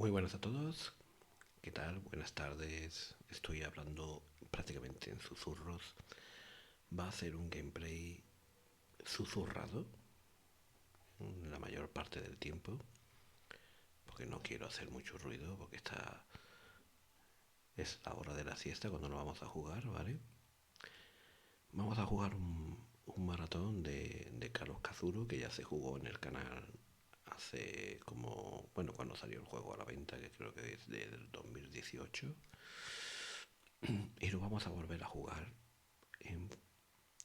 Muy buenas a todos, ¿qué tal? Buenas tardes, estoy hablando prácticamente en susurros. Va a ser un gameplay susurrado la mayor parte del tiempo, porque no quiero hacer mucho ruido, porque es la hora de la siesta cuando no vamos a jugar, ¿vale? Vamos a jugar un maratón de Cthulhu que ya se jugó en el canal hace como, bueno, cuando salió el juego a la venta, que creo que es del 2018. Y lo vamos a volver a jugar en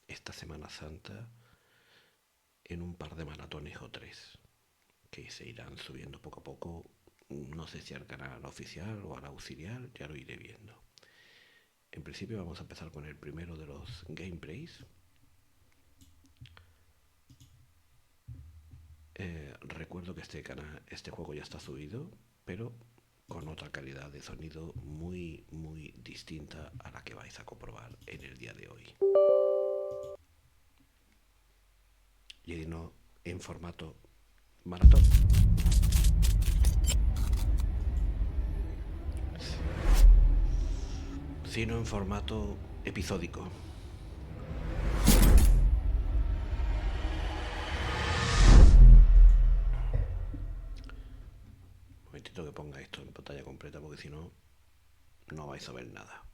esta Semana Santa en un par de maratones o tres que se irán subiendo poco a poco. No sé si al canal oficial o al auxiliar, ya lo iré viendo. En principio vamos a empezar con el primero de los gameplays. Recuerdo que este juego ya está subido, pero con otra calidad de sonido muy distinta a la que vais a comprobar en el día de hoy. Y no en formato maratón, sino en formato episódico. Un momentito que ponga esto en pantalla completa, porque si no, no vais a ver nada.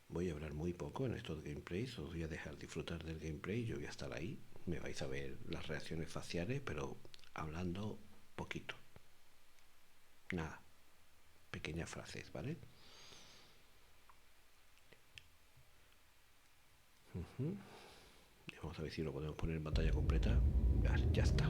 Voy a hablar muy poco en estos gameplays, os voy a dejar disfrutar del gameplay, yo voy a estar ahí, me vais a ver las reacciones faciales, pero hablando poquito. Nada, pequeñas frases, ¿vale? Vamos a ver si lo podemos poner en pantalla completa. Ya está.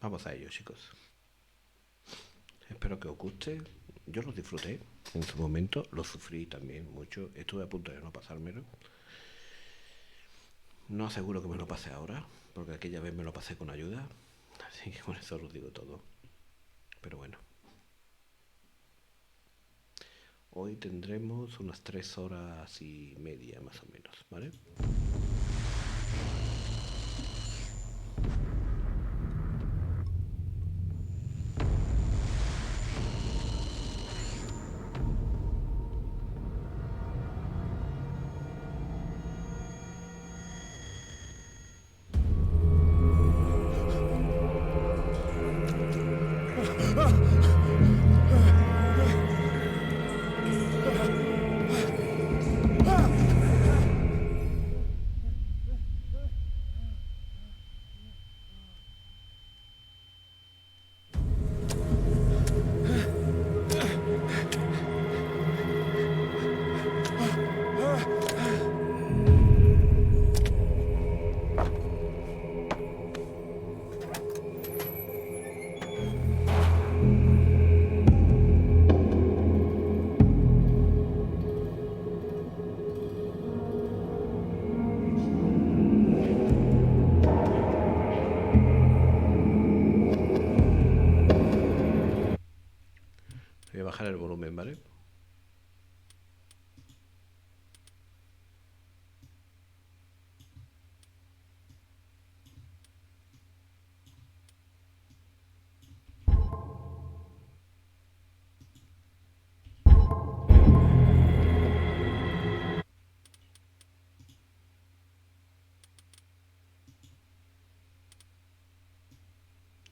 Vamos a ello, chicos. Espero que os guste. Yo los disfruté en su momento, los sufrí también mucho. Estuve a punto de no pasármelo. No aseguro que me lo pase ahora, porque aquella vez me lo pasé con ayuda. Así que con eso os digo todo. Pero bueno. Hoy tendremos unas 3 horas y media más o menos, ¿vale? Voy a bajar el volumen, ¿vale?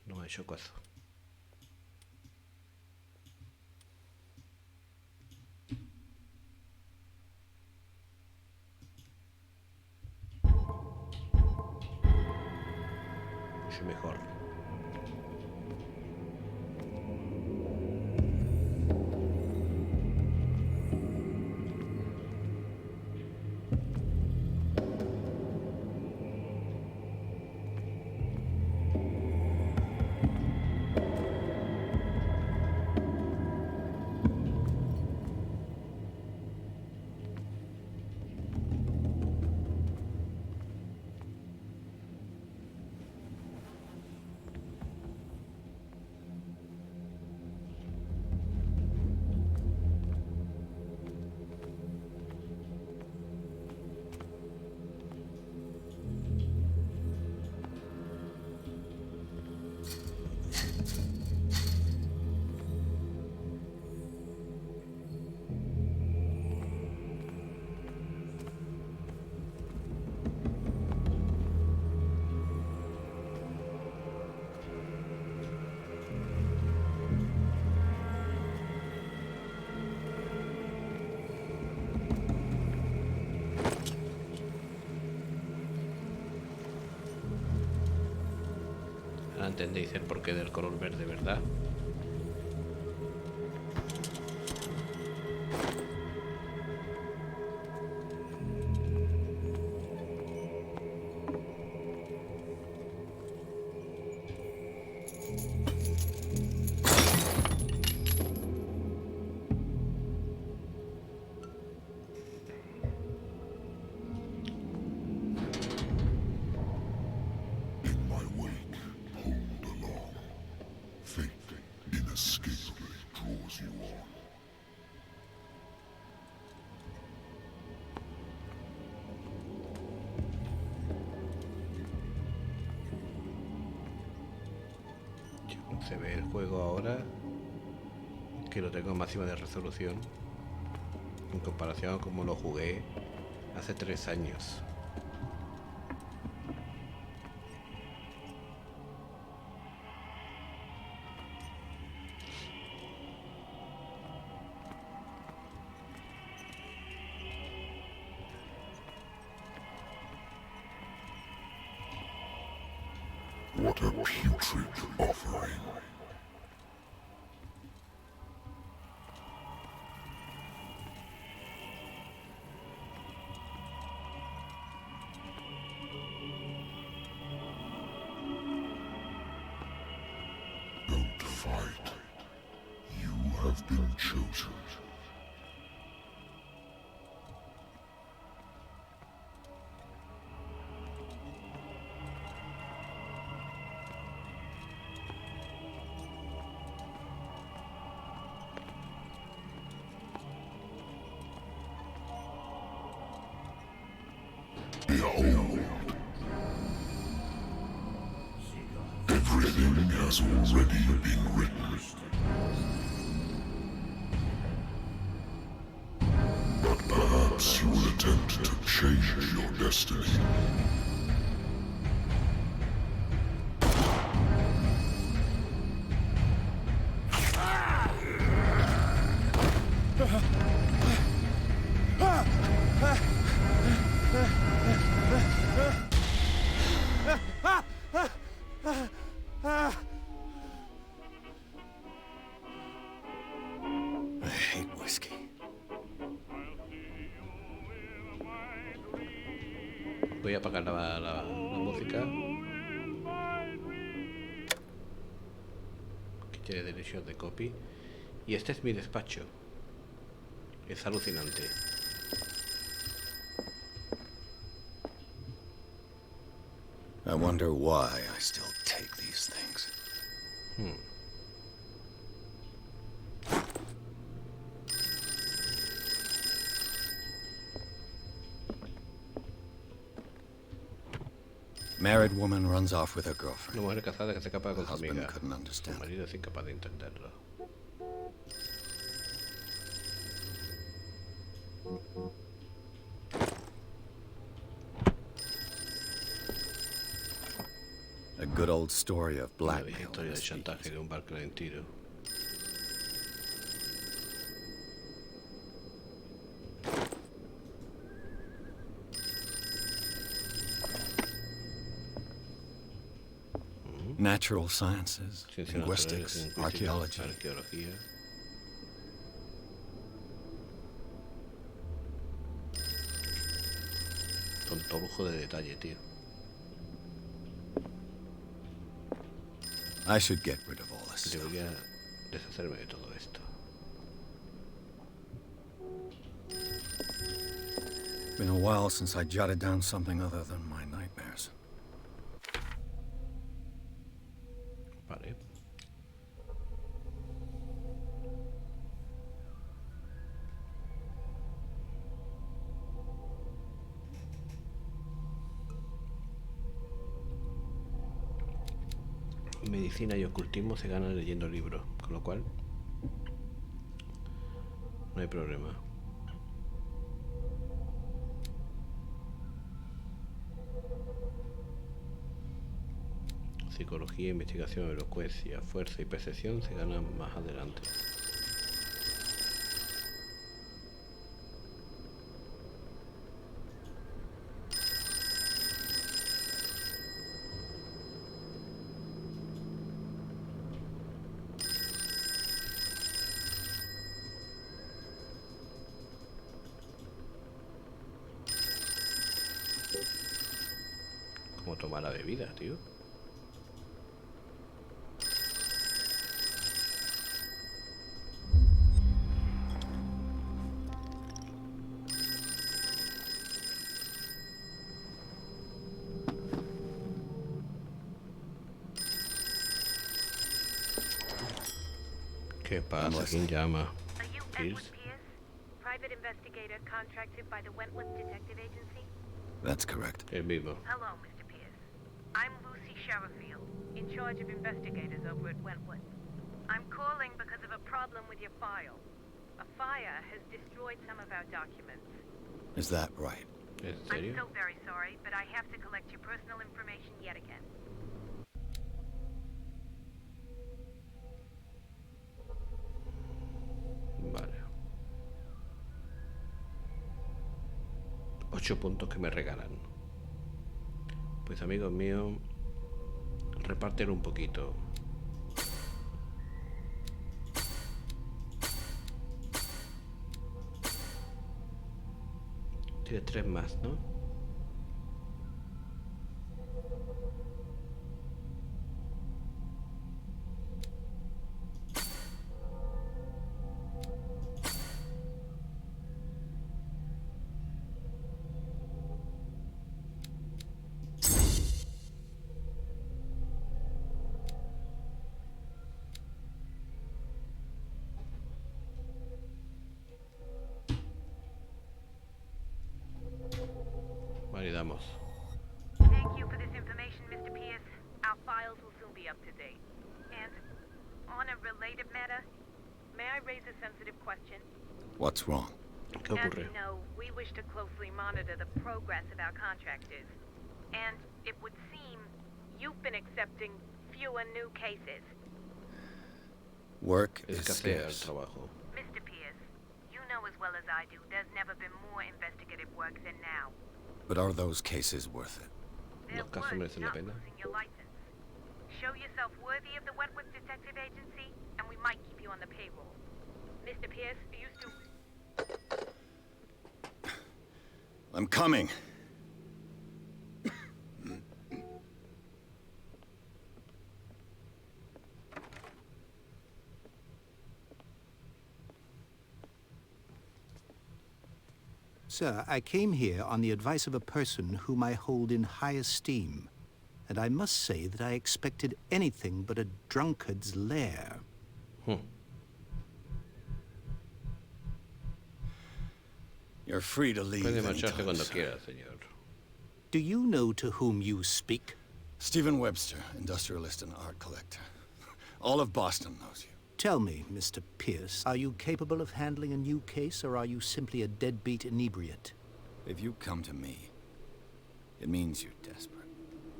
No me ha hecho caso. casi mejor. Ahora entendéis el porqué del color verde, ¿verdad? Se ve el juego ahora que lo tengo en máxima de resolución en comparación a como lo jugué hace 3 años. What a putrid offering. Don't fight. You have been chosen. Behold. Everything has already been written. But perhaps you will attempt to change your destiny. Voy a apagar la música que tiene derechos de copy. Y este es mi despacho. Es alucinante. I wonder why I still take these things. Married woman runs off with her girlfriend. Una mujer casada que se escapa con su Husband amiga. couldn't Su understand. marido es incapaz de entenderlo. A good old story of Una blackmail. vieja historia de chantaje de un bar clandestino. Natural sciences, Ciencias linguistics, naturales, archaeology. arqueología. Con todo lujo de detalle, tío. I should get rid of all this stuff. Debería deshacerme de todo esto. Been a while since I jotted down something other than my nightmares. Vale. Medicina y ocultismo se ganan leyendo libros, con lo cual no hay problema. Psicología, investigación, elocuencia, fuerza y percepción se ganan más adelante. ¿Cómo tomar la bebida, tío? ¿Qué pasa? ¿Quién llama? Are you Pierce? Edward Pierce, private investigator contracted by the Wentworth Detective Agency? That's correct. El mismo. Hello, Mr. Pierce. I'm Lucy Sherifield, in charge of investigators over at Wentworth. I'm calling because of a problem with your file. A fire has destroyed some of our documents. Is that right? ¿En I'm serio? so very sorry, but I have to collect your personal information yet again. Vale. 8 puntos que me regalan. Pues amigos míos, repártelo un poquito. Tienes 3 más, ¿no? Validamos. Thank you for this information, Mr. Pierce. Our files will soon be up to date. And on a related matter, may I raise a sensitive question? What's wrong? ¿Qué As ocurre? you know, we wish to closely monitor the progress of our contractors. And it would seem you've been accepting fewer new cases. Work is Escasea el scarce. trabajo. Mr. Pierce, you know as well as I do, there's never been more investigative work than now. But are those cases worth it? They're Los casos worth merecen la not pena. losing your license. Show yourself worthy of the Wentworth Detective Agency, and we might keep you on the payroll. Mr. Pierce, are you still... I'm coming. Sir, I came here on the advice of a person whom I hold in high esteem, and I must say that I expected anything but a drunkard's lair. You're free to leave Puede marcharse anytime, cuando sir. quiera, señor. Do you know to whom you speak? Stephen Webster, industrialist and art collector. All of Boston knows you. Tell me, Mr. Pierce, are you capable of handling a new case, or are you simply a deadbeat inebriate? If you come to me, it means you're desperate.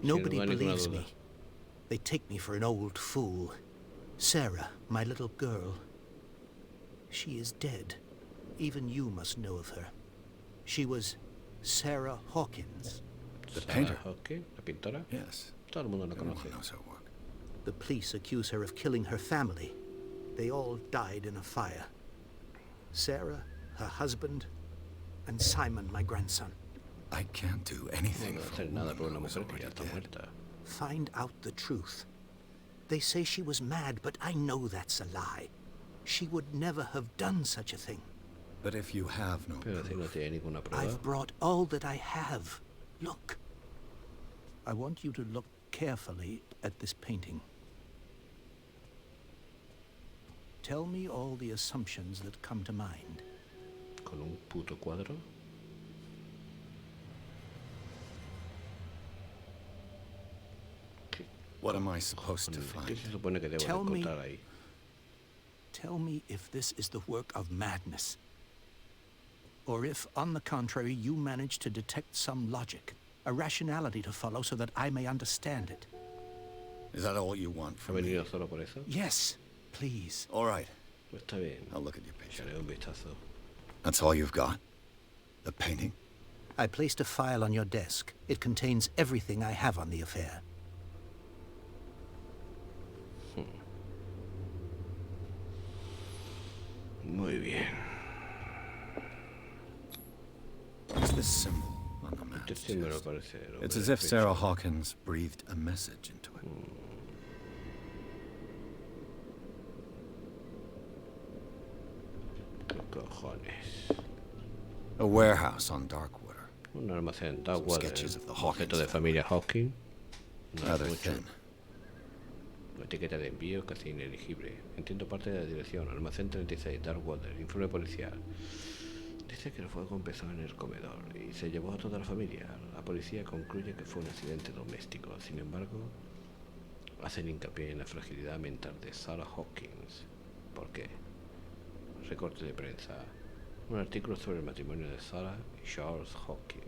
Nobody duda ninguna believes duda. me. They take me for an old fool. Sarah, my little girl, she is dead. Even you must know of her. She was Sarah Hawkins. The Sarah painter? Hockey, la pintora. Yes. Todo el mundo la Everyone conoce. knows her work. The police accuse her of killing her family. They all died in a fire. Sarah, her husband, and Simon, my grandson. I can't do No anything puedo for hacer a nada woman por una who is mujer que ya already está dead. muerta. Find out the truth. They say she was mad, but I know that's a lie. She would never have done such a thing. But if you have no Pero si no proof, tiene ninguna prueba. I've brought all that I have. Look. I want you to look carefully at this painting. Tell me all the assumptions that come to mind. Con un puto cuadro. what am I supposed to ¿Qué find? se supone que debo de Tell me- encontrar ahí? Tell me if this is the work of madness. Or if, on the contrary, you manage to detect some logic, a rationality to follow so that I may understand it. Is that all you want ¿Ha from me? venido solo por eso? Yes, please. All right, Pues está bien. I'll look at your picture. Echaré un vistazo. That's all you've got? The painting? I placed a file on your desk. It contains everything I have on the affair. Muy bien. What's this symbol on the man's Este símbolo chest? parece el hombre It's as del if pecho. Sarah Hawkins breathed a message into it. ¿Qué cojones? A warehouse on Darkwater. Un almacén en Darkwater. sketches of the Objeto Hawkins de familia Hawking. No es Rather mucho. thin. Una etiqueta de envío casi inelegible. Entiendo parte de la dirección. Almacén 36, Darkwater. Informe policial. Dice que el fuego empezó en el comedor y se llevó a toda la familia. La policía concluye que fue un accidente doméstico. Sin embargo, hacen hincapié en la fragilidad mental de Sarah Hawkins. ¿Por qué? Recorte de prensa. Un artículo sobre el matrimonio de Sarah y Charles Hawkins.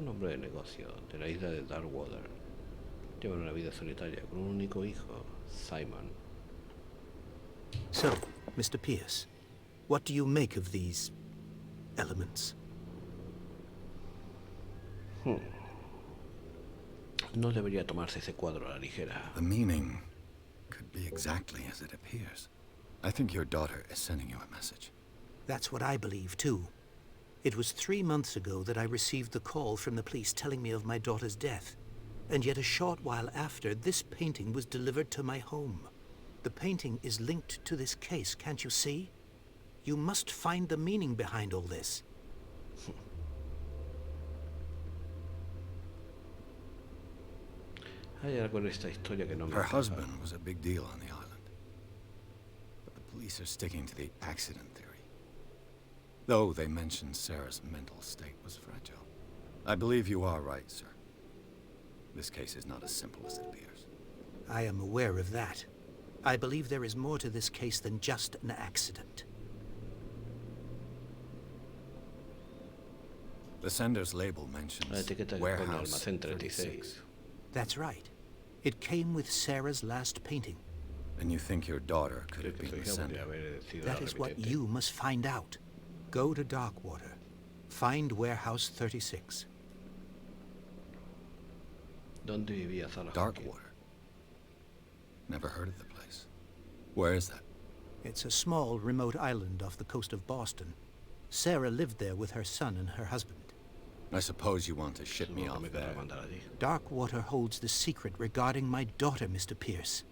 Un hombre de negocio de la isla de Darkwater. Llevan una vida solitaria con un único hijo, Simon. So, Mr. Pierce, what do you make of these elements? No debería tomarse ese cuadro a la ligera. The meaning could be exactly as it appears. I think your daughter is sending you a message. That's what I believe, too. It was 3 months ago that I received the call from the police telling me of my daughter's death. And yet a short while after, this painting was delivered to my home. The painting is linked to this case, can't you see? You must find the meaning behind all this. Hay algo en esta historia que no me Her encaja. husband was a big deal on the island. But the police are sticking to the accident theory. Though they mentioned Sarah's mental state was fragile. I believe you are right, sir. This case is not as simple as it appears. I am aware of that. I believe there is more to this case than just an accident. The sender's label La mentions etiqueta que pone Warehouse almacén 36. 36. That's right. It came with Sarah's last painting. And you think your daughter could Creo have que been su the hija podría sender? haber sido la That is what remitente. you must find out. Go to Darkwater. Find Warehouse 36. ¿Dónde vivía Sarah Hawkins? Darkwater. Never heard of the place. Where is that? It's a small, remote island off the coast of Boston. Sarah lived there with her son and her husband. I suppose you want to ship me Supongo que off me there. querrá mandar allí. Darkwater holds the secret regarding my daughter, Mr. Pierce.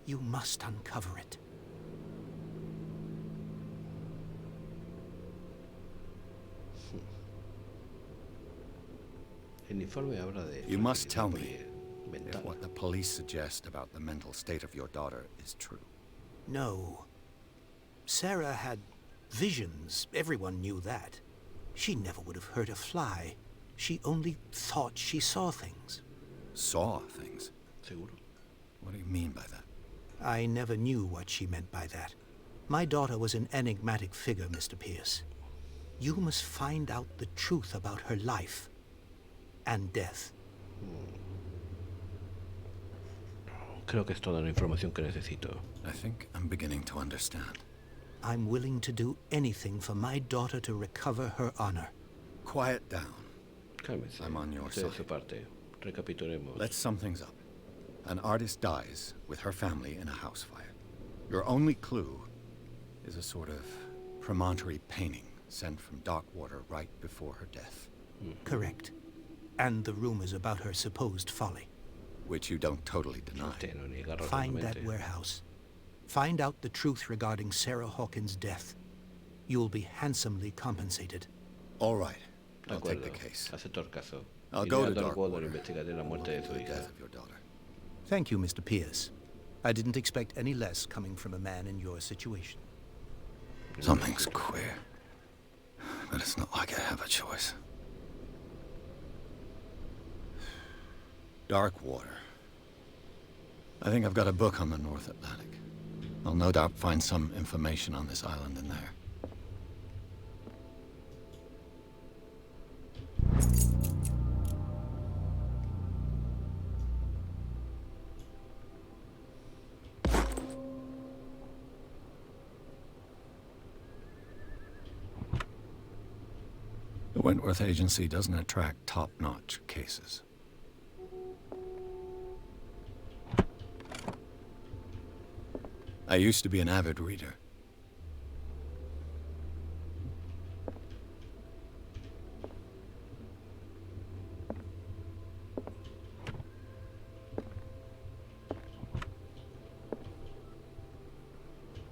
You must uncover it. El informe habla de You must fragilidad tell me if mental. what the police suggest about the mental state of your daughter is true. No. Sarah had visions. Everyone knew that. She never would have hurt a fly. She only thought she saw things. Saw things? ¿Seguro? What do you mean by that? I never knew what she meant by that. My daughter was an enigmatic figure, Mr. Pierce. You must find out the truth about her life and death. Creo que es toda la información que necesito. I think I'm beginning to understand. I'm willing to do anything for my daughter to recover her honor. Quiet down. Cálmese. I'm on your Usted de side. su parte. Recapitulemos. Let's sum things up. An artist dies with her family in a house fire. Your only clue is a sort of promontory painting sent from Darkwater right before her death. Correct. And the rumors about her supposed folly. Which you don't totally deny. Este no niega Find that rotundamente. warehouse. Find out the truth regarding Sarah Hawkins' death. You'll be handsomely compensated. All right. De I'll take acuerdo. the case. Acepto el caso. I'll Iré go a to Darkwater e Darkwater investigaré la muerte de for su the hija. death of your daughter. Thank you, Mr. Pierce. I didn't expect any less coming from a man in your situation. Something's queer. But it's not like I have a choice. Darkwater. I think I've got a book on the North Atlantic. I'll no doubt find some information on this island in there. The Wentworth Agency doesn't attract top-notch cases. I used to be an avid reader.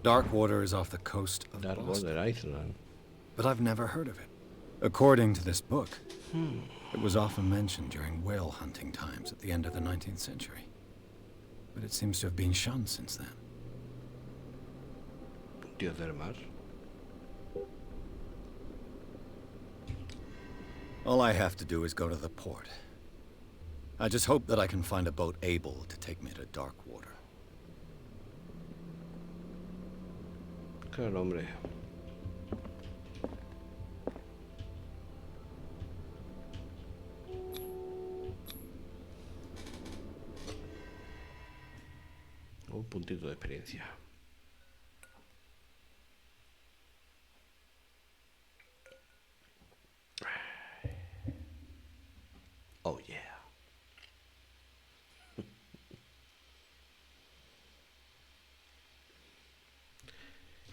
Darkwater is off the coast of Boston, Darkwater Island. but I've never heard of it. According to this book, it was often mentioned during whale hunting times at the end of the 19th century. But it seems to have been shunned since then. Dios del mar. All I have to do is go to the port. I just hope that I can find a boat able to take me to Darkwater. Claro, hombre. Un puntito de experiencia. Oh yeah.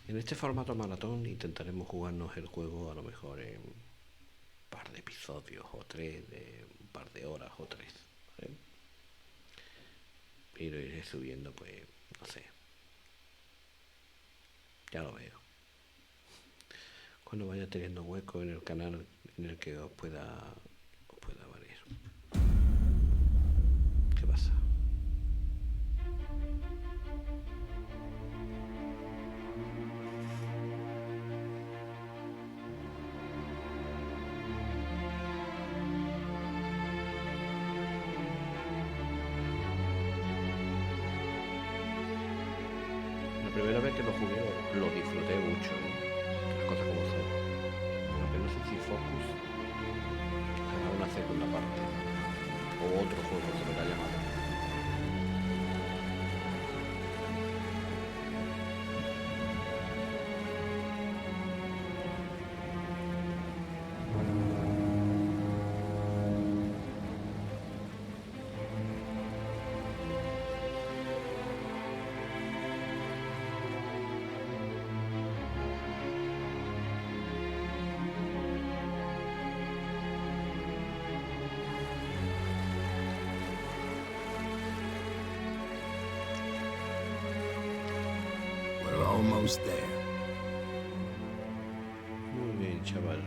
En este formato maratón intentaremos jugarnos el juego a lo mejor en un par de episodios o tres, de un par de horas o tres, ¿vale? Y lo iré subiendo, pues, no sé. Ya lo veo. Cuando vaya teniendo hueco en el canal en el que os pueda valer. ¿Qué pasa? La primera vez que lo jugué lo disfruté mucho, ¿eh? Las cosas como son. Aunque no sé si Focus hará una segunda parte o otro juego se lo ha llamado. We're almost there. Muy bien, chaval.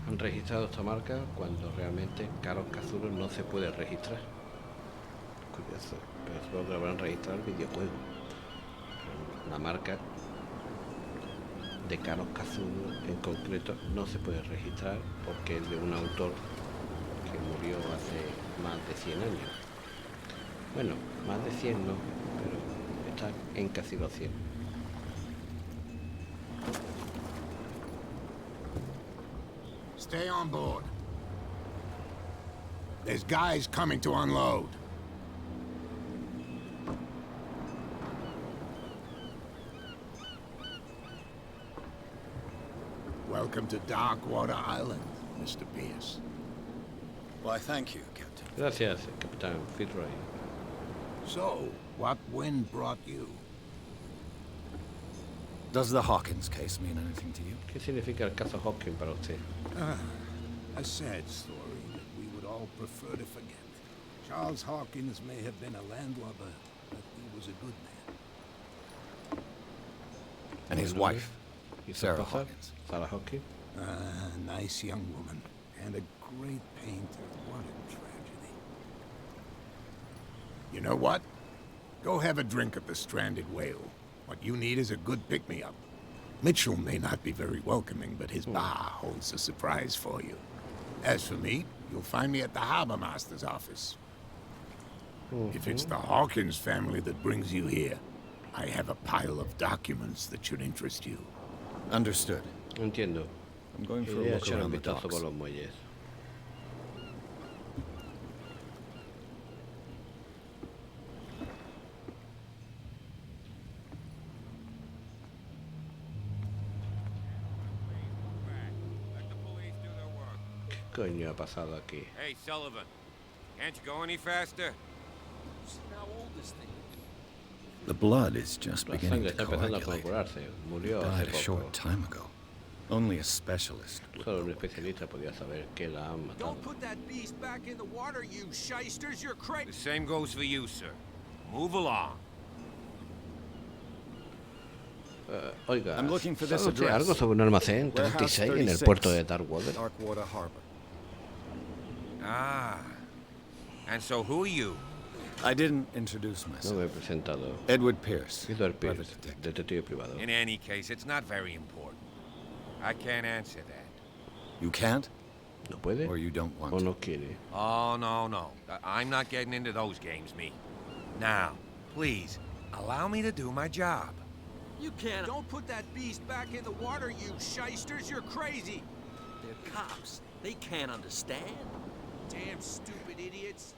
Han registrado esta marca cuando realmente Carlos Cthulhu no se puede registrar. Curioso, pero supongo que lo habrán registrado el videojuego. Pero la marca de Carlos Cthulhu en concreto no se puede registrar porque es de un autor que murió hace más de 100 años. Bueno, más de 100 no, pero está en casi los 100. Stay on board. There's guys coming to unload. Welcome to Darkwater Island, Mr. Pierce. Why, thank you, Captain. Gracias, Capitán Fitzroy. So, what wind brought you? Does the Hawkins case mean anything to you? ¿Qué significa el caso Hawkins para usted? A sad story that we would all prefer to forget. Charles Hawkins may have been a landlubber, but he was a good man. And his wife, ¿Y Sarah Sarah Hawkins. Sarah Hawkins. A nice young woman, and a great painter. What a tragedy. You know what? Go have a drink at the Stranded Whale. What you need is a good pick-me-up. Mitchell may not be very welcoming, but his bar holds a surprise for you. As for me, you'll find me at the Harbor Master's office. If it's the Hawkins family that brings you here, I have a pile of documents that should interest you. Understood. Entiendo. I'm going for a Iré a look echar un around the vistazo docks. por los muelles. Let the police do their work. ¿Qué coño ha pasado aquí? Hey, Sullivan, can't you go any faster? The blood is just La beginning sangre to está empezando a coagulate. coagularse. Murió Died hace a poco. short time ago. Only a specialist would Solo un know. especialista podía saber que la han matado. Don't put that beast back in the water, you shysters! You're crazy! The same goes for you, sir. Move along. Oiga, I'm looking for this ¿sabe usted address? algo sobre un almacén Warehouse 36 en el 36, puerto de Darkwater? Darkwater Harbor. Ah. And so who are you? I didn't introduce No myself. me he presentado. Edward Pierce. Edward private Pierce, detective. detective privado. In any case, it's not very important. I can't answer that. You can't, ¿No puede? or you don't want ¿O to. no quiere? Oh, no. I'm not getting into those games, me. Now, please, allow me to do my job. You can't. Don't put that beast back in the water, you shysters! You're crazy! They're cops. They can't understand. Damn stupid idiots!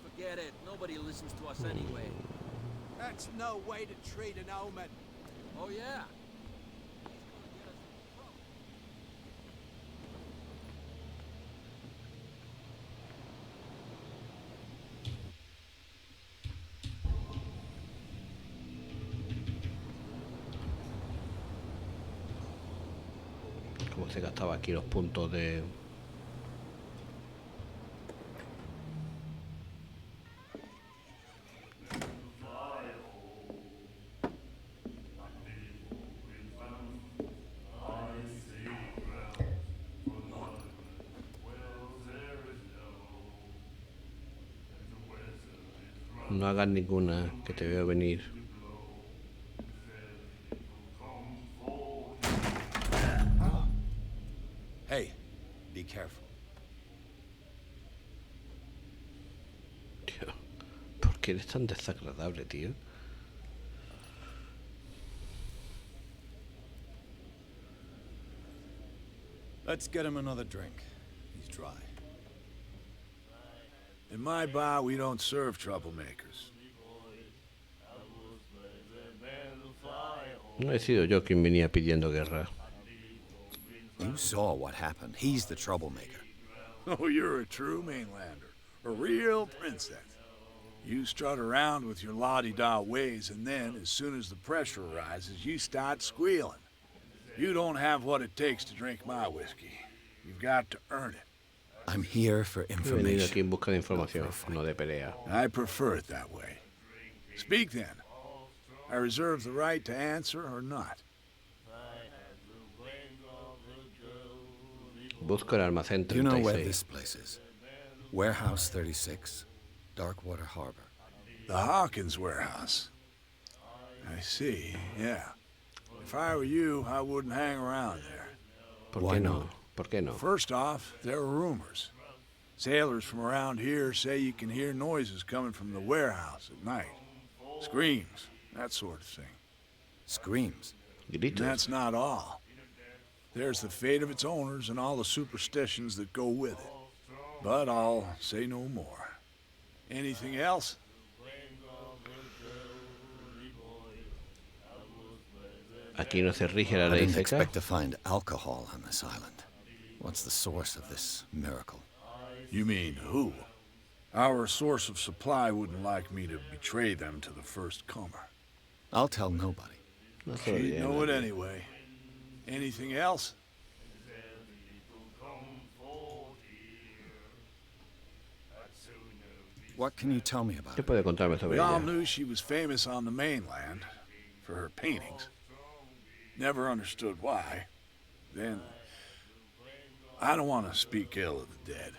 Forget it. Nobody listens to us anyway. That's no way to treat an omen. Oh, yeah. Como se gastaba aquí los puntos de... No hagas ninguna, que te veo venir. Hey, be careful. Tío, ¿por qué eres tan desagradable, tío? Let's get him another drink. He's dry. In my bar, we don't serve troublemakers. No he sido yo quien venía pidiendo guerra. You saw what happened. He's the troublemaker. Oh, you're a true mainlander. A real princess. You strut around with your la-di-da ways, and then, as soon as the pressure arises, you start squealing. You don't have what it takes to drink my whiskey. You've got to earn it. I'm here for He venido aquí information. en busca de información, no de pelea. I prefer it that way. Speak then. I reserve the right to answer or not. Busco el almacén Do you know where 36. this place is? Warehouse 36, Darkwater Harbor. The Hawkins warehouse. I see, yeah. If I were you, I wouldn't hang around there. ¿Por Why qué no? not? ¿Por qué no? First off, there are rumors. Sailors from around here say you can hear noises coming from the warehouse at night. Screams, that sort of thing. Screams. And Gritos. that's not all. There's the fate of its owners and all the superstitions that go with it. But I'll say no more. Anything else? Aquí no se rige la I ley didn't seca. expect to find alcohol on this island. What's the source of this miracle? You mean who? Our source of supply wouldn't like me to betray them to the first comer. I'll tell nobody. No se lo She'd diré a know it nadie. anyway. Anything else? What can you tell me about ¿Qué it? puede contarme sobre We all ella? knew she was famous on the mainland for her paintings. Never understood why. Then, I don't want to speak ill of the dead.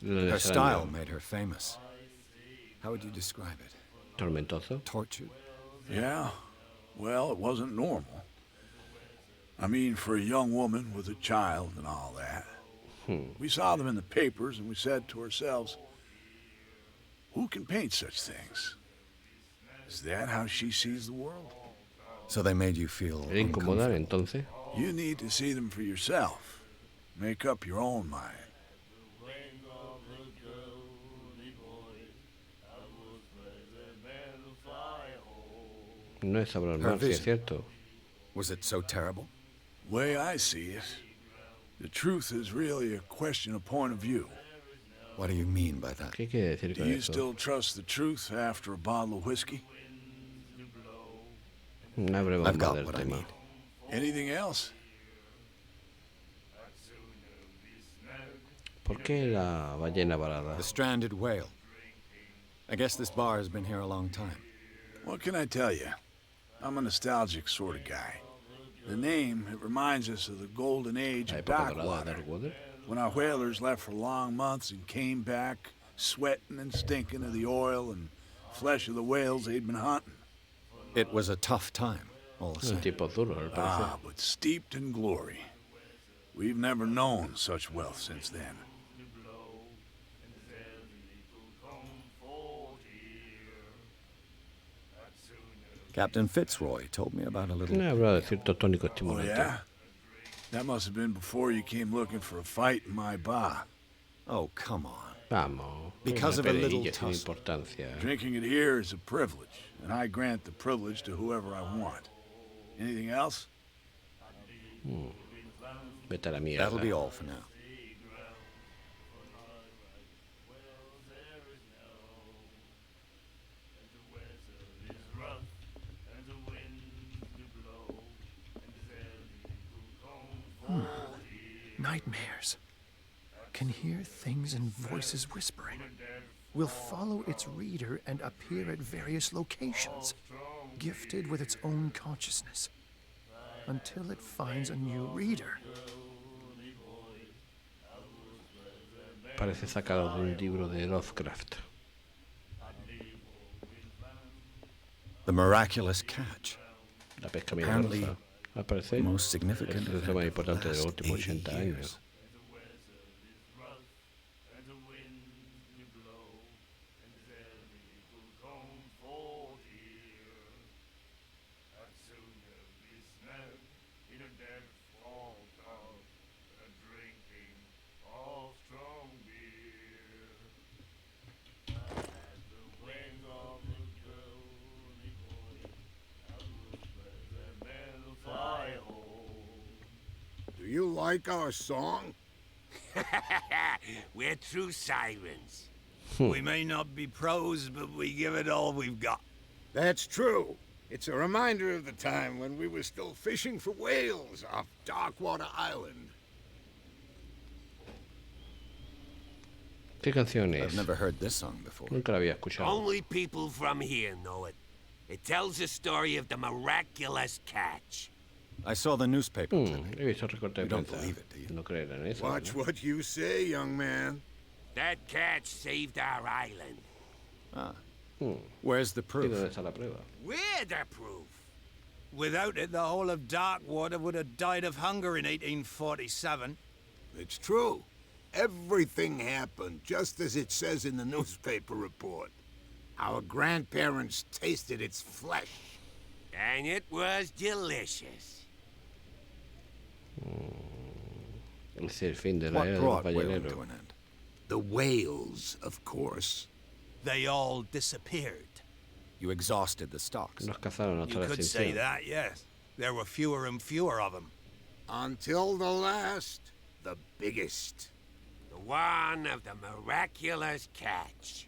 Her style made her famous. How would you describe it? Tormentoso. Tortured? Yeah, well, it wasn't normal. I mean, for a young woman with a child and all that. We saw them in the papers and we said to ourselves, who can paint such things? Is that how she sees the world? So they made you feel ¿Era incomodar uncomfortable. entonces? You need to see them for yourself. Make up your own mind. No es Her abnormal, sí es vision. cierto. Was it so terrible? Way I see it, the truth is really a question of point of view. What do you mean by that? ¿Qué quiere decir Do con you eso? still trust the truth after a bottle of whiskey? Una breve I've más got del what I tema. need. Anything else? ¿Por qué la ballena varada? The stranded whale. I guess this bar has been here a long time. What can I tell you? I'm a nostalgic sort of guy. The name, it reminds us of the golden age La of época dorada de dockwater, Darkwater. when our whalers left for long months and came back sweating and stinking of the oil and flesh of the whales they'd been hunting. It was a tough time, all the Un same. tipo duro, al parecer. Ah, but steeped in glory. We've never known such wealth since then. Captain Fitzroy told me about a little... Me hablaba de cierto tónico Oh, estimulante. yeah? That must have been before you came looking for a fight in my bar. Oh, come on. Vamos. Because una of a little peleilla sin tussle. importancia. Drinking it here is a privilege, and I grant the privilege to whoever I want. Anything else? Vete a la mierda. That'll be all for now. Nightmares. Can hear things and voices whispering. Will follow its reader and appear at various locations, gifted with its own consciousness, until it finds a new reader. Parece sacado de un libro de Lovecraft. The miraculous catch. La pesca Apparently, milagrosa. Al parecer, most significant es el event tema más of the importante de los last últimos 80 80 años. years. Do you like our song? We're true sirens. We may not be pros, but we give it all we've got. That's true. It's a reminder of the time when we were still fishing for whales off Darkwater Island. ¿Qué canción I've es? never heard this song before. Nunca la había escuchado. Only people from here know it. It tells the story of the miraculous catch. I saw the newspaper clipping. He visto recortes de You don't prensa. believe it, do you? No creer en eso. Watch ¿no? what you say, young man. That catch saved our island. Where's the ¿Y proof? dónde está la prueba? We're the proof. Without it, the whole of Darkwater would have died of hunger in 1847. It's true. Everything happened just as it says in the newspaper report. Our grandparents tasted its flesh. And it was delicious. Es el fin de la What era de los brought whaling balleneros. to an end? The whales, of course. They all disappeared. You exhausted the stocks. Nos cazaron hasta You la could say extinción. that, yes. There were fewer and fewer of them. Until the last, the biggest. The one of the miraculous catch.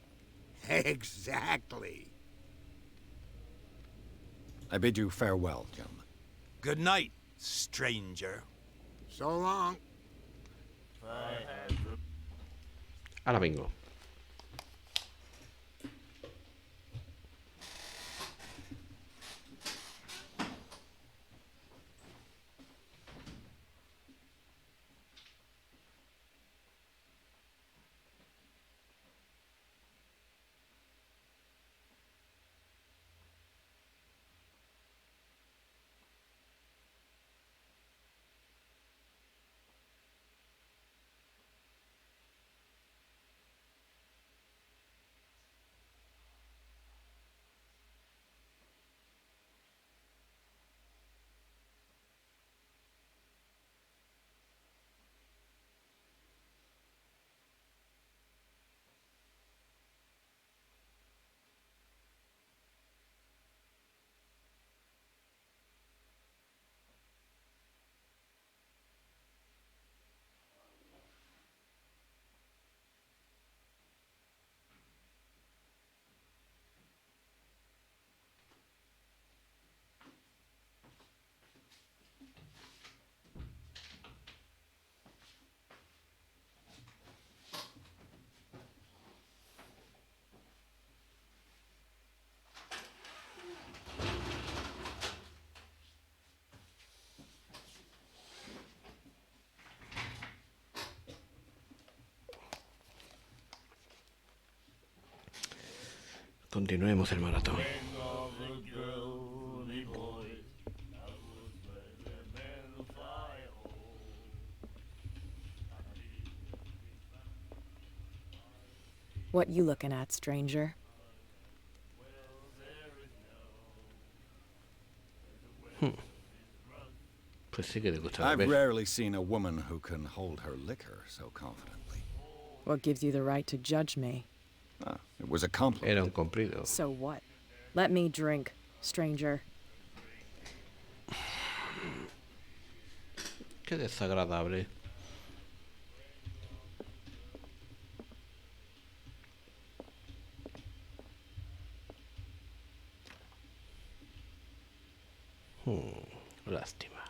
Exactly. I bid you farewell, gentlemen. Good night, stranger. So long. Ahora vengo. Continuemos el maratón. What you looking at, stranger? Pues sí que le gusta I've beber. rarely seen a woman who can hold her liquor so confidently. What gives you the right to judge me? Ah, it was a compliment. Era un cumplido. So what? Let me drink, stranger. Qué desagradable. Lástima.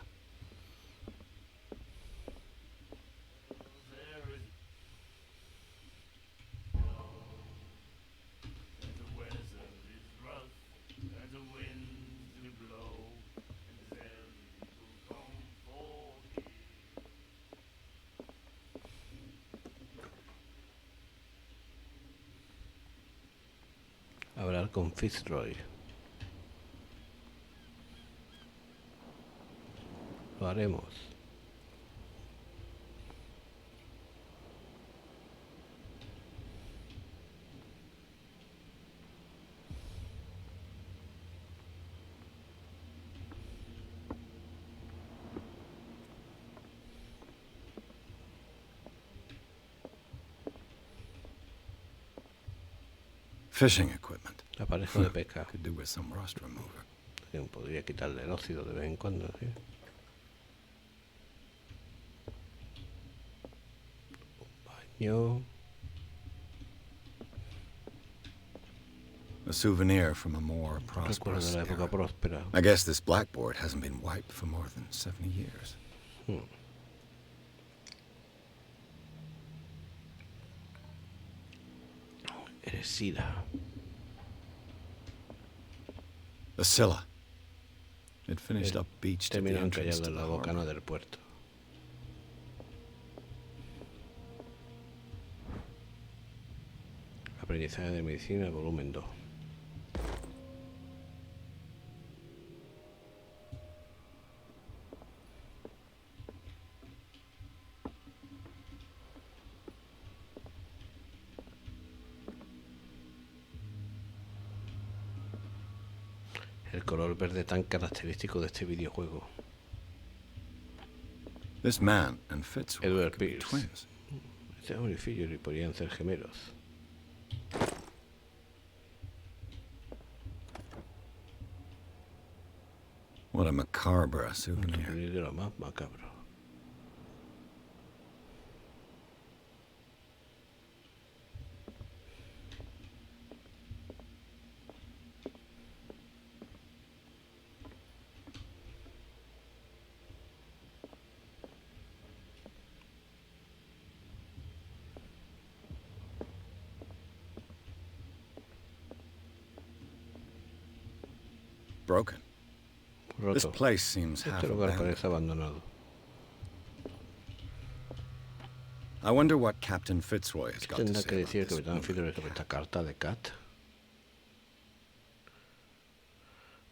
Hablar con Fitzroy. Lo haremos. Fishing equipment. Aparejo de pesca. Could do with some rust remover. Podría quitarle el óxido de vez en cuando, ¿sí? Un baño. A souvenir from a more Recuerdo prosperous de la época era. próspera. I guess this blackboard hasn't been wiped for more than 70 years. Eresida. The Scylla. It finished up beached at the Terminó entrance encallado to en the la bocana harbor. del puerto. Aprendizaje de medicina, volumen 2. El color verde tan característico de este videojuego. This man and Fitzroy Edward could be Pierce. twins. Este es un edificio y podrían ser gemelos. What a macabre souvenir. Ni de lo más macabro. Broken. This Roto. place seems half Este lugar abandoned. parece abandonado. I wonder what Captain Fitzroy has got to Tendrá say que about decir this que Capitán Fitzroy sobre esta carta de Cat.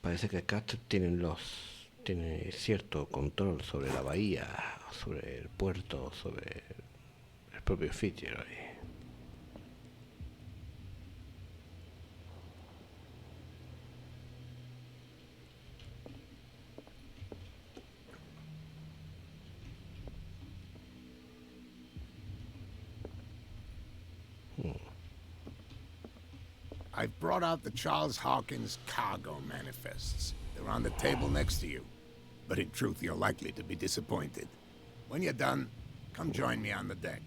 Parece que Cat tiene cierto control sobre la bahía, sobre el puerto, sobre el propio Fitzroy. I've brought out the Charles Hawkins cargo manifests. They're on the table next to you. But in truth, you're likely to be disappointed. When you're done, come join me on the deck.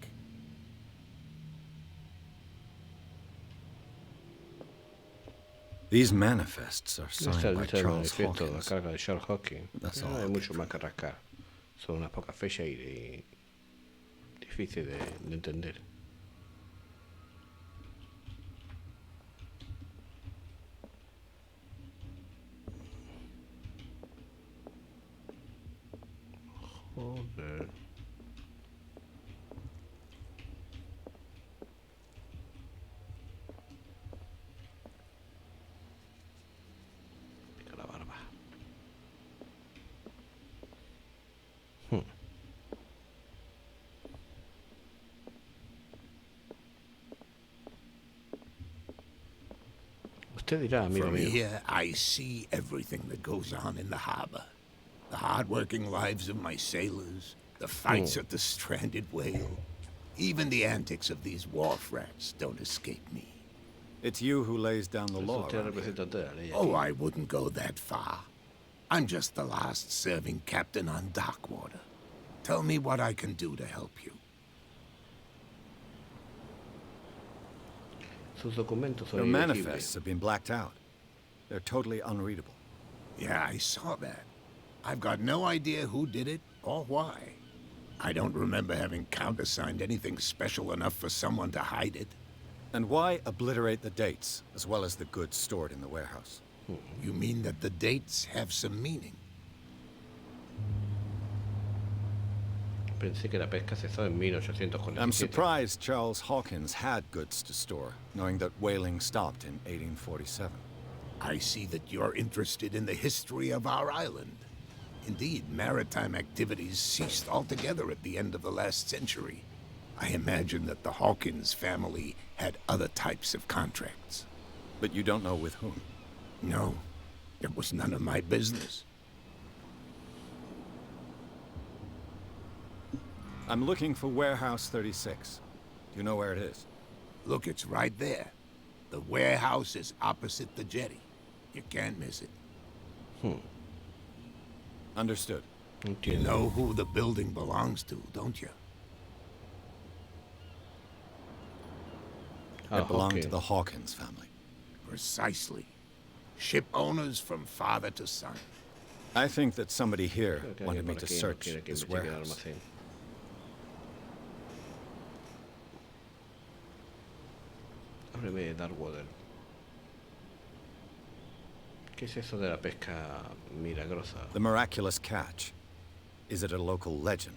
These manifests are signed Esta by lista de Charles manifiesto a Hawkins. carga de Charles Hawkins. That's No all hay I'll mucho give más que rascar. Son unas pocas fechas y difícil de entender. Joder. Pica la barba. Usted dirá, amigo From mío. here, I see everything that goes on in the harbor. The hard-working lives of my sailors, the fights at the stranded whale. Even the antics of these wharf rats don't escape me. It's you who lays down the law. Usted es around here. representante de la ley Oh, aquí. I wouldn't go that far. I'm just the last serving captain on Darkwater. Tell me what I can do to help you. Sus documentos son Your ilegibles. manifests have been blacked out. They're totally unreadable. Yeah, I saw that. I've got no idea who did it or why. I don't remember having countersigned anything special enough for someone to hide it. And why obliterate the dates, as well as the goods stored in the warehouse? You mean that the dates have some meaning? Pensé que la pesca cesó en 1847. I'm surprised Charles Hawkins had goods to store, knowing that whaling stopped in 1847. I see that you're interested in the history of our island. Indeed, maritime activities ceased altogether at the end of the last century. I imagine that the Hawkins family had other types of contracts. But you don't know with whom? No, it was none of my business. I'm looking for Warehouse 36. Do you know where it is? Look, it's right there. The warehouse is opposite the jetty. You can't miss it. Understood. You Entiendo. know who the building belongs to, don't you? Ah, It belonged ok. to the Hawkins family. Precisely. Ship owners from father to son. I think that somebody here Creo que wanted alguien me por to aquí no search quiere que this investigue el warehouse. almacén. Ábreme Darkwater. ¿Qué es eso de la pesca milagrosa? The miraculous catch. Is it a local legend?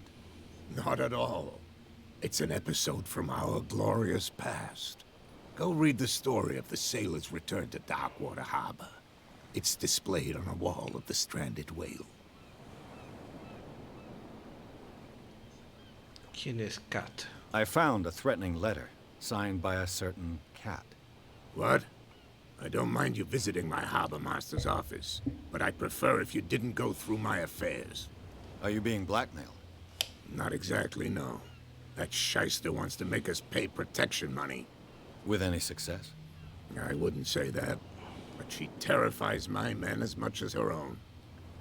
Not at all. It's an episode from our glorious past. Go read the story of the sailor's return to Darkwater Harbor. It's displayed on a wall of the stranded whale. ¿Quién es Cat? I found a threatening letter signed by a certain cat. What? I don't mind you visiting my harbor master's office, but I'd prefer if you didn't go through my affairs. Are you being blackmailed? Not exactly, no. That shyster wants to make us pay protection money. With any success? I wouldn't say that, but she terrifies my men as much as her own.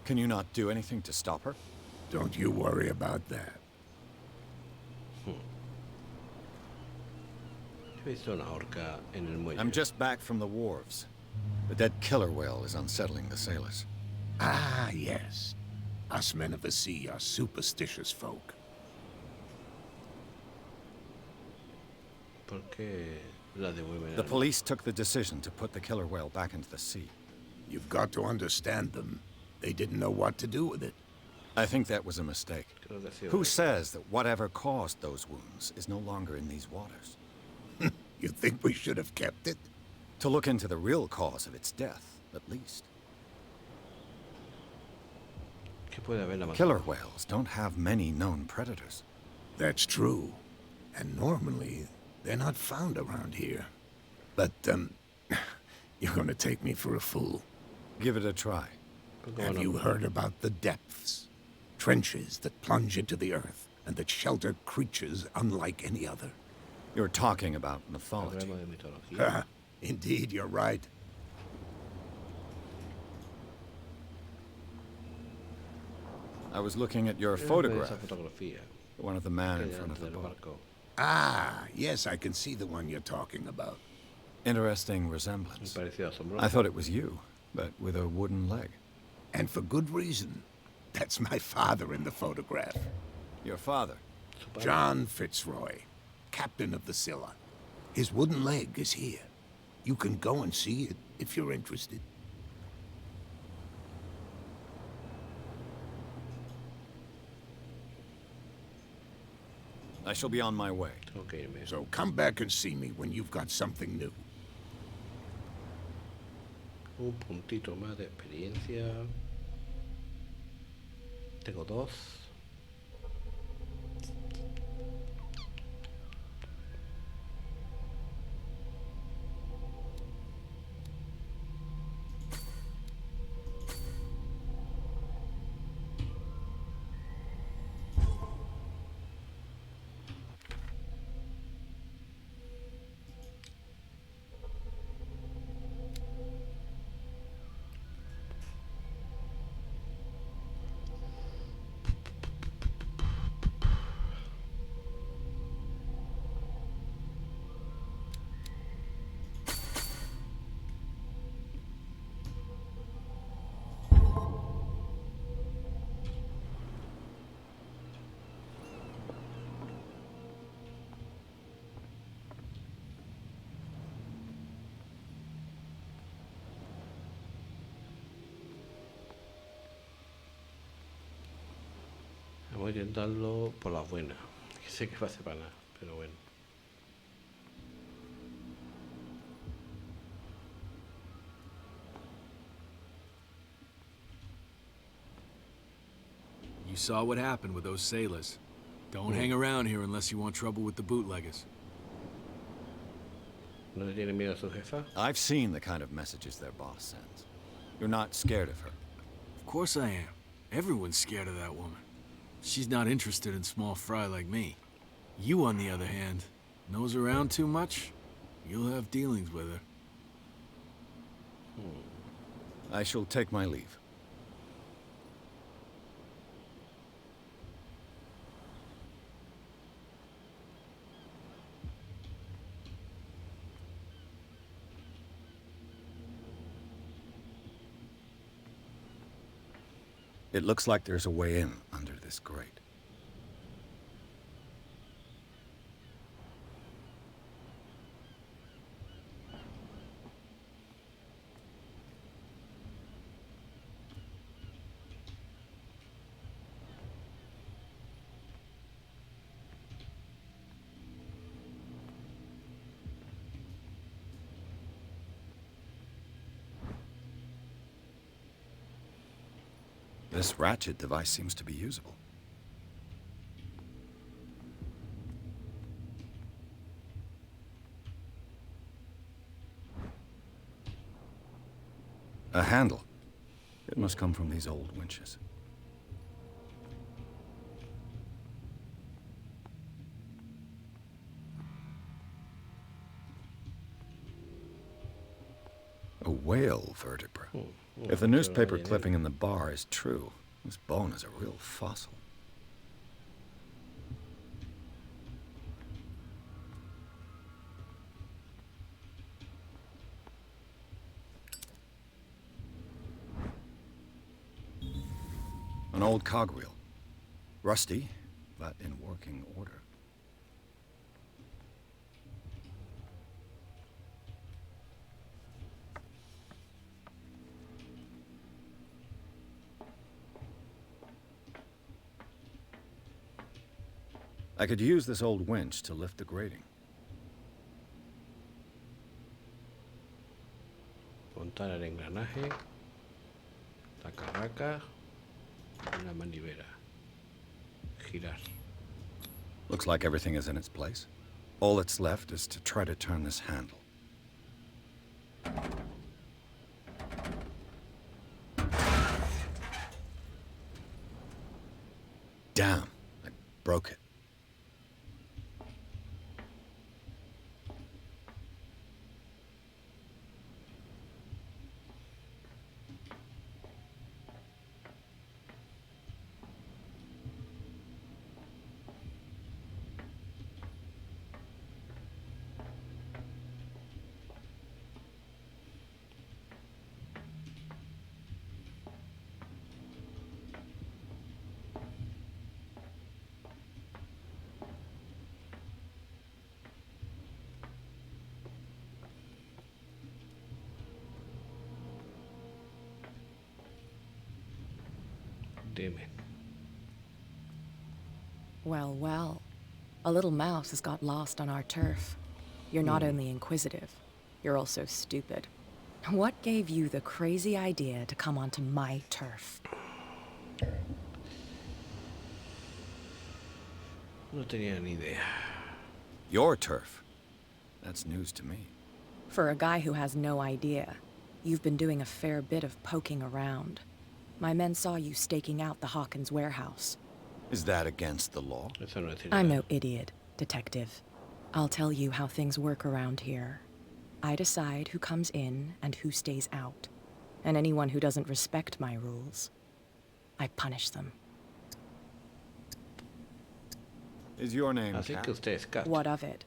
Can you not do anything to stop her? Don't you worry about that. I'm just back from the wharves. The dead killer whale is unsettling the sailors. Ah, yes. Us men of the sea are superstitious folk. The police took the decision to put the killer whale back into the sea. You've got to understand them. They didn't know what to do with it. I think that was a mistake. Who says that whatever caused those wounds is no longer in these waters? You think we should have kept it? To look into the real cause of its death, at least. Killer whales don't have many known predators. That's true. And normally, they're not found around here. But, you're gonna take me for a fool. Give it a try. Have you heard about the depths? Trenches that plunge into the earth and that shelter creatures unlike any other. You're talking about mythology. Indeed, you're right. I was looking at your photograph. One of the man in front of the boat. Ah, yes, I can see the one you're talking about. Interesting resemblance. I thought it was you, but with a wooden leg. And for good reason. That's my father in the photograph. Your father? John Fitzroy, captain of the Scylla. His wooden leg is here. You can go and see it if you're interested. I shall be on my way. Okay, man. So come back and see me when you've got something new. Un puntito más de experiencia. Tengo 2. Voy a intentarlo por las buenas. Que sé que va a ser para nada, pero bueno. You saw what happened with those sailors. Don't hang around here unless you want trouble with the bootleggers. ¿No le tiene miedo a su jefa? I've seen the kind of messages their boss sends. You're not scared of her. Of course I am. Everyone's scared of that woman. She's not interested in small fry like me. You, on the other hand, nose around too much, you'll have dealings with her. I shall take my leave. It looks like there's a way in under this grate. This ratchet device seems to be usable. A handle. It must come from these old winches. A whale vertebra. If the newspaper clipping in the bar is true, this bone is a real fossil. An old cogwheel. Rusty, but in working order. I could use this old winch to lift the grating. Montar el engranaje, la carraca, y la manivela. Girar. Looks like everything is in its place. All that's left is to try to turn this handle. Damn, I broke it. Dime. Well, well. A little mouse has got lost on our turf. You're not only inquisitive, you're also stupid. What gave you the crazy idea to come onto my turf? No tenía ni idea. Your turf? That's news to me. For a guy who has no idea, you've been doing a fair bit of poking around. My men saw you staking out the Hawkins warehouse. Is that against the law? I'm no idiot, detective. I'll tell you how things work around here. I decide who comes in and who stays out. And anyone who doesn't respect my rules, I punish them. Is your name Así Cat? que usted es Cat. What of it?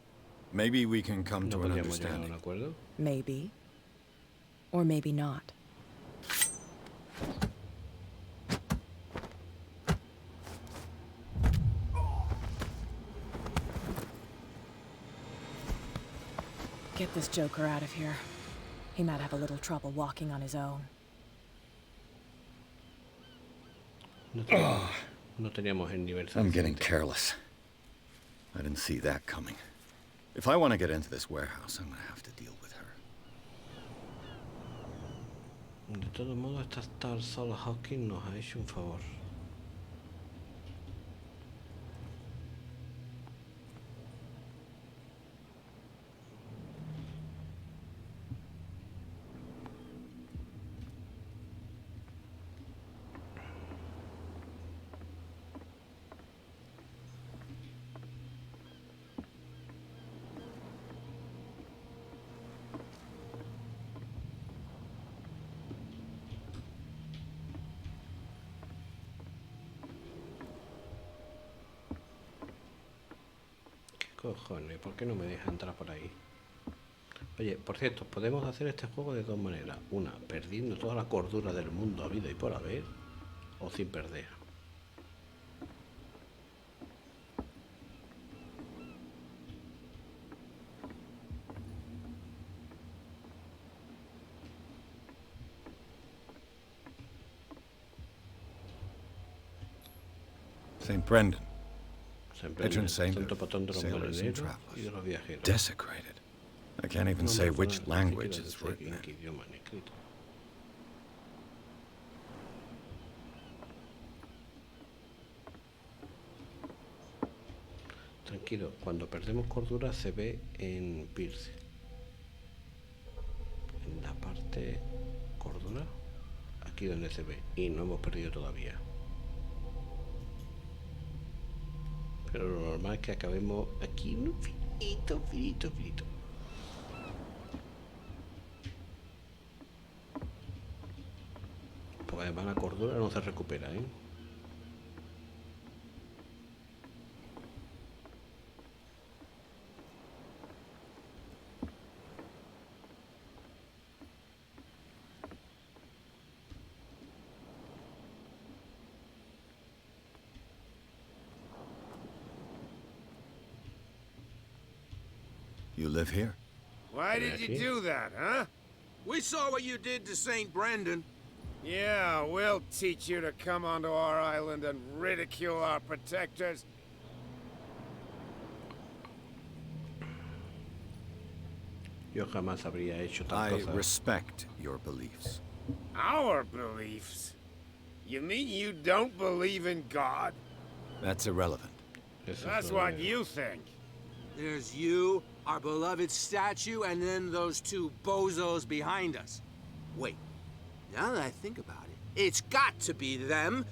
Maybe we can come ¿No to an podríamos llegar a un understanding. acuerdo? Maybe. Or maybe not. Get this joker out of here. He might have a little trouble walking on his own. No teníamos el nivel I'm getting suficiente. careless. I didn't see that coming. If I want to get into this warehouse, I'm going to have to deal with her. De todos modos, esta tal sola Hawkins nos ha hecho un favor. Cojones, ¿por qué no me deja entrar por ahí? Oye, por cierto, podemos hacer este juego de dos maneras. Una, perdiendo toda la cordura del mundo habido y por haber, o sin perder. St. Brendan. Patron St. saint Santo of patrón de los sailors and marineros y de los travelers. viajeros. Desecrated. I can't even No say me which acuerdo language ni is siquiera written en in. qué idioma han escrito. Tranquilo, cuando perdemos cordura se ve en Pierce. En la parte cordura. aquí donde se ve. Y no hemos perdido todavía. Pero lo normal es que acabemos aquí un finito, finito, finito. Porque además la cordura no se recupera, ¿eh? You live here? Why did you do that, huh? We saw what you did to St. Brendan. Yeah, we'll teach you to come onto our island and ridicule our protectors. Yo jamás habría hecho tal I cosa. respect your beliefs. Our beliefs? You mean you don't believe in God? That's irrelevant. That's what you think. There's you, our beloved statue, and then those two bozos behind us. Wait, now that I think about it, it's got to be them.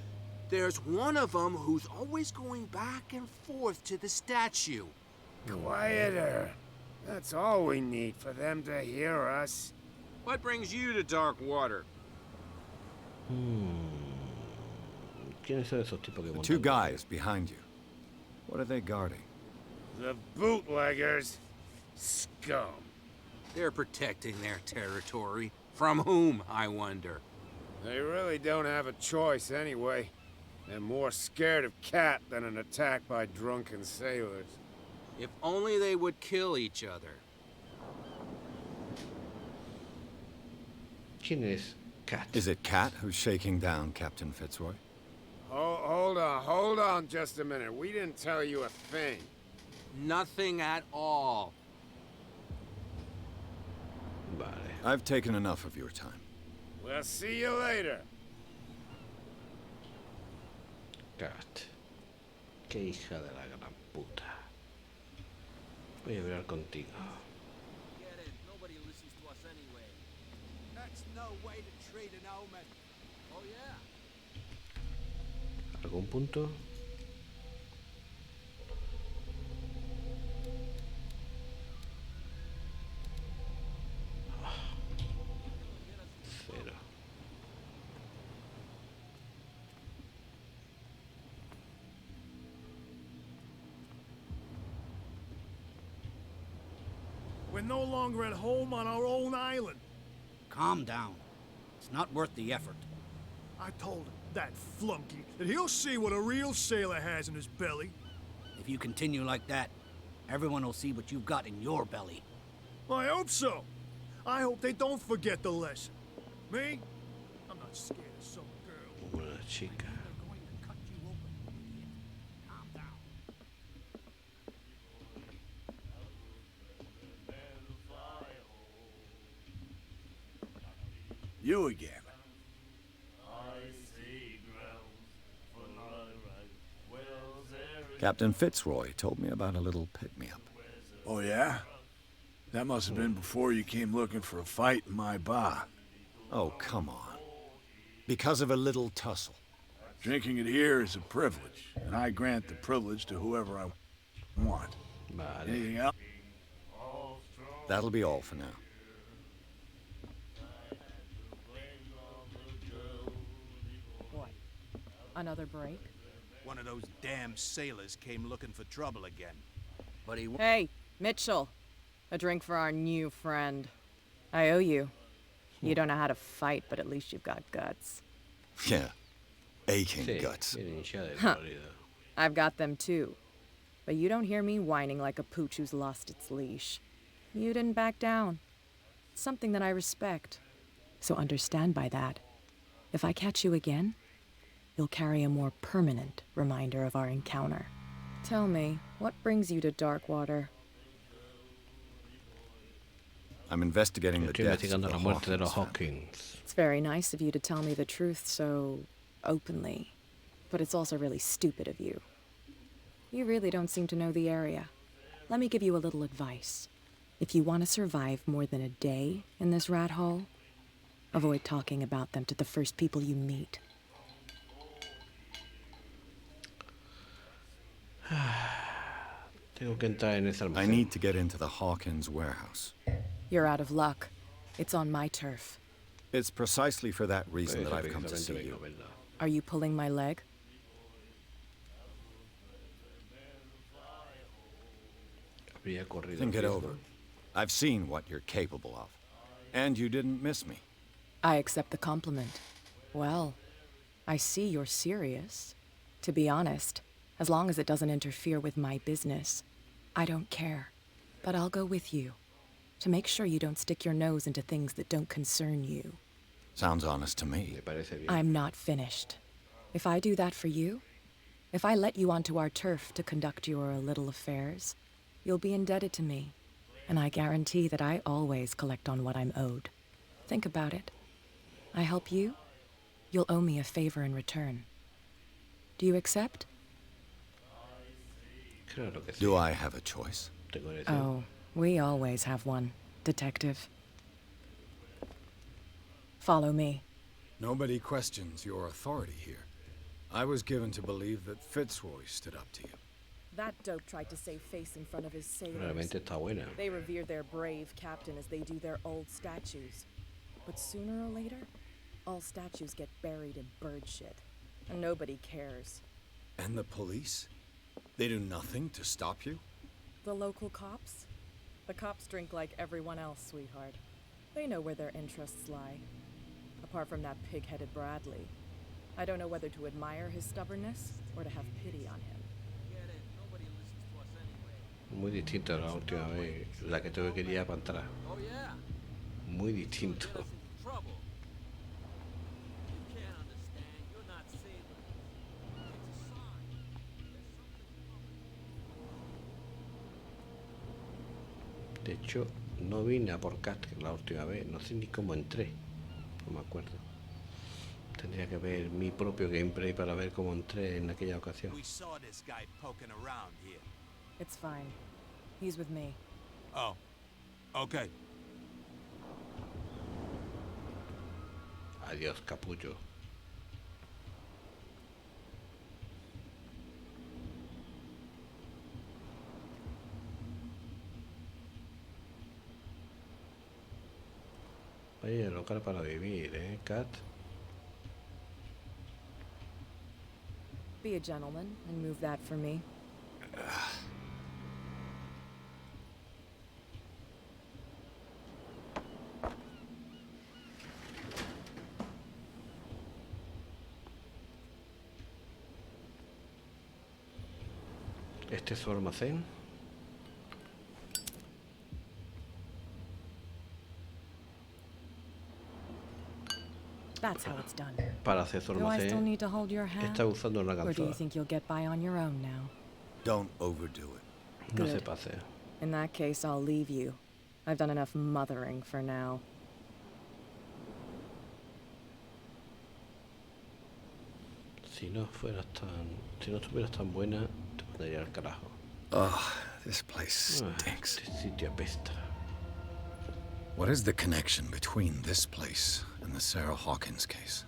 There's one of them who's always going back and forth to the statue. Quieter. That's all we need for them to hear us. What brings you to dark water? ¿Quiénes son esos tipos que The two montan? guys behind you. What are they guarding? The bootleggers. Scum. They're protecting their territory. From whom, I wonder? They really don't have a choice anyway. They're more scared of Cat than an attack by drunken sailors. If only they would kill each other. ¿Quién es Cat? Is it Cat who's shaking down Captain Fitzroy? Hold on just a minute. We didn't tell you a thing. Nothing at all. Vale. I've taken enough of your time. We'll see you later. Cat. Qué hija de la gran puta. Voy a hablar contigo. Get it. Nobody listens to us anyway. That's no way to treat an omen. Oh, yeah. ¿Algún punto? Cero. We're no longer at home on our own island. Calm down. It's not worth the effort. I told him, that flunky, that he'll see what a real sailor has in his belly. If you continue like that, everyone will see what you've got in your belly. I hope so. I hope they don't forget the lesson. Me? I'm not scared of some girl. Una chica. They're going to cut you open, idiot. Calm down. You again. Captain Fitzroy told me about a little pick-me-up. Oh, yeah? That must have been before you came looking for a fight in my bar. Oh, come on. Because of a little tussle. Drinking it here is a privilege, and I grant the privilege to whoever I want. Vale. Anything else? That'll be all for now. What? Another break? One of those damn sailors came looking for trouble again. But he Hey, Mitchell. A drink for our new friend. I owe you. You don't know how to fight, but at least you've got guts. Yeah. Aching Sí, guts. bien hinchada de dolorido. I've got them too. But you don't hear me whining like a pooch who's lost its leash. You didn't back down. Something that I respect. So understand by that. If I catch you again, you'll carry a more permanent reminder of our encounter. Tell me, what brings you to Darkwater? I'm investigating the Estoy deaths of investigando the la muerte de los Hawkins family. Hawkins. It's very nice of you to tell me the truth so openly. But it's also really stupid of you. You really don't seem to know the area. Let me give you a little advice. If you want to survive more than a day in this rat hole, Avoid talking about them to the first people you meet. Tengo que entrar en ese I almacén. need to get into the Hawkins warehouse. You're out of luck. It's on my turf. It's precisely for that reason that I've come to see you. Are you pulling my leg? Habría corrido Think it riesgo. over. I've seen what you're capable of. And you didn't miss me. I accept the compliment. Well, I see you're serious. To be honest, as long as it doesn't interfere with my business, I don't care. But I'll go with you, to make sure you don't stick your nose into things that don't concern you. Sounds honest to me. I'm not finished. If I do that for you, if I let you onto our turf to conduct your little affairs, you'll be indebted to me. And I guarantee that I always collect on what I'm owed. Think about it. I help you, you'll owe me a favor in return. Do you accept? Claro que sí. Do I have a choice? Oh, we always have one, Detective. Follow me. Nobody questions your authority here. I was given to believe that Fitzroy stood up to you. That dope tried to save face in front of his sailors. Realmente está buena. They revere their brave captain as they do their old statues. But sooner or later, all statues get buried in bird shit. And nobody cares. And the police? They do nothing to stop you? The local cops? The cops drink like everyone else, sweetheart. They know where their interests lie. Apart from that pig-headed Bradley. I don't know whether to admire his stubbornness or to have pity on him. Muy distinto a la última vez, la que tuve que ir para atrás. Muy distinto. De hecho, no vine a por Cat la última vez, no sé ni cómo entré, no me acuerdo. Tendría que ver mi propio gameplay para ver cómo entré en aquella ocasión. It's fine. He's with me. Oh, okay. Adiós, capullo. Vaya local para vivir, Cat? Be a gentleman and move that for me. Este es su almacén. That's how it's done. Para hacer su Do I still almacén, need to hold your hand? está usando una Or do you calzada. think you'll get by on your own now? Don't overdo it. No se Good. pase. In that case, I'll leave you. I've done enough mothering for now. Si no estuvieras tan buena, te mandaría al carajo. Ugh, this place stinks. Este sitio apesta. What is the connection between this place and the Sarah Hawkins case?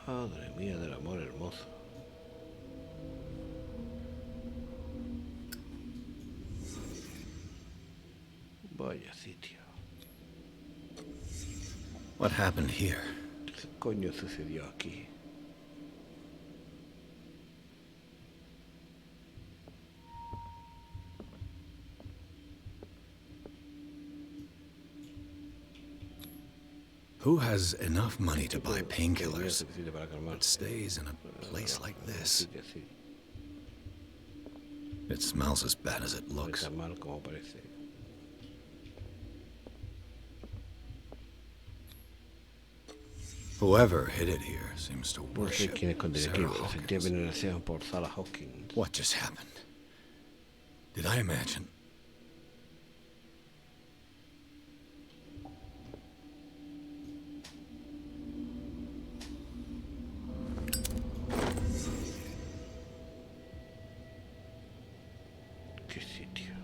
Madre mía del amor hermoso. Vaya sitio. What happened here? ¿Qué coño sucedió aquí? Who has enough money to buy painkillers but stays in a place like this? It smells as bad as it looks. Tan mal como parece. Whoever hid it here seems to No sé worship quién escondería aquí. Sarah Sentía Hawkins. veneración por Sarah Hawkins. What just happened? Did I imagine? ¿Qué sitio?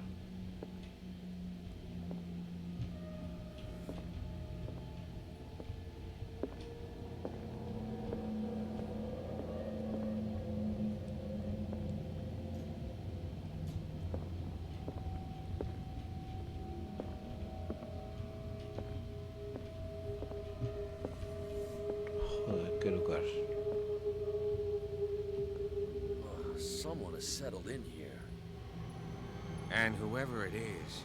jugar. Someone has settled in here. And whoever it is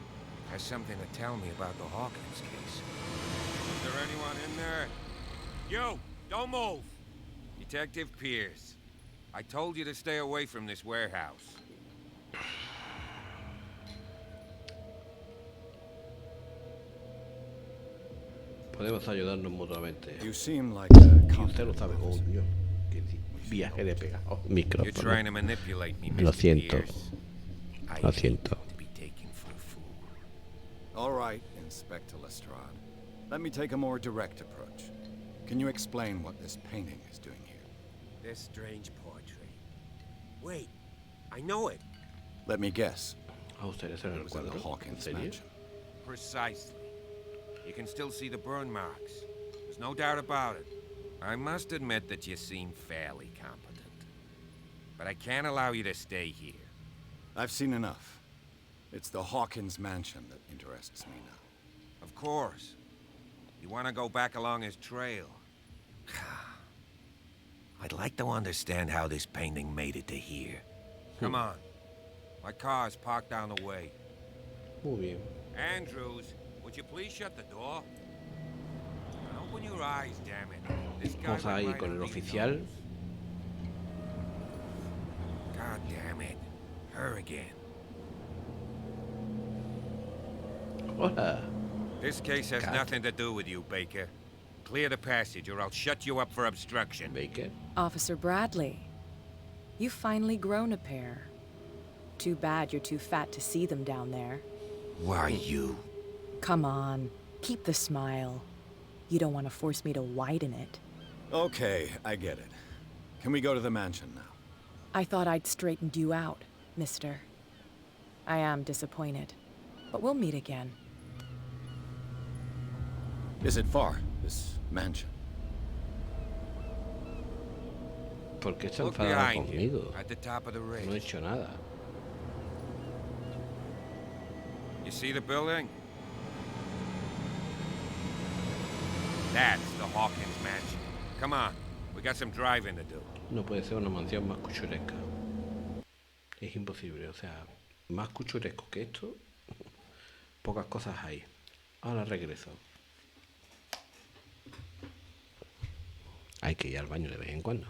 has something to tell me about the Hawkins case. Is there anyone in there? You! Don't move! Detective Pierce. I told you to stay away from this warehouse. Podemos ayudarnos mutuamente. You seem like a Y usted lo sabe, coño. Que viaje de pegado. You're Micrófono. trying to manipulate me, Lo Mr. siento. Pierce. I Lo hate siento. to be taken for a fool. All right, Inspector Lestrade. Let me take a more direct approach. Can you explain what this painting is doing here? This strange portrait. Wait, I know it. Let me guess. ¿A ustedes en It el was in the cuadro? ¿En Hawkins serio? mansion. Precisely. You can still see the burn marks. There's no doubt about it. I must admit that you seem fairly competent. But I can't allow you to stay here. I've seen enough. It's the Hawkins mansion that interests me now. Of course. You want to go back along his trail. I'd like to understand how this painting made it to here. Come on. My car's parked down the way. Muy bien. Andrews, would you please shut the door? And open your eyes, damn it. This guy Vamos a ir con el oficial. God damn it. Her again. Hola. This case has nothing to do with you, Baker. Clear the passage or I'll shut you up for obstruction. Baker. Officer Bradley, you've finally grown a pair. Too bad you're too fat to see them down there. Why you? Come on, keep the smile. You don't want to force me to widen it. Okay, I get it. Can we go to the mansion now? I thought I'd straightened you out, mister. I am disappointed, but we'll meet again. Is it far, this mansion? ¿Por qué está Look enfadado behind you, conmigo? at the top of the ridge. No he hecho nada. You see the building? That's the Hawkins mansion. Come on, we got some driving to do. No puede ser una mansión más cuchuresca. Es imposible, o sea, más cuchuresco que esto, pocas cosas hay. Ahora regreso. Hay que ir al baño de vez en cuando.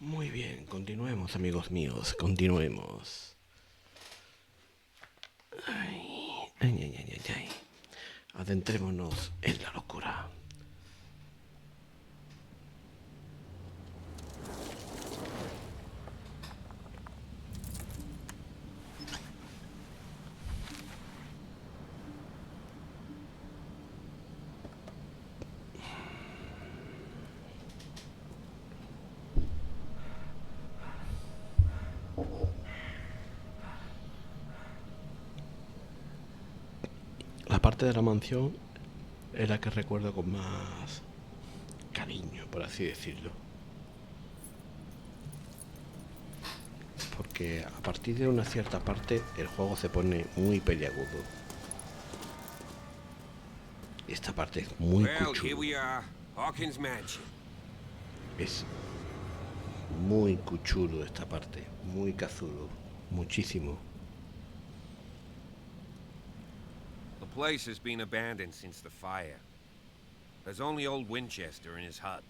Muy bien, continuemos, amigos míos, continuemos. Ay, ay, ay, ay, ay, ay. Adentrémonos en la locura. La parte de la mansión es la que recuerdo con más cariño, por así decirlo. Porque a partir de una cierta parte el juego se pone muy peliagudo. Esta parte es muy Well, here cuchuda. we are, Hawkins mansion. Es muy cuchudo esta parte, muy cazudo, muchísimo. place has been abandoned since the fire. There's only old Winchester in his hut.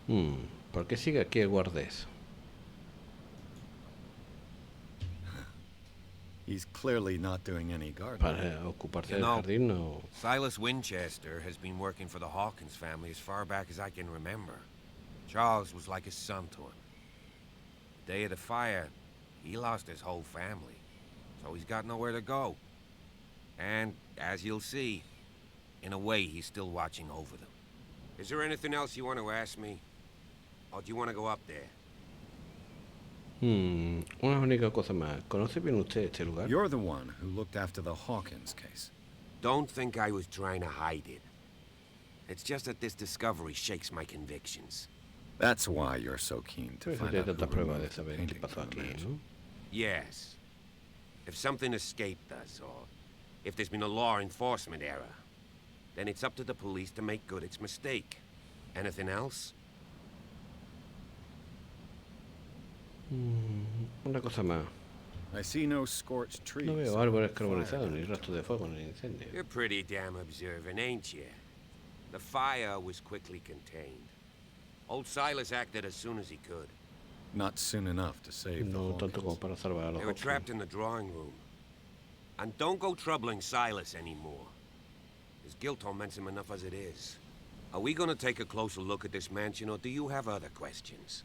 ¿Por qué sigue aquí el guardés? He's clearly not doing any gardening. Para ocuparse del jardín no. Silas Winchester has been working for the Hawkins family as far back as I can remember. Charles was like his son to him. The day of the fire, he lost his whole family, so he's got nowhere to go. And, as you'll see, in a way, he's still watching over them. Is there anything else you want to ask me? Or do you want to go up there? Una única cosa más. ¿Conoce bien usted este lugar? You're the one who looked after the Hawkins case. Don't think I was trying to hide it. It's just that this discovery shakes my convictions. That's why you're so keen to find out tanta who prueba de removed the saber qué painting pasó from the aquí, mansion. ¿no? Yes. If something escaped us, or if there's been a law enforcement error, then it's up to the police to make good its mistake. Anything else? Una cosa más. I see no scorched trees. No veo árboles carbonizados ni rastros de fuego en el incendio. You're pretty damn observant, ain't you? The fire was quickly contained. Old Silas acted as soon as he could. Not soon enough to save No the tanto como para salvar a los They were Hawkins. trapped in the drawing room. And don't go troubling Silas anymore. His guilt torments him enough as it is. Are we gonna take a closer look at this mansion, or do you have other questions?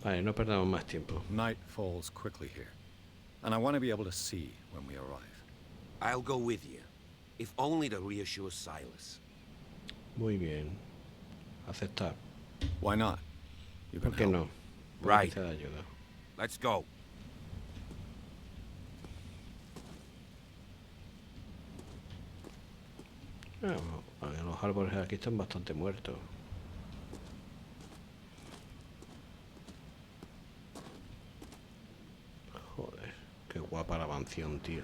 Vale, no perdamos más tiempo. Night falls quickly here, and I want to be able to see when we arrive. I'll go with you, if only to reassure Silas. Muy bien. Aceptar. Why not? You can ¿Por qué help. no? Right. Necesita ayuda. Let's go. Los árboles aquí están bastante muertos. Joder, qué guapa la mansión, tío.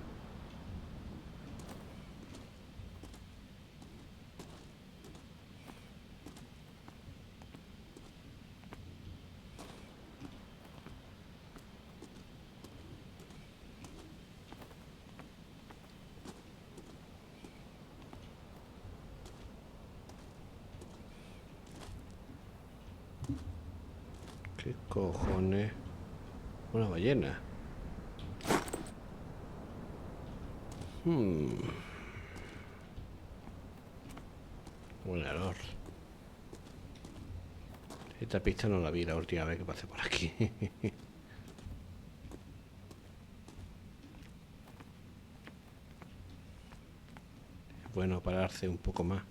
¿Qué cojones? Una ballena. Buen error. Esta pista no la vi la última vez que pasé por aquí. Es bueno pararse un poco más.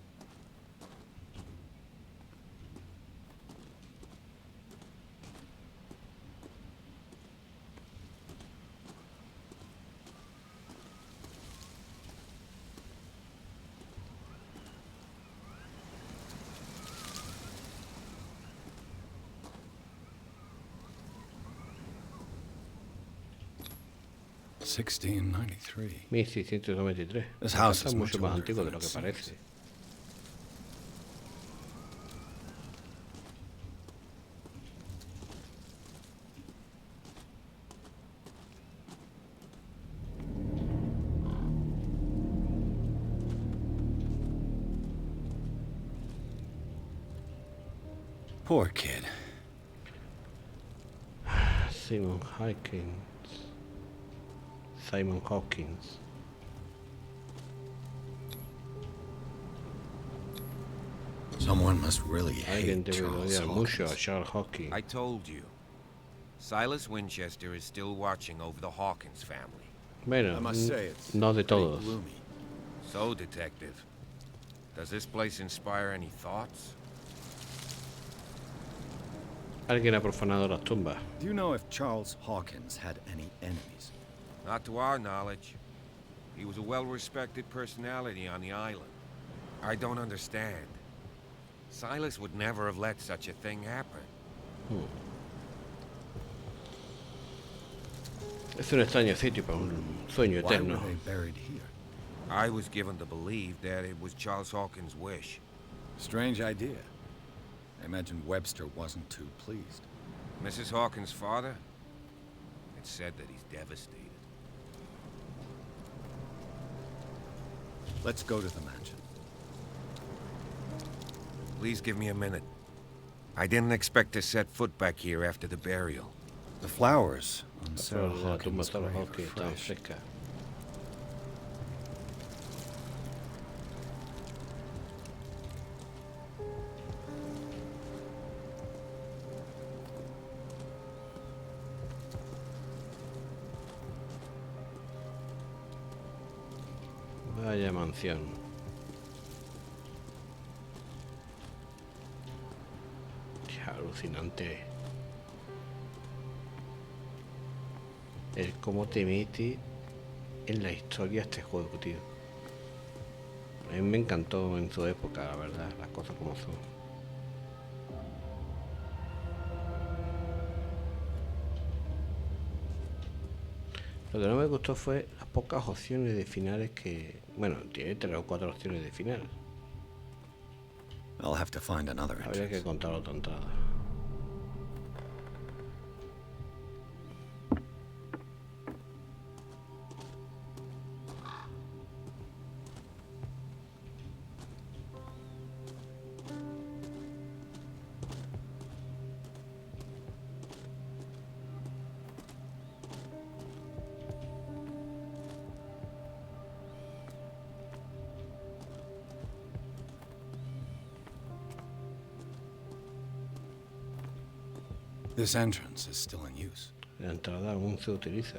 $1693. 1693. This house Esta is es mucho much más older antiguo de than lo que it seems. parece. Poor kid. Simon Hawkins. Simon Hawkins. Someone must really Alguien hate debe Charles odiar mucho a Hawkins. Charles Hawkins. I told you. Silas Winchester is still watching over the Hawkins family. Bueno, I must say it's no de pretty todos. gloomy. So, Detective, does this place inspire any thoughts? Alguien ha profanado las tumbas. Do you know if Charles Hawkins had any enemies? Not to our knowledge. He was a well-respected personality on the island. I don't understand. Silas would never have let such a thing happen. Es un extraño sitio para un sueño Why eterno. were they buried here? I was given to believe that it was Charles Hawkins' wish. Strange idea. I imagine Webster wasn't too pleased. Mrs. Hawkins' father? It's said that he's devastated. Let's go to the mansion. Please give me a minute. I didn't expect to set foot back here after the burial. The flowers on Las Sarah flores de la tumba Hawkins' de Sarah grave are Hawkins estaban fresh. frescas. Vaya mansión. Qué alucinante. El cómo te mete en la historia este juego, tío. A mí me encantó en su época, la verdad, las cosas como son. Lo que no me gustó fue las pocas opciones de finales que... Bueno, tiene 3 o 4 opciones de final. I'll have to find another Habría que entrance. contar otra entrada. This entrance is still in use. La entrada aún se utiliza.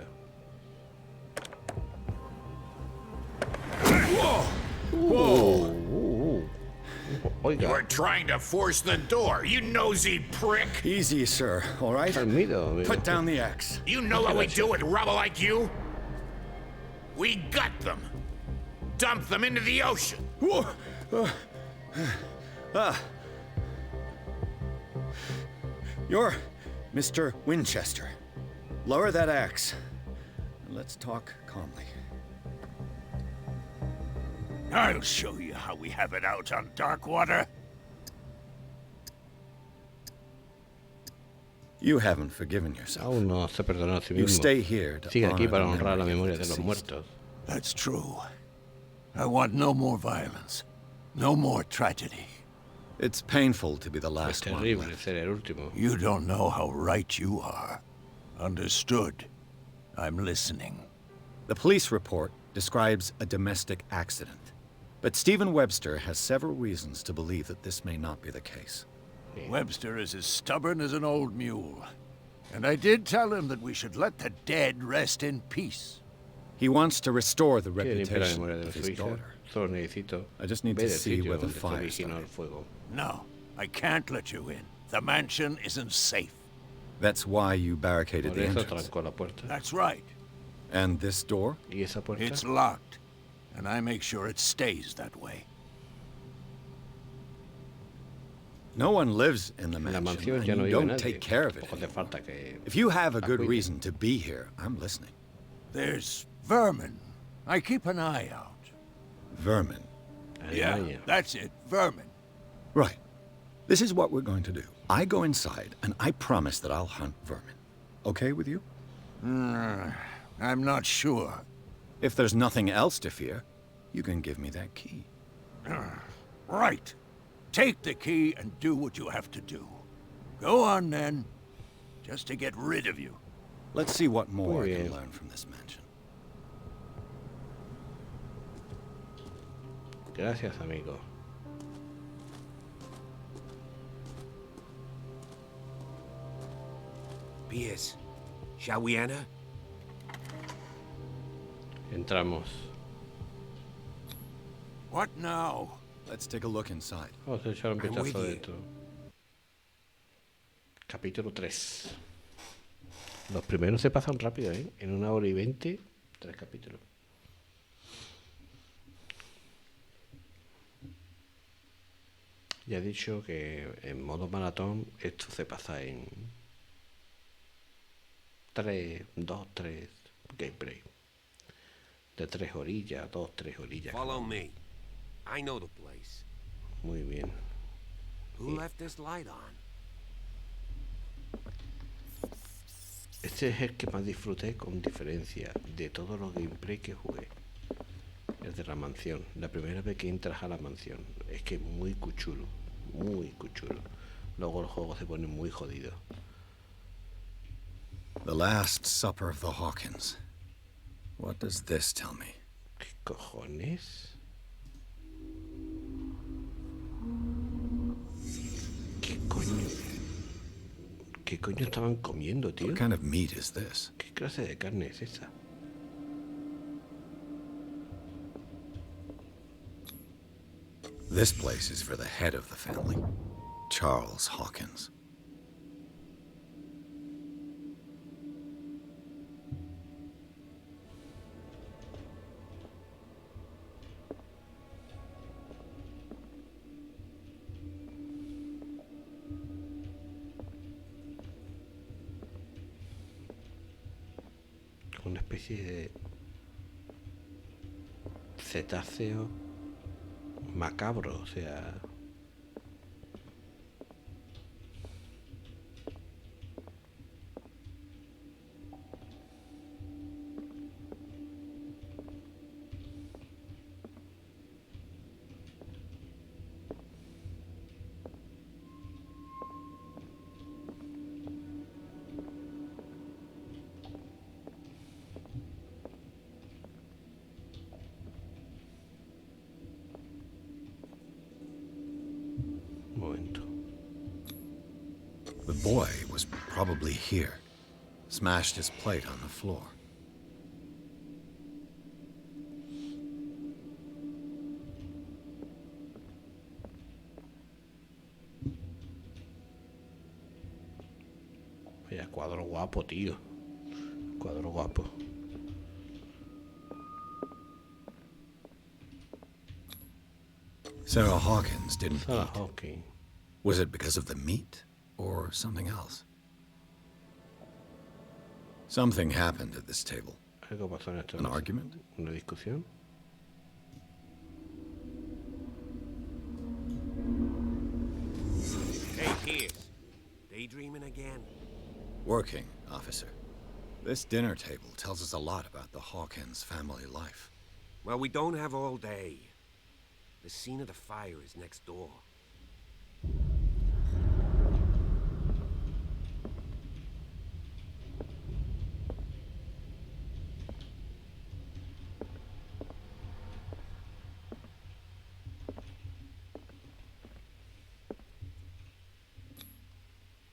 Oiga. You are trying to force the door, you nosy prick! Easy, sir, all right? Amigo. Put down the axe. You know what we do with rubble like you? We gut them. Dump them into the ocean. You're Mr. Winchester. Lower that axe. And let's talk calmly. I'll show you how we have it out on Darkwater. You haven't forgiven yourself. Aún no se perdonó a sí You mismo. stay here to Sigue aquí honor para the honrar la memory memoria of the de los deceased. muertos. That's true. I want no more violence. No more tragedy. It's painful to be the Es last one terrible left. ser el último. You don't know how right you are. Understood. I'm listening. The police report describes a domestic accident. But Stephen Webster has several reasons to believe that this may not be the case. Webster is as stubborn as an old mule. And I did tell him that we should let the dead rest in peace. He wants to restore the Quiere limpiar la reputation memoria de of su his hija. daughter. Solo necesito I just need ver to el see sitio where the donde se fire originó started. el fuego. No, I can't let you in. The mansion isn't safe. That's why you barricaded Por the eso entrance. trancó la puerta. That's right. And this door? ¿Y esa puerta? It's locked. And I make sure it stays that way. No one lives in the En la mansion, mansión and ya no you vive don't nadie. take care of it. Tampoco hace falta que... If you have a la good cuide. reason to be here, I'm listening. There's vermin. I keep an eye out. Vermin. Yeah, Alemania. that's it. Vermin. Right. This is what we're going to do. I go inside, and I promise that I'll hunt vermin. Okay with you? I'm not sure. If there's nothing else to fear, you can give me that key. Right. Take the key and do what you have to do. Go on, then. Just to get rid of you. Let's see what more I Muy can bien. learn from this mansion. Gracias, amigo. Piers, shall we enter? Entramos. What now? Let's take a look inside. Vamos a echar un I'm with vistazo you. dentro. Capítulo 3. Los primeros se pasan rápido, ¿eh? En 1 hora y 20, 3 capítulos. Ya he dicho que en modo maratón esto se pasa en 2-3 gameplay. De 3 orillas, 2-3 orillas. Follow me. I know the place. Muy bien. Who left this light on? Este es el que más disfruté con diferencia de todos los gameplay que jugué. El de la mansión. La primera vez que entras a la mansión. Es que es muy cuchulo. Muy cuchulo. Luego el juego se pone muy jodido. The Last Supper of the Hawkins. What does this tell me? ¿Qué cojones? ¿Qué coño? ¿Qué coño estaban comiendo, tío? What kind of meat is this? ¿Qué clase de carne es esa? This place is for the head of the family, Charles Hawkins. Una especie de cetáceo macabro, o sea... The boy was probably here. Smashed his plate on the floor. Vaya cuadro guapo, tío. Cuadro guapo. Sarah Hawkins didn't Sarah eat. Hawkins. Was it because of the meat or something else? Something happened at this table. Algo pasó en esta An mesa. argument? Una discusión. Hey, Pierce. Daydreaming again? Working, officer. This dinner table tells us a lot about the Hawkins family life. Well, we don't have all day. The scene of the fire is next door.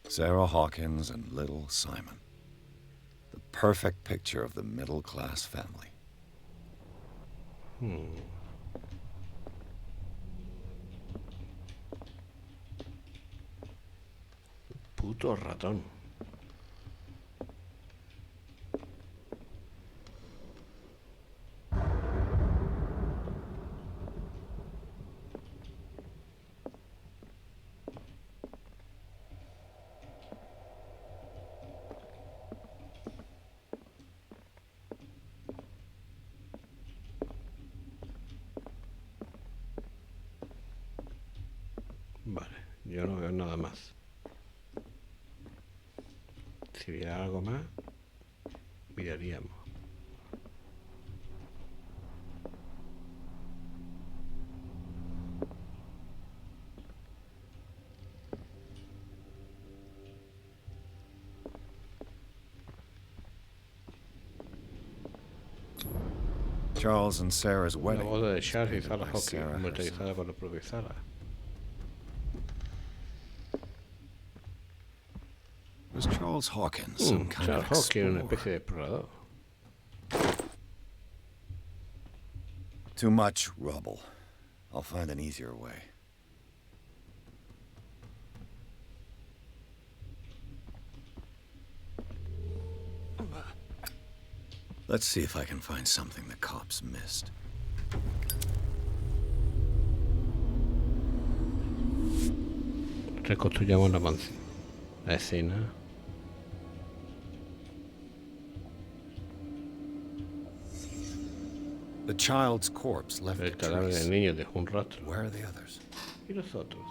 Sarah Hawkins and little Simon. The perfect picture of the middle-class family. Puto ratón. Vale, yo no veo nada más. Si hubiera algo más, miraríamos. Charles and Sarah's La wedding. boda de was Charles y painted Sarah by Hawkins, Sarah herself. monetizada por la propia Sarah. Was Charles Hawkins some kind Charles of Hawkins era una explorer? especie de explorador. Too much rubble. I'll find an easier way. Let's see if I can find something the cops missed. Reconstruyamos la mansión. La escena. The child's corpse left El a cadáver trace. del niño dejó un rastro. Where are the others? ¿Y los otros?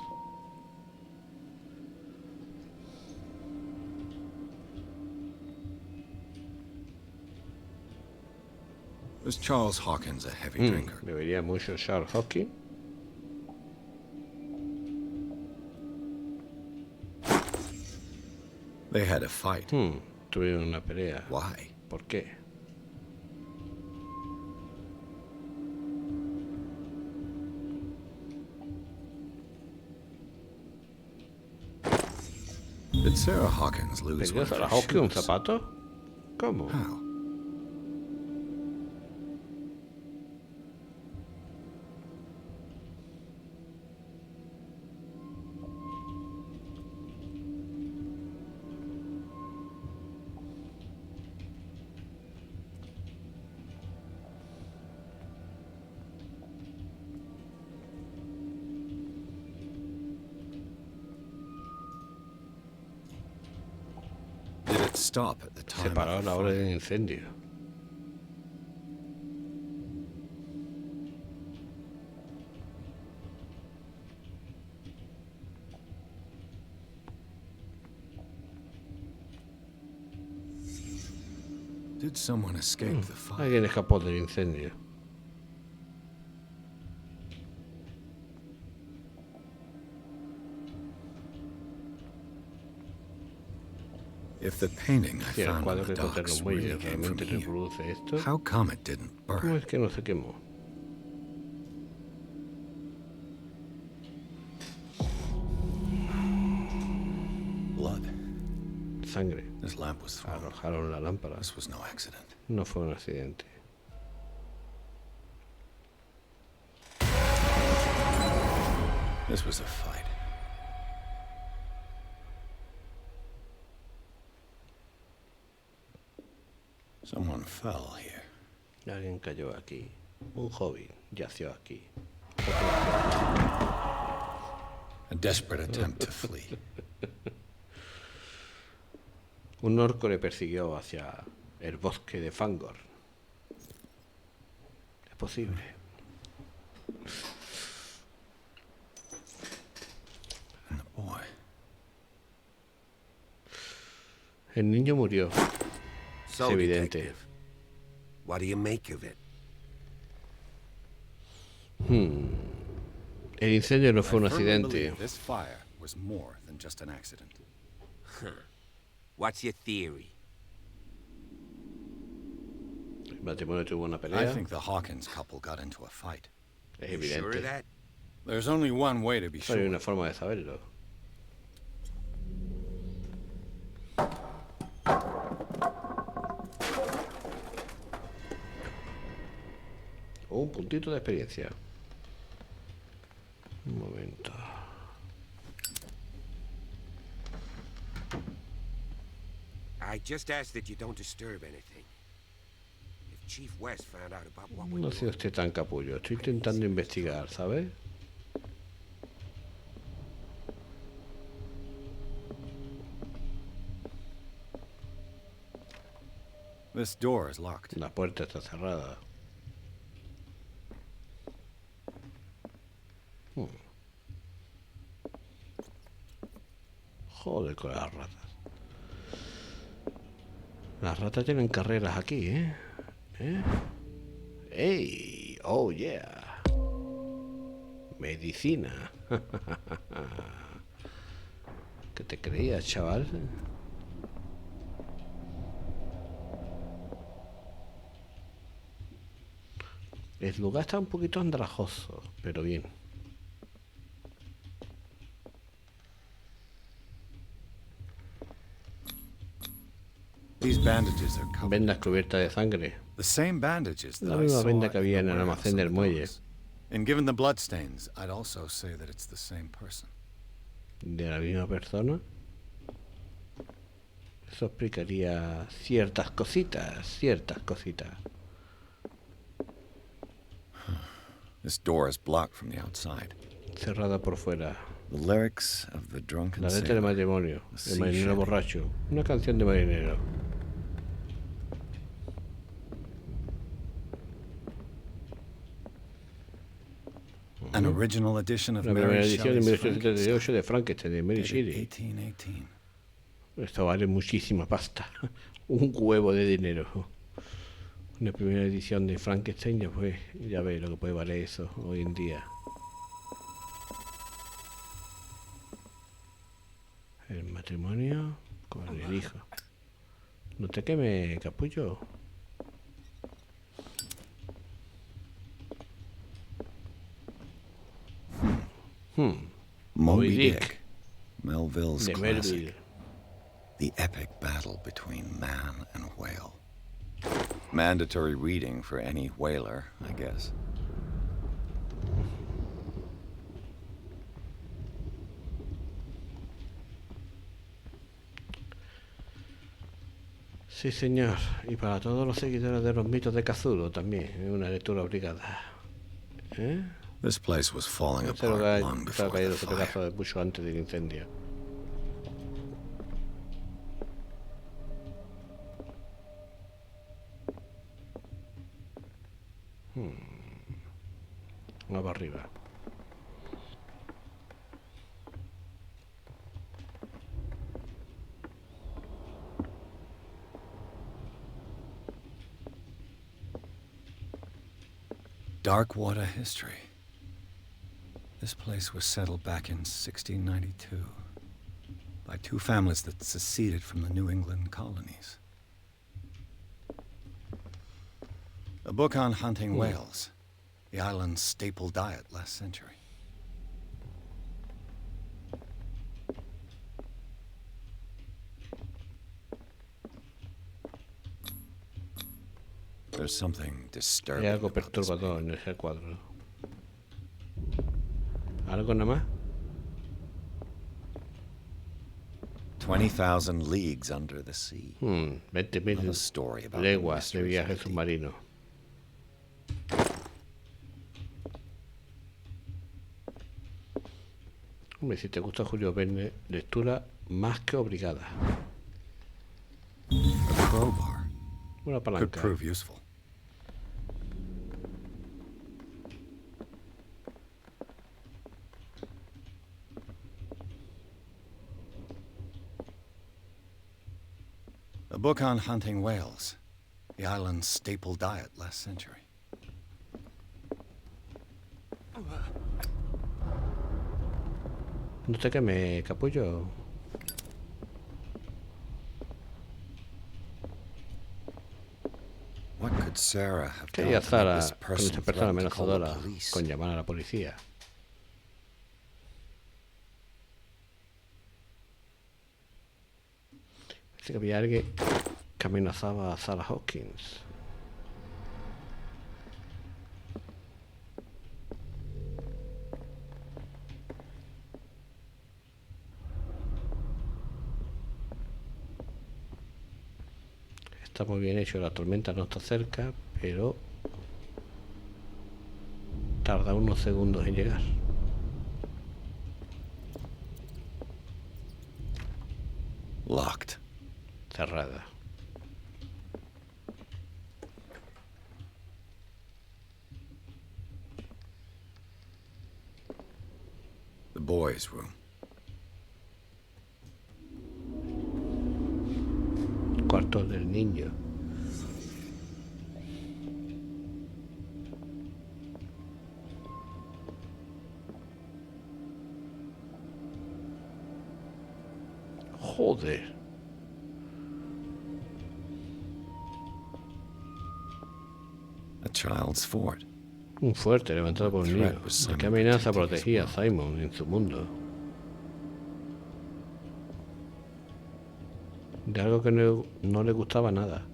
Was Charles Hawkins a heavy drinker? Bebería mucho Charles Hawkins. They had a fight. Tuvieron una pelea. Why? ¿Por qué? Did Sarah Hawkins lose one ¿Perdió of Sarah her Hawkins un shoes? zapato? ¿Cómo? How? Did it stop at the Se time paró a of la the hora fire? del incendio. Did someone escape the fire? Alguien escapó del incendio. If the painting I Si el found on cuadro the que encontré en docks los really muelles came from realmente here, reproduce esto, how come it didn't ¿cómo burn? es que no se quemó? Blood. Sangre. This lamp was thrown. Arrojaron la lámpara. This was no accident. No fue un accidente. This was a fight. Someone fell here. Alguien cayó aquí. Un joven yació aquí. A desperate attempt to flee. Un orco le persiguió hacia el bosque de Fangor. Es posible. And the boy. El niño murió. So, Es evidente. Detective, what do you make of it? El incendio no fue un I firmly accidente. believe this fire was more than just an accident. What's your theory? El matrimonio tuvo una I pelea. think the Hawkins couple got into a fight. Es You sure of evidente. that? There's only one way to be Solo hay sure. una forma de saberlo. Un puntito de experiencia. Un momento. I just ask that you don't disturb anything. If Chief West found out about what we're No sea doing, usted tan capullo. Estoy intentando investigar, ¿sabes? This door is locked. La puerta está cerrada. Joder con las ratas. Las ratas tienen carreras aquí, ¿eh? ¡Ey! ¡Oh, yeah! Medicina. ¿Qué te creías, chaval? El lugar está un poquito andrajoso, pero bien. These bandages are covered. Vendas cubiertas de sangre. The same bandages that La I misma saw venda que in había the en el warehouse almacén of del the muelle. docks. And given the bloodstains, I'd also say that it's the same person. De la misma persona. Eso explicaría ciertas cositas, ciertas cositas. This door is blocked from the outside. Cerrada por fuera. The lyrics of the drunken La letra del sailor. matrimonio. The El sea marinero shedding. borracho. Una canción de marinero. An original edition of La primera Mary edición de Shelley's 1878 de Frankenstein, de Mary dated Shelley. 1818. Esto vale muchísima pasta. Un huevo de dinero. Una primera edición de Frankenstein, ya veis lo que puede valer eso hoy en día. El matrimonio con el hijo. No te queme, capullo. Moby Dick, Melville's de classic. Melville. The epic battle between man and whale. Mandatory reading for any whaler, I guess. Sí, señor. Y para todos los seguidores de los mitos de Cthulhu también, es una lectura obligada. ¿Eh? This place was falling Se lo apart ha long before caído the ese fire. pedazo de mucho antes del incendio. Vamos para arriba. Dark water history. This place was settled back in 1692 by two families that seceded from the New England colonies. A book on hunting whales, the island's staple diet last century. There's something disturbing. Hay algo perturbador en ese cuadro. ¿Algo nada más? 20,000 leagues under the sea. 20.000 leguas de viaje submarino. Hombre, si te gusta Julio Verne, lectura más que obligada. A crowbar Una could palanca. prove useful. A book on hunting whales, the island's staple diet last century. No te queme, capullo. What could Sarah have ¿Qué done haría to make Sara this con person esa persona threaten to call the amenazadora police? con llamar a la policía? Dice que había alguien que amenazaba a Sarah Hawkins. Está muy bien hecho, la tormenta no está cerca, pero tarda unos segundos en llegar. Locked. Cerrada. The boys' room. Cuarto del niño. Joder. A child's fort. Un fuerte levantado por un niño. ¿De qué amenaza protegía a Simon en su mundo? De algo que no le gustaba nada.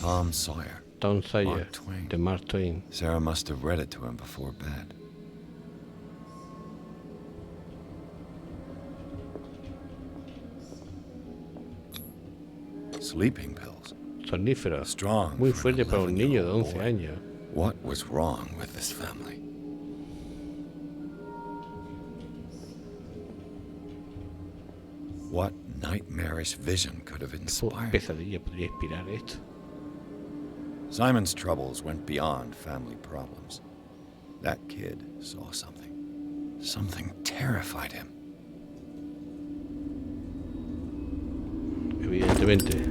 Tom Sawyer. Tom Sawyer, Mark Twain. de Mark Twain. Sarah must have read it to him before bed. Sleeping pills. Sonífero. Strong Muy for an fuerte para un niño de 11-year-old 11 boy. años. What was wrong with this family? What nightmarish vision could have ¿Qué inspired? pesadilla podría inspirar esto? Simon's troubles went beyond family problems. That kid saw something. Something terrified him. Evidentemente.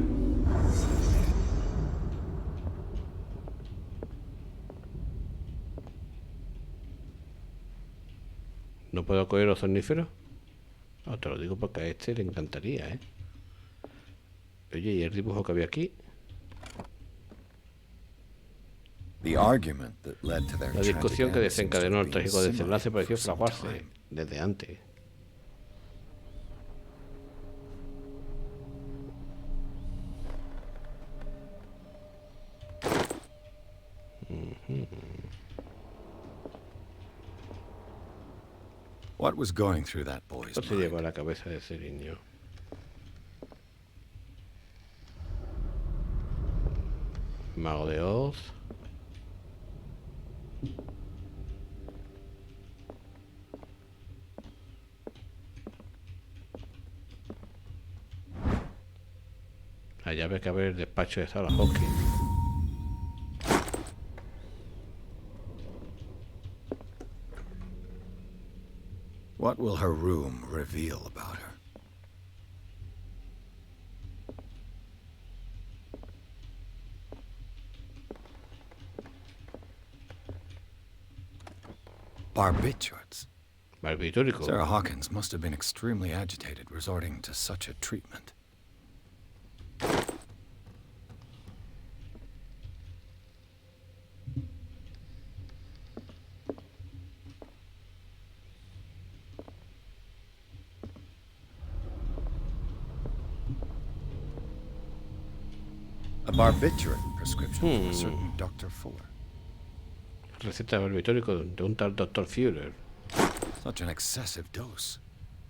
¿No puedo coger los somníferos? No, te lo digo porque a este le encantaría, ¿eh? Oye, ¿y el dibujo que había aquí? La discusión que desencadenó el trágico desenlace pareció fraguarse desde antes. What was going through that boy's ¿Qué se llevó a la cabeza de ese niño? Mago de Oz. La llave que abre el despacho de Sarah Hawkins. What will her room reveal about her? Barbiturates. Barbitúrico. Sarah Hawkins must have been extremely agitated resorting to such a treatment. A barbiturate prescription from a certain Dr. Fuller. Receta de barbitúrico de un tal Dr. Fuller. Such an excessive dose.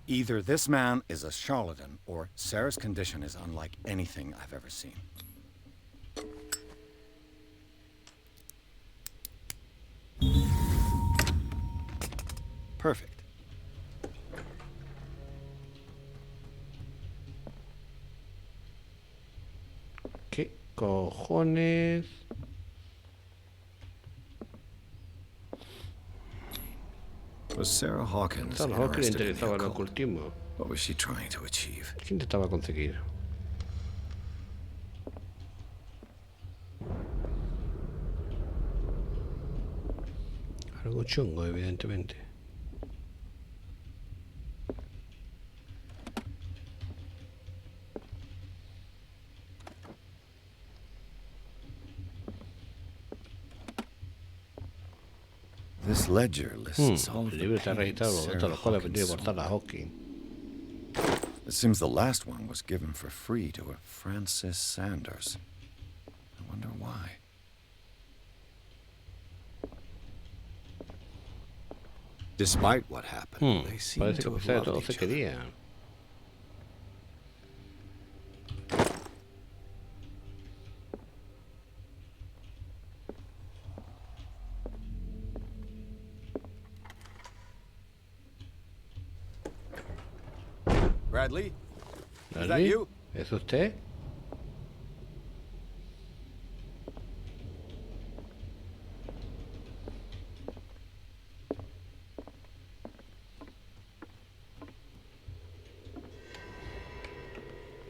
Either this man is a charlatan, or Sarah's condition is unlike anything I've ever seen. Perfect. ¿Qué cojones? Was Sarah Hawkins Sarah Hawkins interested in the interesaba en el occult? ocultismo. What was she trying to achieve? ¿Qué intentaba conseguir? Algo chungo, evidentemente. This ledger lists all of El the libro está paintings registrado los datos a Sarah los cuales Hawkins vendido por sold. Sarah Hawkins. It seems the last one was given for free to a Francis Sanders. I wonder why. Despite what happened, they seem Parece to que a have pesar de loved todo each se other. querían. Bradley? Is that ¿Bradley? you? ¿Es usted?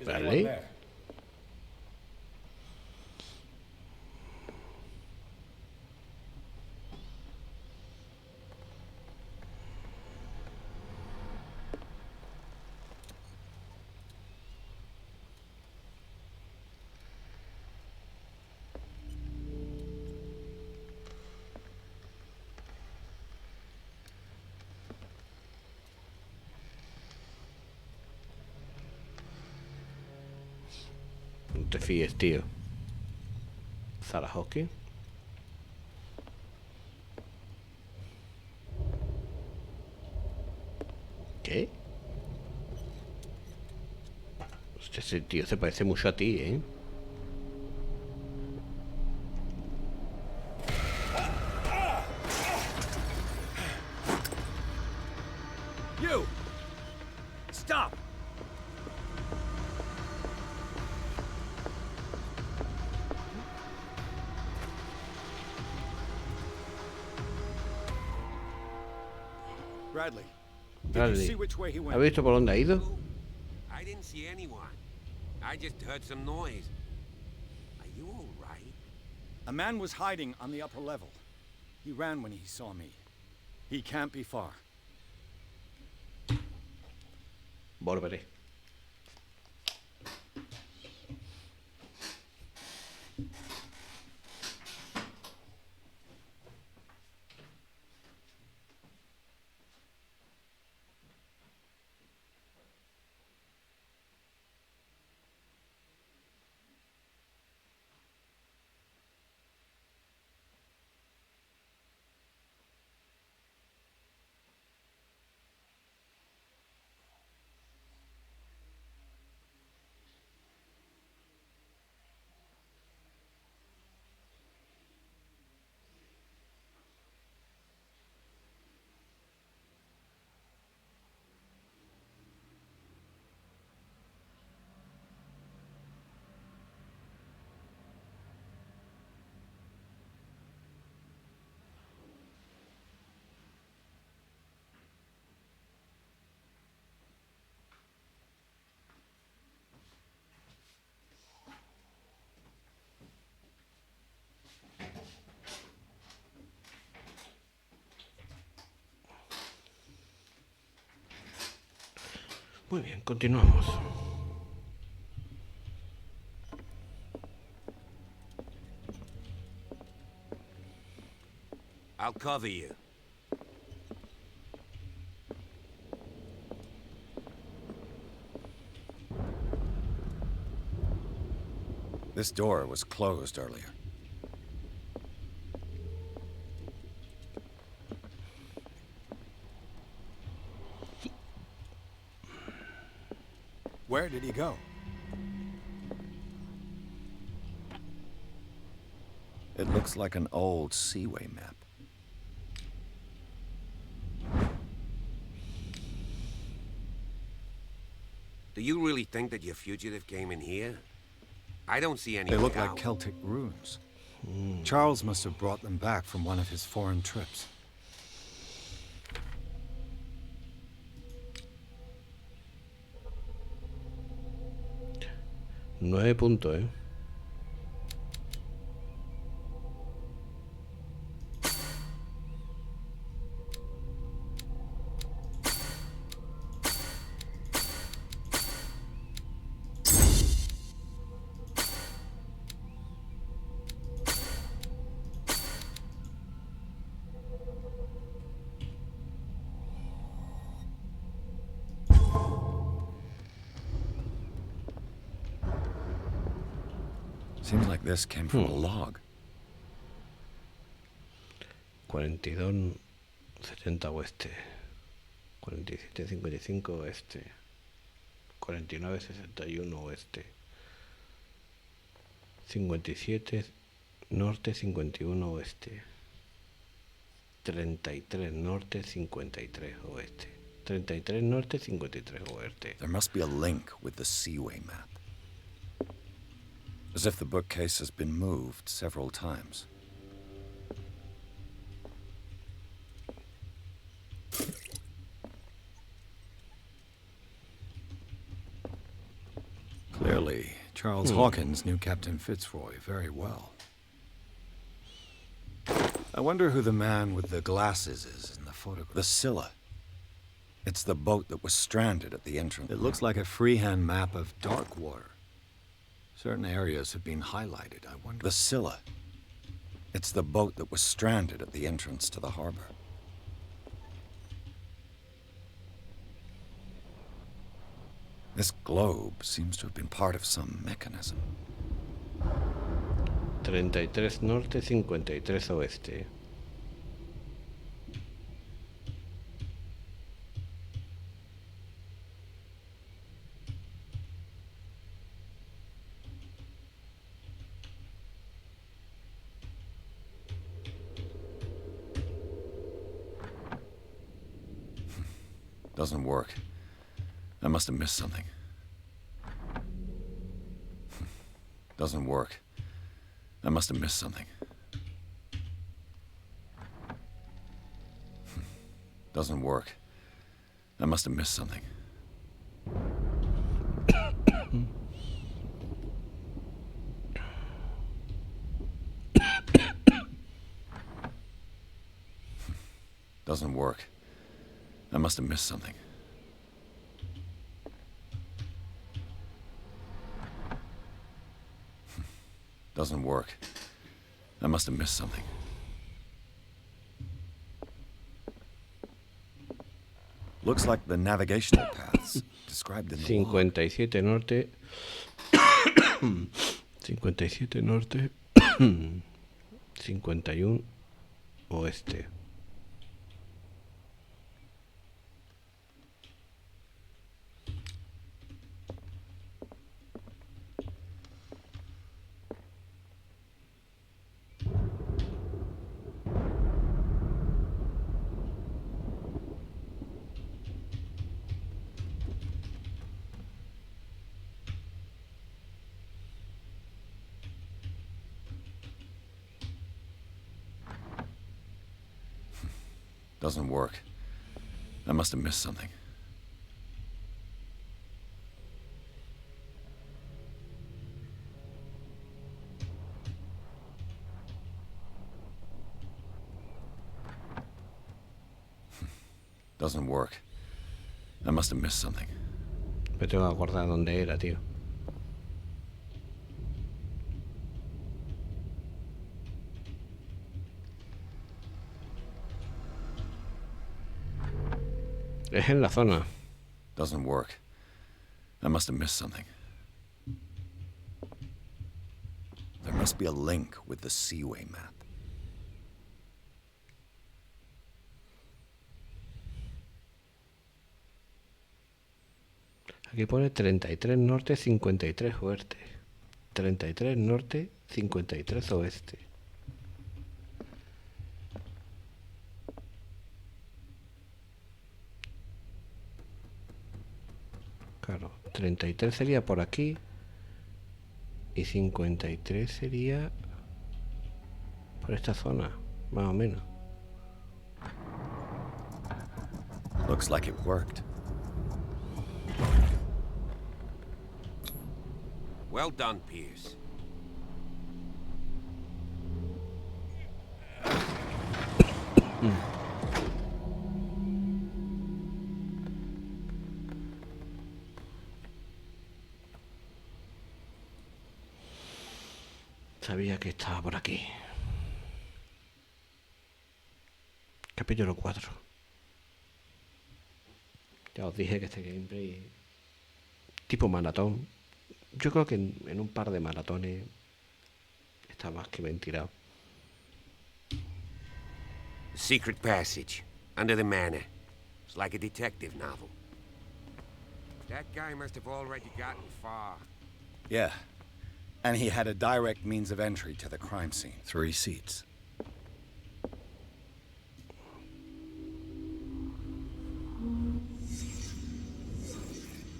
¿Bradley? No te fíes, tío. Sarah Hawkins. ¿Qué? Hostia, ese tío se parece mucho a ti, ¿eh? You! Stop! Bradley, did you Bradley, see which way he ¿has went? visto por dónde ha ido? I didn't see anyone. I just heard some noise. Are you all right? A man was hiding on the upper level. He ran when he saw me. He can't be far. Volveré. Muy bien, continuamos. I'll cover you. This door was closed earlier. Where did he go? It looks like an old seaway map. Do you really think that your fugitive came in here? I don't see any. They look way like out. Celtic runes. Charles must have brought them back from one of his foreign trips. Nueve puntos, ¿eh? Seems like this came from a log. 42, 70 oeste. 47, 55 oeste. 49, 61 oeste. 57 norte, 51 oeste. 33 norte, 53 oeste. 33 norte, 53 oeste. There must be a link with the seaway map. As if the bookcase has been moved several times. Clearly, Charles Hawkins knew Captain Fitzroy very well. I wonder who the man with the glasses is in the photograph. The Scylla. It's the boat that was stranded at the entrance. It looks like a freehand map of dark water. Certain areas have been highlighted. I wonder... The Scylla. It's the boat that was stranded at the entrance to the harbor. This globe seems to have been part of some mechanism. 33 norte, 53 oeste. Doesn't work. I must have missed something. Doesn't work. I must have missed something. Doesn't work. I must have missed something. Doesn't work. I must have missed something. Doesn't work. I must have missed something. Looks like the navigational paths described in the log. 57 norte. 57 norte. 51 oeste. Doesn't work. I must have missed something. Doesn't work. I must have missed something. Me tengo que acordar dónde era, tío. Es en la zona. Doesn't work. I must have missed something. There must be a link with the Seaway map. Aquí pone 33 norte, 53 oeste. 33 norte, 53 oeste. Claro, 33 sería por aquí. Y 53 sería por esta zona, más o menos. Looks like it worked. Well done, Pierce. Sabía que estaba por aquí. Capítulo 4. Ya os dije que este gameplay tipo maratón. Yo creo que en un par de maratones está más que ventilado. Secret passage under the manor. It's like a detective novel. That guy must have already gotten far. Yeah. And he had a direct means of entry to the crime scene. 3 seats.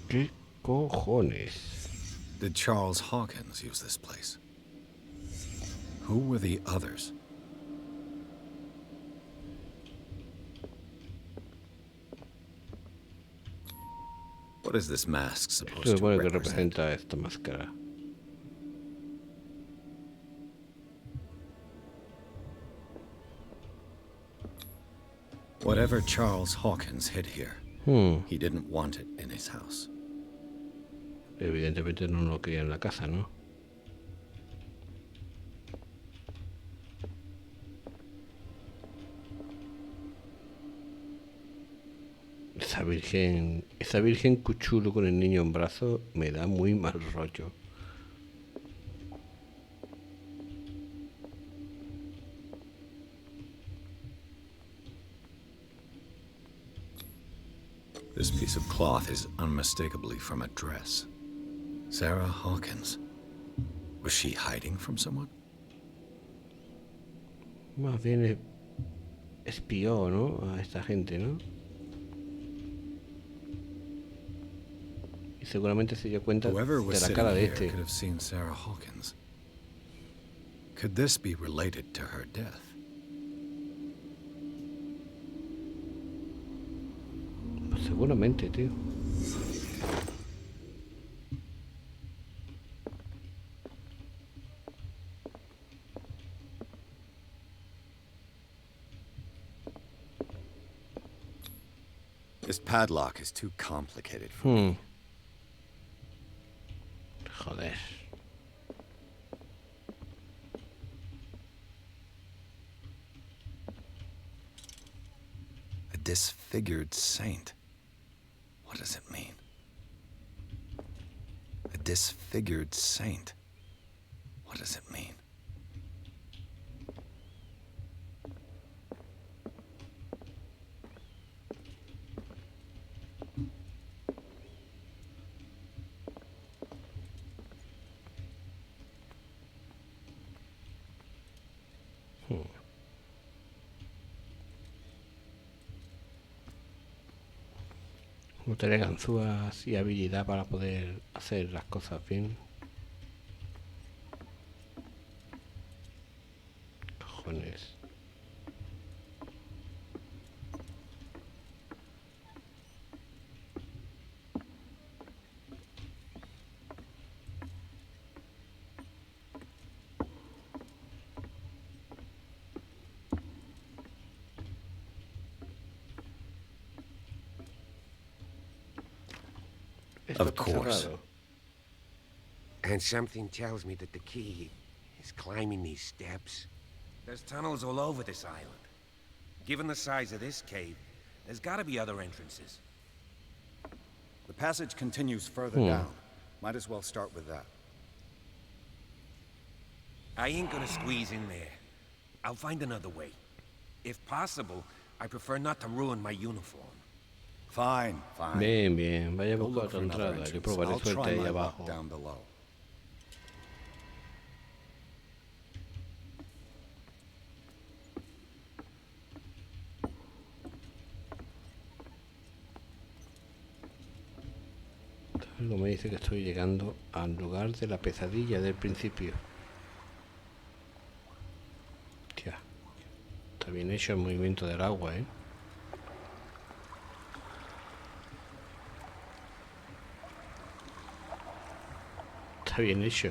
¿Qué cojones? Did Charles Hawkins use this place? Who were the others? What is this mask supposed Se to supone que represent? representa esta máscara. Whatever Charles Hawkins hid here, he didn't want it in his house. Evidentemente no lo quería en la casa, ¿no? Esa virgen Cthulhu con el niño en brazos me da muy mal rollo. This piece of cloth is unmistakably from a dress. Sarah Hawkins. Was she hiding from someone? Más bien espió, ¿no? A esta gente, ¿no? Y seguramente se dio cuenta Whoever was de la sitting cara de here este. could have seen Sarah Hawkins. Could this be related to her death? Pues seguramente, tío. This padlock is too complicated for me. Joder. disfigured saint. What does it mean? A disfigured saint. What does it mean? No tener ganzúas y habilidad para poder hacer las cosas bien. Cojones. Of course. And something tells me that the key is climbing these steps. There's tunnels all over this island. Given the size of this cave, there's gotta be other entrances. The passage continues further down. Might as well start with that. I ain't gonna squeeze in there. I'll find another way. If possible, I prefer not to ruin my uniform. Fine, fine. Bien, bien. Vaya a buscar otra entrada. Yo probaré suerte ahí abajo. Down below. Algo me dice que estoy llegando al lugar de la pesadilla del principio. Tía, está bien hecho el movimiento del agua, ¿eh? Está bien hecho.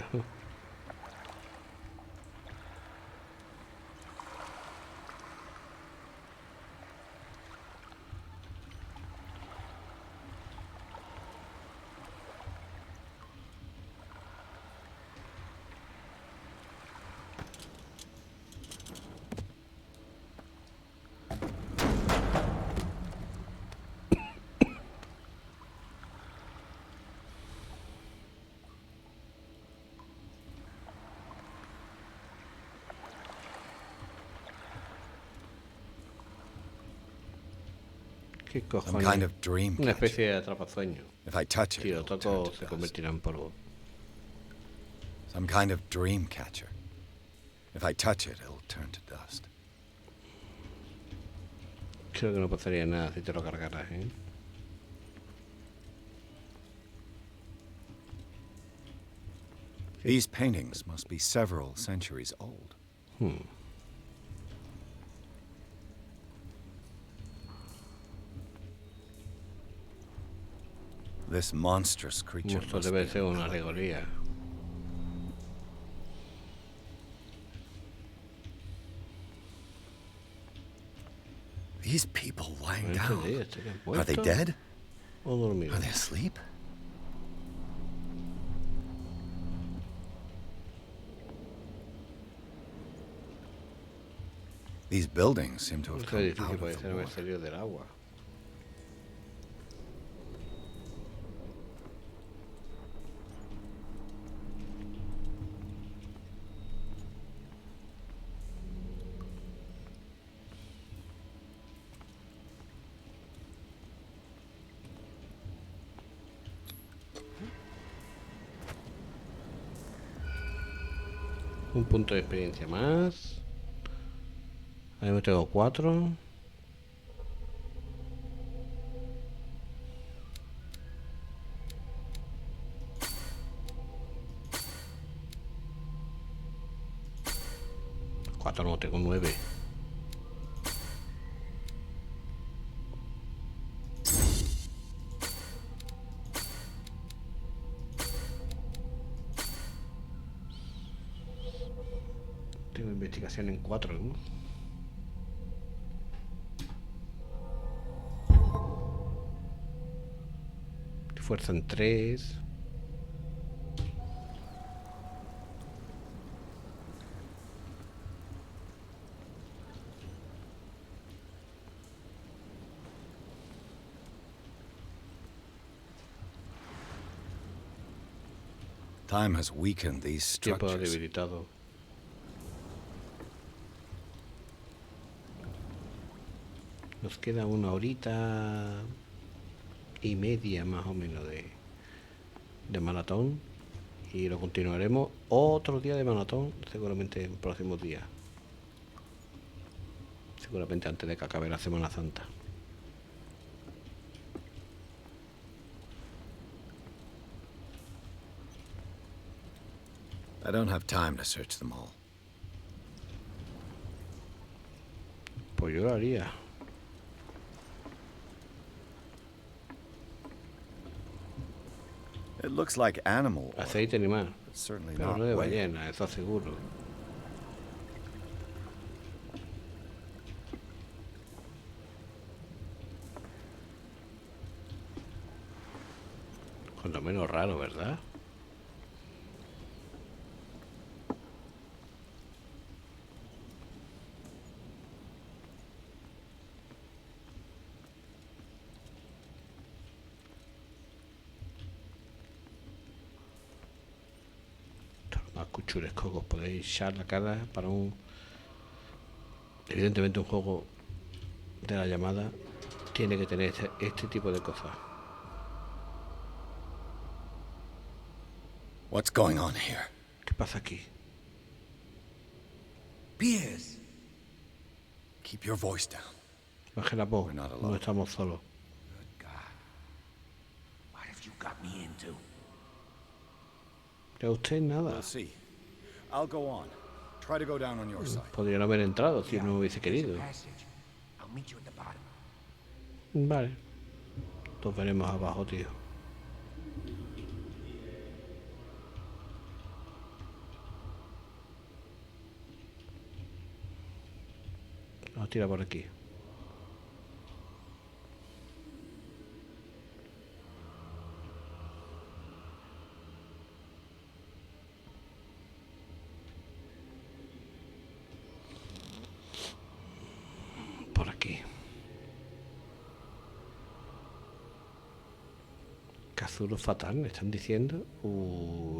¿Qué cojones? Some kind of dream Una catcher. especie de atrapasueño. If I touch it, Si lo it'll turn toco, to se dust. convertirá en polvo. Some kind of dream catcher. If I touch it, it'll turn to dust. Creo que no pasaría nada si te lo cargaras, ¿eh? These paintings must be several centuries old. This monstrous creature Esto must debe be ser an una allegory. alegoría. These people lying No down. entendí, ¿estarían Are they muertos dead? o dormidos? Are they asleep? These buildings seem to have Este come edificio out puede of ser the haber water. salido del agua. Un punto de experiencia más. Ahí me tengo 4. No, tengo 9. Tengo investigación en 4, ¿no? Fuerza en 3. Time has weakened these Tiempo structures. debilitado. Nos queda una horita y media más o menos de maratón y lo continuaremos otro día de maratón, seguramente en próximos días. Seguramente antes de que acabe la Semana Santa. I don't have time to search them all. Pues yo lo haría. It looks like animal oil. Aceite animal. It's certainly Pero not no de whale. ballena, eso seguro. Con lo menos raro, ¿verdad? Más cuchuresco que os podéis echar la cara para un... Evidentemente un juego de la llamada tiene que tener este tipo de cosas. What's going on here? ¿Qué pasa aquí? Piers. Keep your voice down. Baje la voz, We're not no alone. estamos solos. What have you got me into? De usted nada. We'll see. I'll go on. Try to go down on your side. Podría no haber entrado si no hubiese querido. I'll meet you at the bottom. Vale. Nos veremos abajo, tío. Vamos a tirar por aquí. Por aquí. Cthulhu fatal, me están diciendo.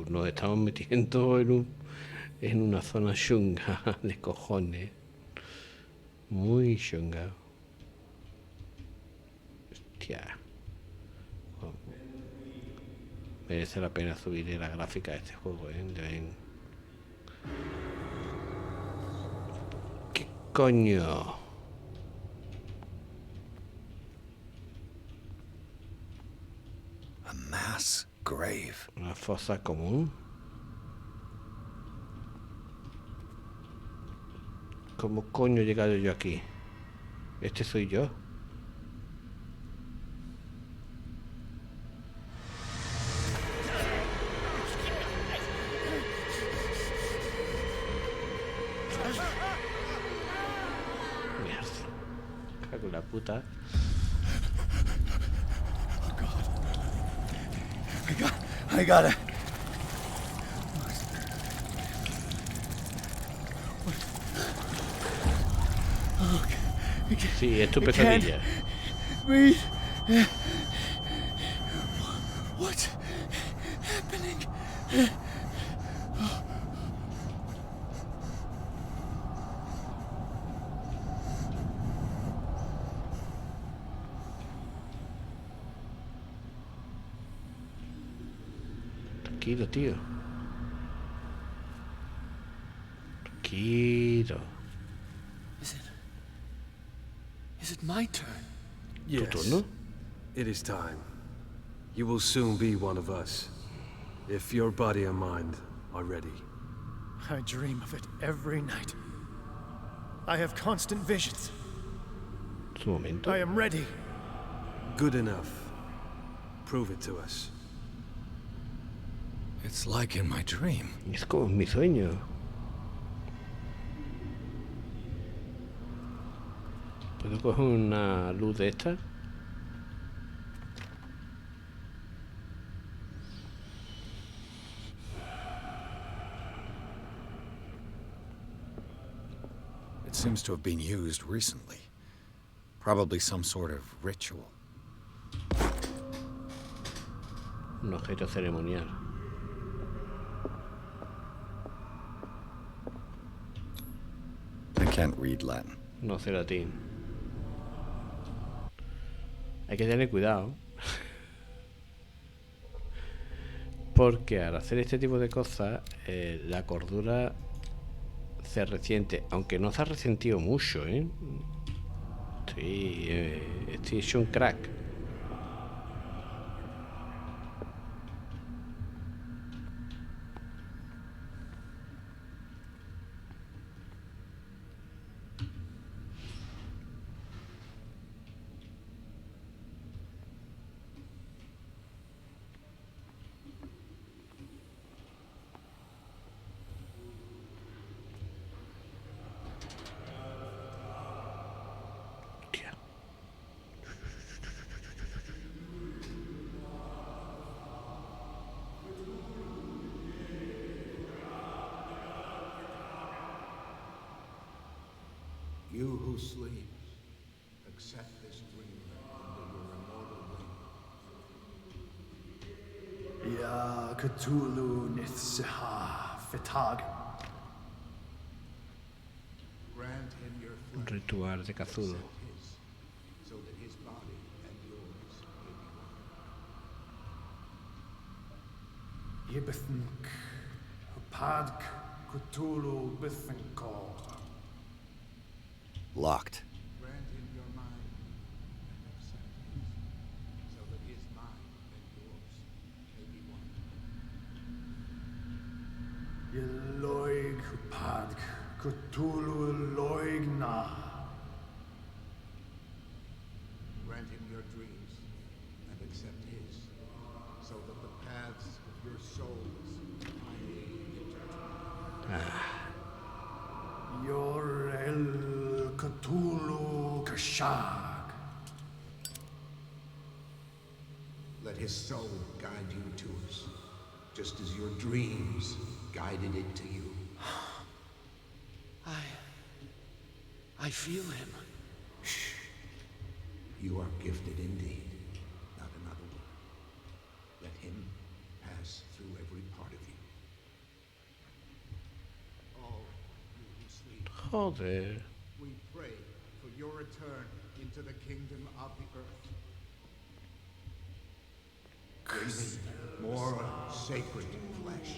Nos estamos metiendo en una zona chunga de cojones. Muy chunga. Hostia. Oh. Merece la pena subir la gráfica de este juego, ¿Qué coño? A mass grave. Una fosa común. ¿Cómo coño he llegado yo aquí? Este soy yo. Mierda. Cago en la puta. I got it. Sí, es tu pesadilla. Breathe. What's happening? Tranquilo, tío. Tranquilo. Is it my turn? ¿Tu turno? It is time. You will soon be one of us, if your body and mind are ready. I dream of it every night. I have constant visions. Su momento. I am ready. Good enough. Prove it to us. It's like in my dream. Es como mi sueño. ¿Puedo coger una luz de esta? It seems to have been used recently. Probably some sort of ritual. Un objeto ceremonial. can't read Latin. No sé latín. Hay que tener cuidado. Porque al hacer este tipo de cosas, la cordura se resiente. Aunque no se ha resentido mucho, ¿eh? Estoy hecho un crack. You who sleeps, accept this dream under your immortal wing. Ya Cthulhu nithsiha fetagen. Grant him your Un flesh, ritual de Cthulhu. accept his, so that his body and yours may be one. Yibithink, Padk, Cthulhu Bithinkor. Locked. Grant him your mind and accept his, so that his mind and yours may be one. Yeloig Padk, Cthulhu Loigna. Grant him your dreams and accept his, so that the paths of your souls finally intertwine. Your El Cthulhu Kashag. Let his soul guide you to us, just as your dreams guided it to you. I feel him. You are gifted indeed, not another word. Let him pass through every part of you. All you who sleep, Joder. we pray for your return into the kingdom of the earth. Breathing more sacred flesh.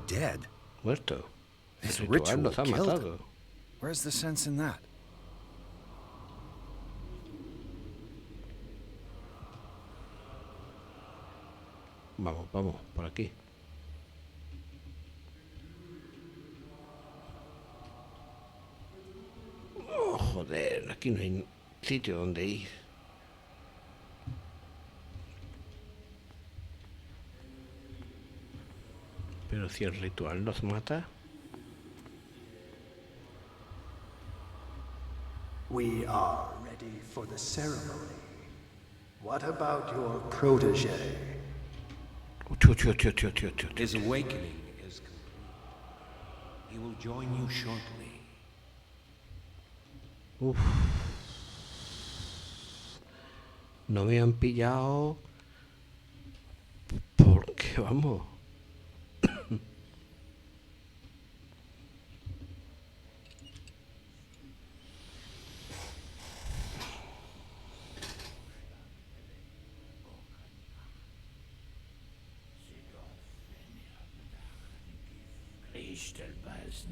Dead? Muerto. This El ritual ritual los ha killed matado. him. Where's the sense in that? Vamos, vamos, por aquí. Oh, joder, aquí no hay sitio donde ir. Pero si el ritual los mata. We are ready for the ceremony. What about your protege? His awakening is complete. He will join you shortly. Uf. No me han pillado. Porque vamos.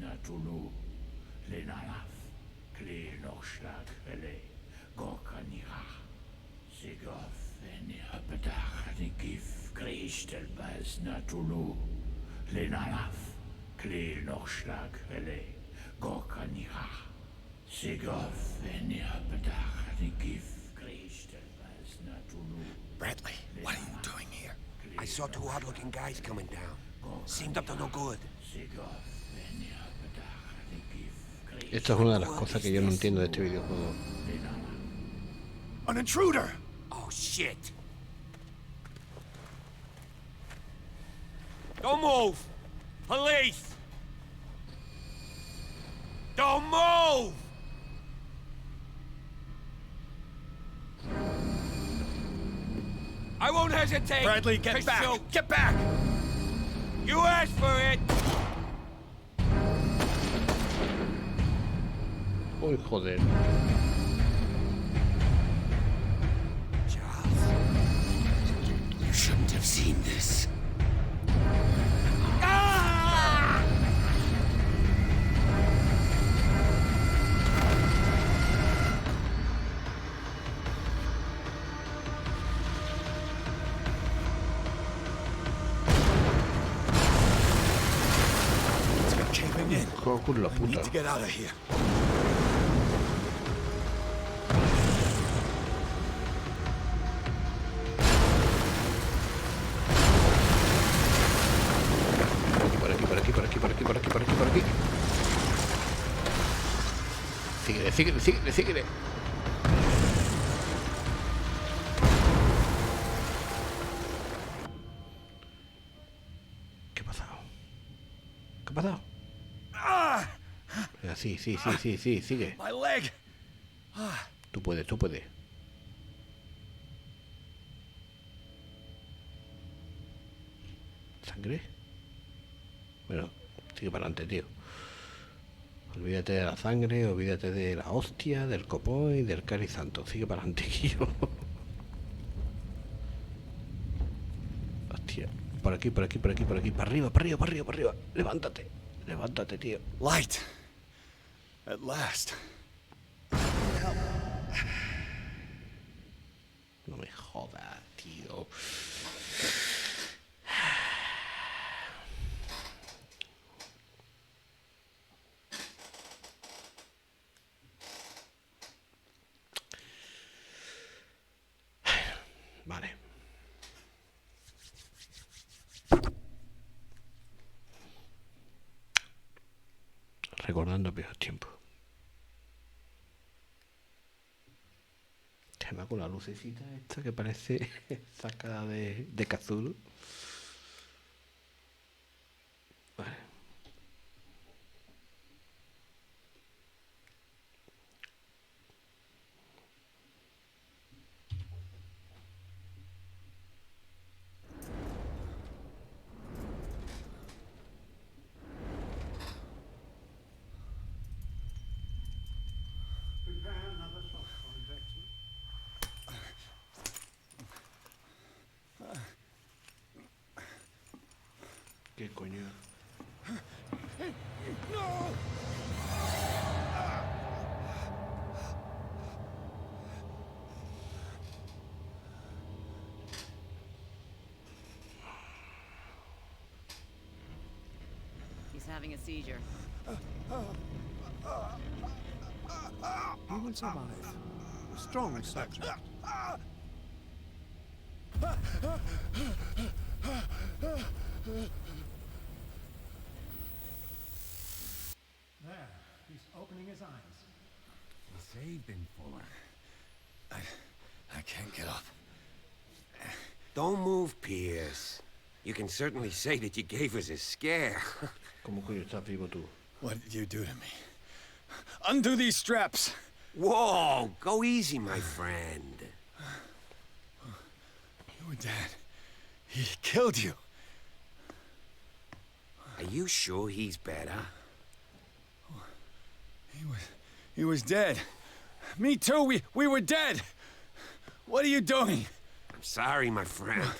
Natulu, Lenayaf, Kle Nochschlag, Hele, Gorkanira, Sigof, Venia, Bedach, Nikif, Kristelbaz, Natulu, Lenayaf, Kle Nochschlag, Hele, Gorkanira, Sigof, Venia, Bedach, Nikif, Kristelbaz, Natulu. Bradley, what are you doing here? I saw two odd-looking guys coming down. Seemed up to no good. Esto es una de las cosas que yo no entiendo de este videojuego. An intruder! Oh, shit! Don't move! Police! Don't move! I won't hesitate. Bradley, get back! Shoot. Get back! You asked for it. Uy, joder. Charles, you shouldn't have seen this. Con la I puta. need to get out of here. Por aquí, por aquí, por aquí, por aquí, por aquí, por aquí, por aquí. Síguele, síguele, síguele, síguele. ¿Qué ha pasado? ¿Qué ha pasado? Sí, sí, sí, sí, sí, sigue. My leg. Tú puedes, tú puedes. ¿Sangre? Bueno, sigue para adelante, tío. Olvídate de la sangre, olvídate de la hostia, del copón y del cáliz santo. Sigue para adelante, tío. Hostia. Por aquí, por aquí, por aquí, por aquí. Para arriba, para arriba, para arriba, para arriba. Levántate. Levántate, tío. Light. At last. No me jodas, tío. Vale. Recordando viejos tiempos. Se me con la lucecita esta que parece sacada de Cthulhu. Vale. ¿Qué coño? He's having a seizure. He will survive. Strong subject. There, he's opening his eyes. Saved him, Fuller. I can't get up. Don't move, Pierce. You can certainly say that you gave us a scare. ¿Cómo coño estás vivo tú? What did you do to me? Undo these straps! Whoa! Go easy, my friend. Your dad, he killed you. Are you sure he's better? He was dead. Me too, we were dead. What are you doing? I'm sorry, my friend.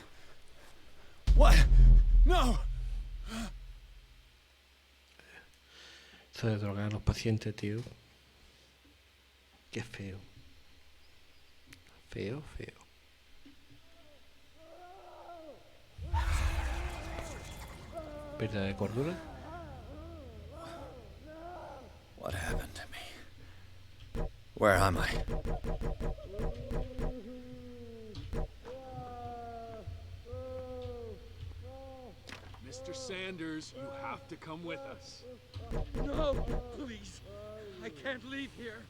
What? No! Eso de drogar a los pacientes, tío. Qué feo. Feo, feo. ¿Pérdida de cordura? What happened to me? Where am I? Mr. Sanders, you have to come with us. No, please. I can't leave here.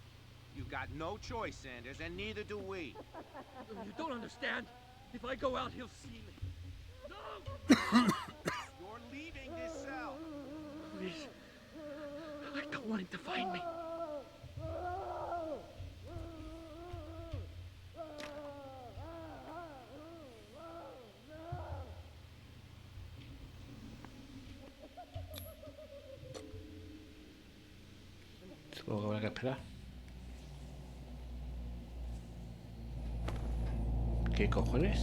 You got no choice, Sanders, and neither do we. You don't understand. If I go out, he'll see me. No! You're leaving this cell. Please. I don't want him to find me. Supongo que habrá que esperar. ¿Qué cojones?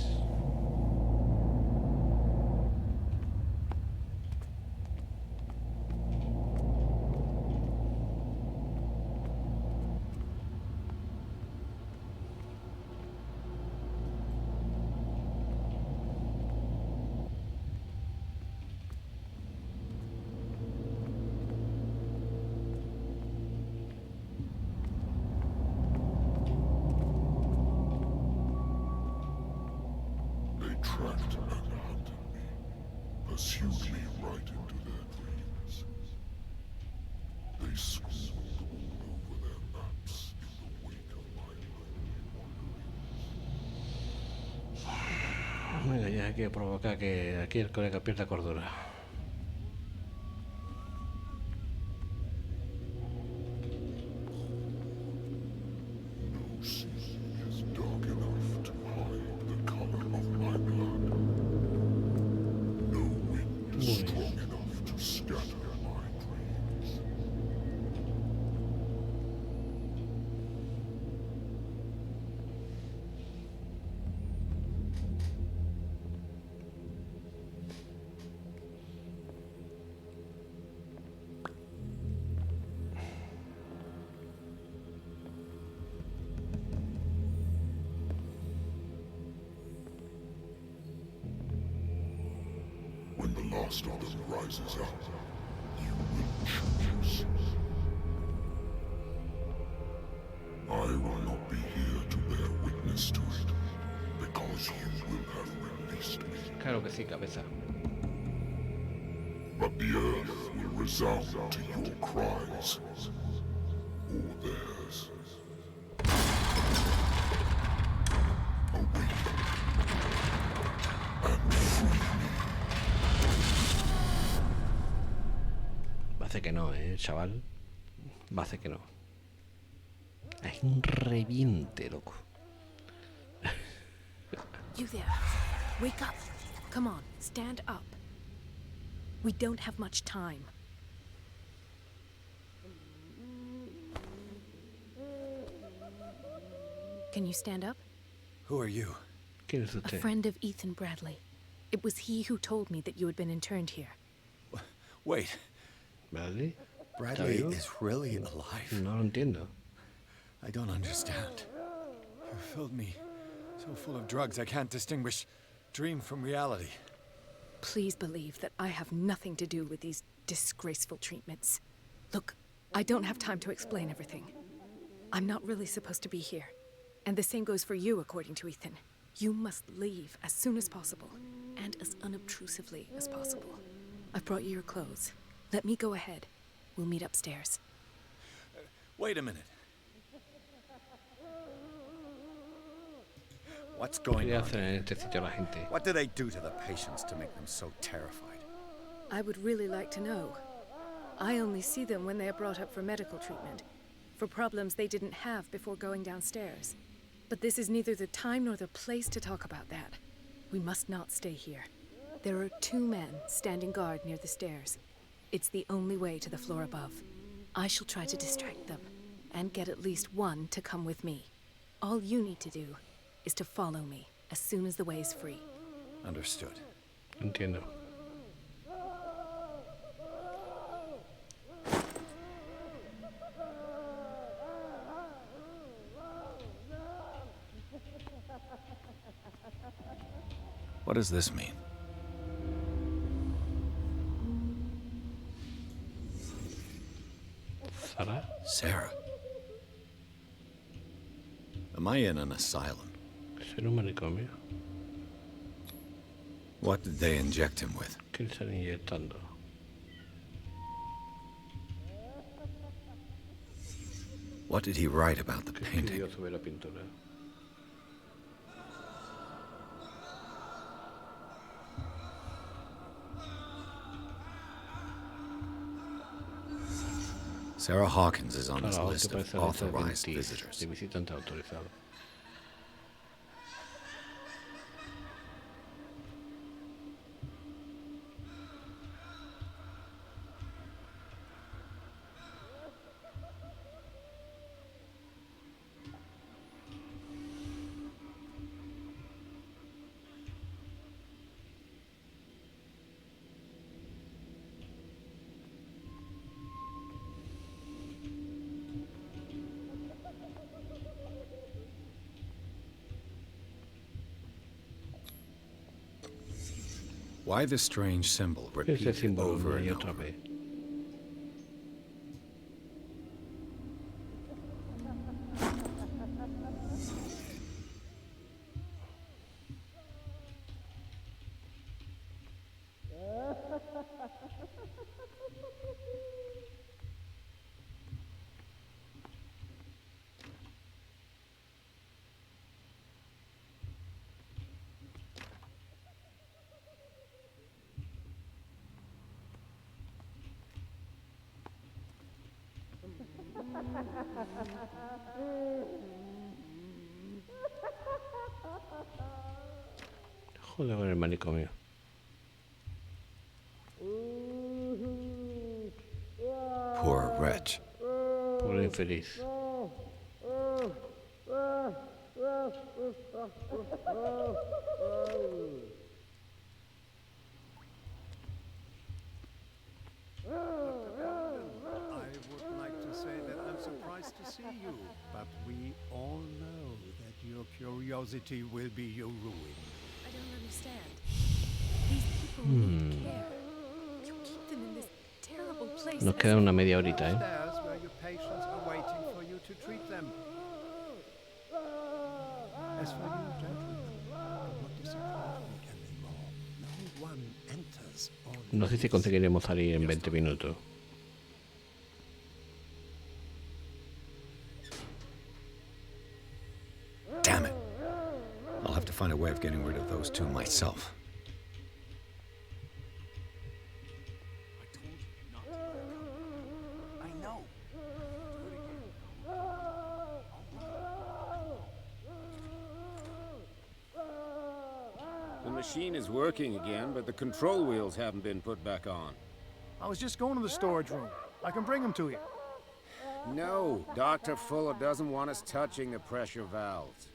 Tracked and hunted me, pursued me right into their dreams. They scribbled all over their maps in the wake of my lonely wanderings. Venga, ya hay que provocar que aquí el colega pierda cordura. When the last of them rises up, you will choose. I will not be here to bear witness to it, because you will have released me. Claro que sí, cabeza. But the earth will resound to your cries, or theirs. Awaken and free me. Va a hacer que no, chaval. Va a hacer que no. Es un reviente, loco. You there. Wake up. Come on, stand up. We don't have much time. Can you stand up? Who are you? ¿Quién es A usted? friend of Ethan Bradley. It was he who told me that you had been interned here. Wait. ¿Bradley? Bradley is really alive? No lo entiendo. I don't understand. You filled me so full of drugs I can't distinguish dream from reality. Please believe that I have nothing to do with these disgraceful treatments. Look, I don't have time to explain everything. I'm not really supposed to be here. And the same goes for you, according to Ethan. You must leave as soon as possible, and as unobtrusively as possible. I've brought you your clothes. Let me go ahead. We'll meet upstairs. Wait a minute. What's going on? What do they do to the patients to make them so terrified? I would really like to know. I only see them when they are brought up for medical treatment, for problems they didn't have before going downstairs. But this is neither the time nor the place to talk about that. We must not stay here. There are 2 men standing guard near the stairs. It's the only way to the floor above. I shall try to distract them, and get at least one to come with me. All you need to do is to follow me as soon as the way is free. Understood. Entiendo. What does this mean? Sarah? Sarah. Am I in an asylum? Es en un manicomio. What did they inject him with? ¿Qué le están inyectando? What did he write about the ¿Qué painting? escribió sobre la pintura? Sarah Hawkins is on this Claro, list que of parece la lista authorized de visitors. de visitantes autorizados. Why this strange symbol Ese repeated símbolo over una y and otra over? vez. Joder con el manicomio. Poor wretch. Pobre infeliz. I would like to say that I'm surprised to see you, but we all know that your curiosity will be your ruin. I don't understand. These people need care. You keep them in this terrible place. Nos queda una media horita, ¿eh? Upstairs where your patients are waiting for you to treat them. As for you, gentlemen, do not disappoint me anymore. No one enters on No sé si conseguiremos salir en 20 minutos. Damn it. I'll have to find a way of getting rid of those two myself. I know. The machine is working again, but the control wheels haven't been put back on. I was just going to the storage room. I can bring them to you. No, Dr. Fuller doesn't want us touching the pressure valves.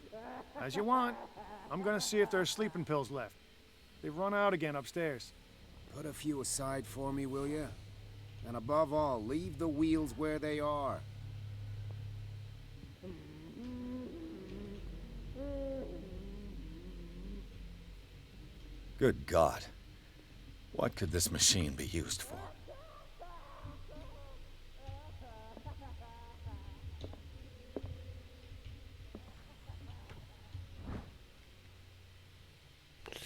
As you want. I'm gonna see if there's sleeping pills left. They've run out again upstairs. Put a few aside for me, will you? And above all, leave the wheels where they are. Good God. What could this machine be used for?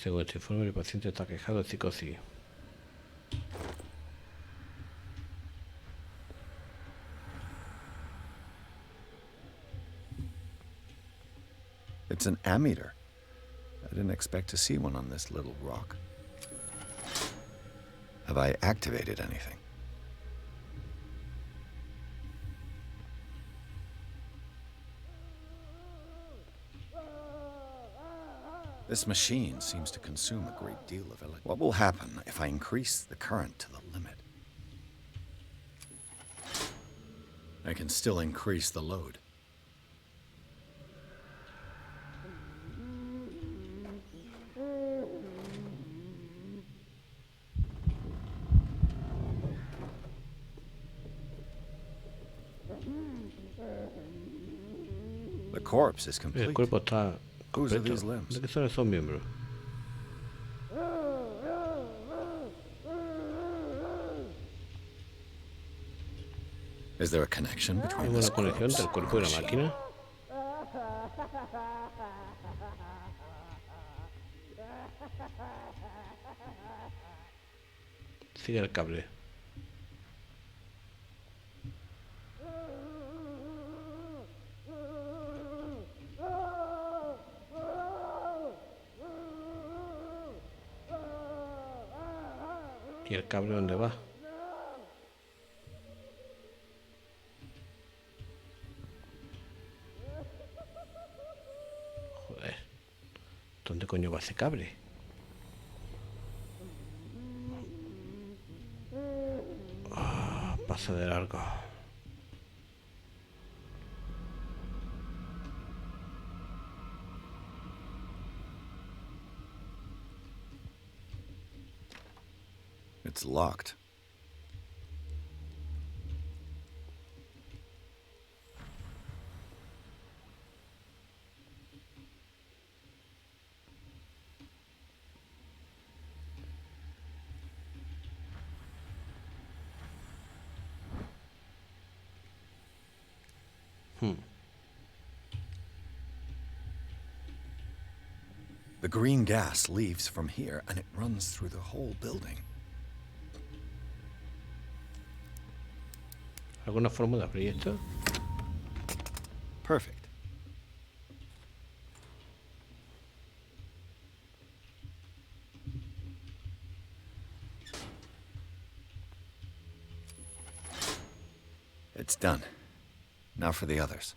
Según este informe, el paciente está quejado de psicosis. It's an ammeter. I didn't expect to see one on this little rock. Have I activated anything? This machine seems to consume a great deal of electricity. What will happen if I increase the current to the limit? I can still increase the load. The corpse is complete. El cuerpo está Whose are completo. these limbs? ¿De qué son esos miembros? Is there a connection ¿Hay between una this conexión corpse entre el cuerpo y la and the máquina? Sigue el cable. ¿Y el cable dónde va? ¿Dónde coño va ese cable? Pasa de largo. It's locked. The green gas leaves from here and it runs through the whole building. ¿Alguna forma de abrir esto? Perfect. It's done. Now for the others.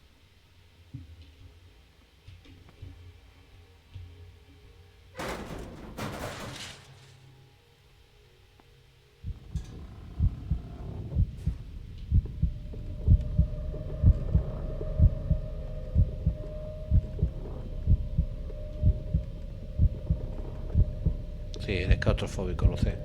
Sí, eres claustrofóbico, lo sé.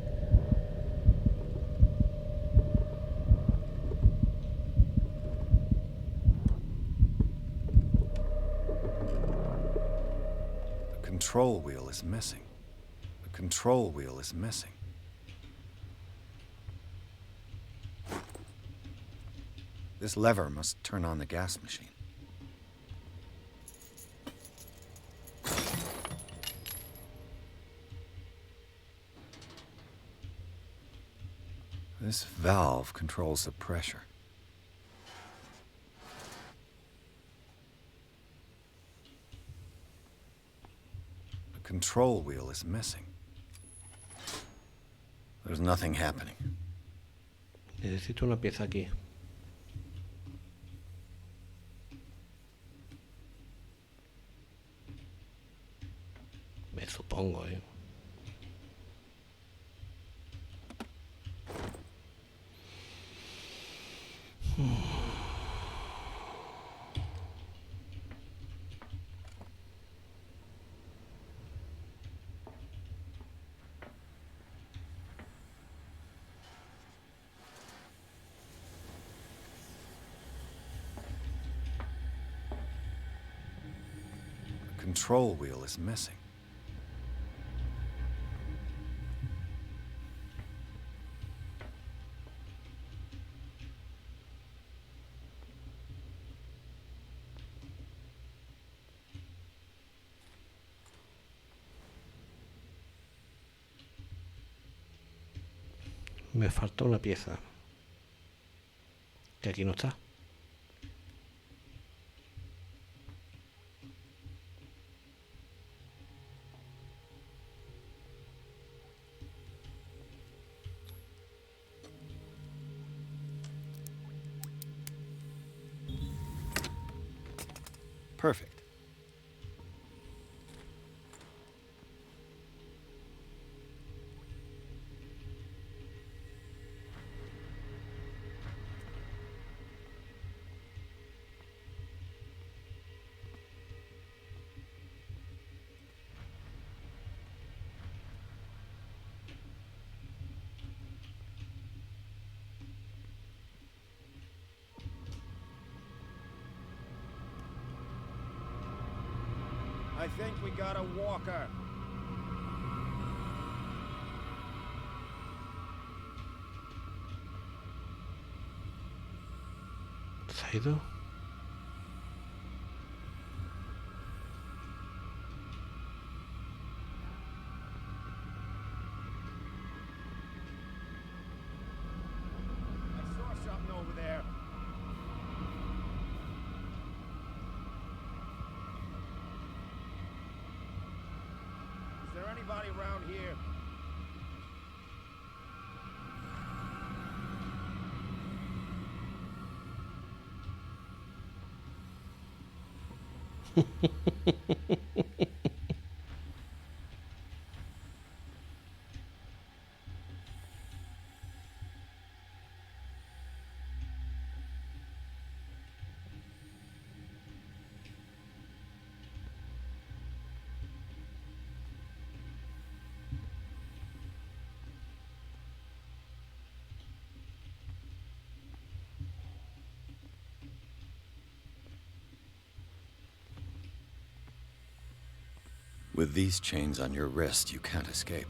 The control wheel is missing. The control wheel is missing. This lever must turn on the gas machine. This valve controls the pressure. The control wheel is missing. There's nothing happening. Necesito una pieza aquí. Me supongo, ¿eh? The control wheel is missing. Me falta una pieza. Que aquí no está. Perfect. I think we got a walker. ¿Se ha ido? I saw something over there. Is there anybody around here? With these chains on your wrist, you can't escape.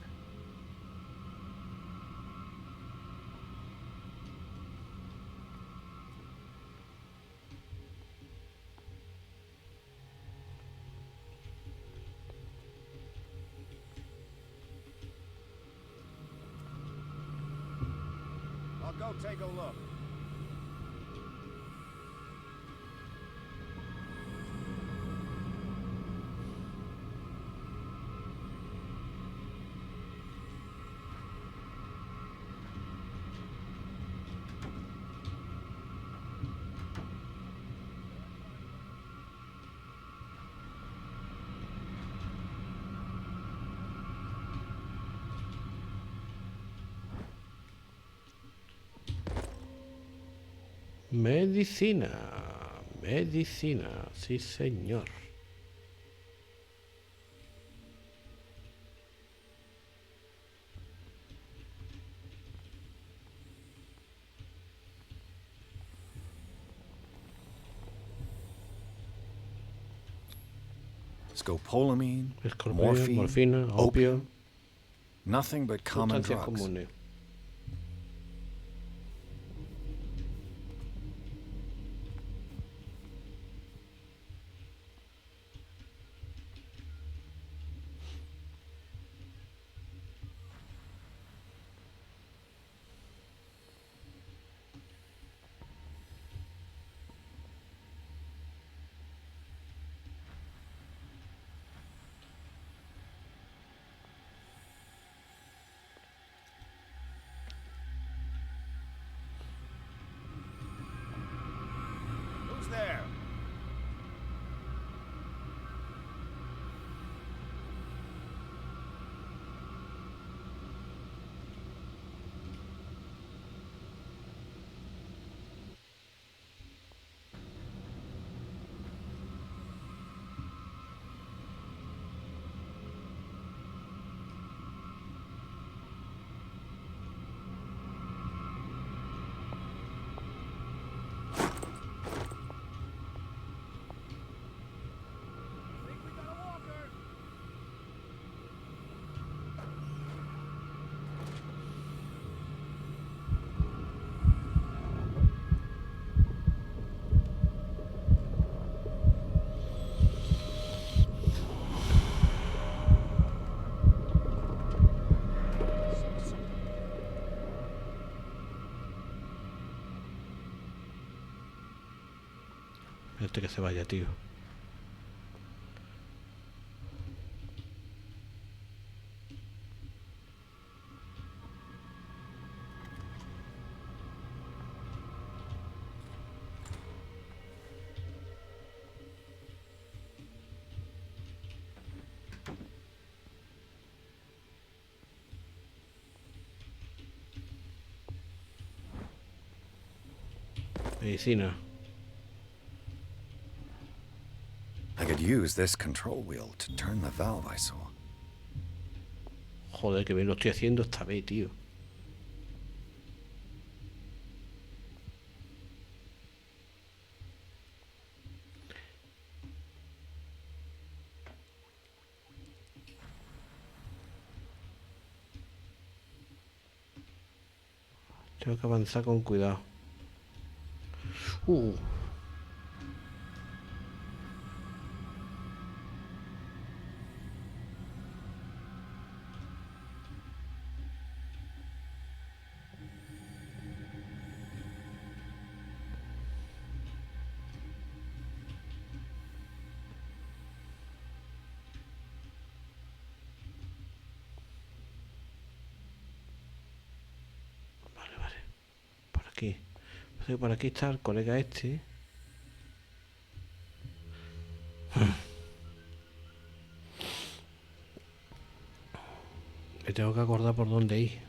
I'll go take a look. Medicina, medicina, sí señor. Scopolamine, morfina, opio, nothing but common sustancias drugs. comunes. Who's there? Este que se vaya, tío. Medicina. I could use this control wheel to turn the valve I saw. Joder, que bien lo estoy haciendo esta vez, tío. Tengo que avanzar con cuidado. Aquí. Por aquí está el colega este. Me tengo que acordar por dónde ir.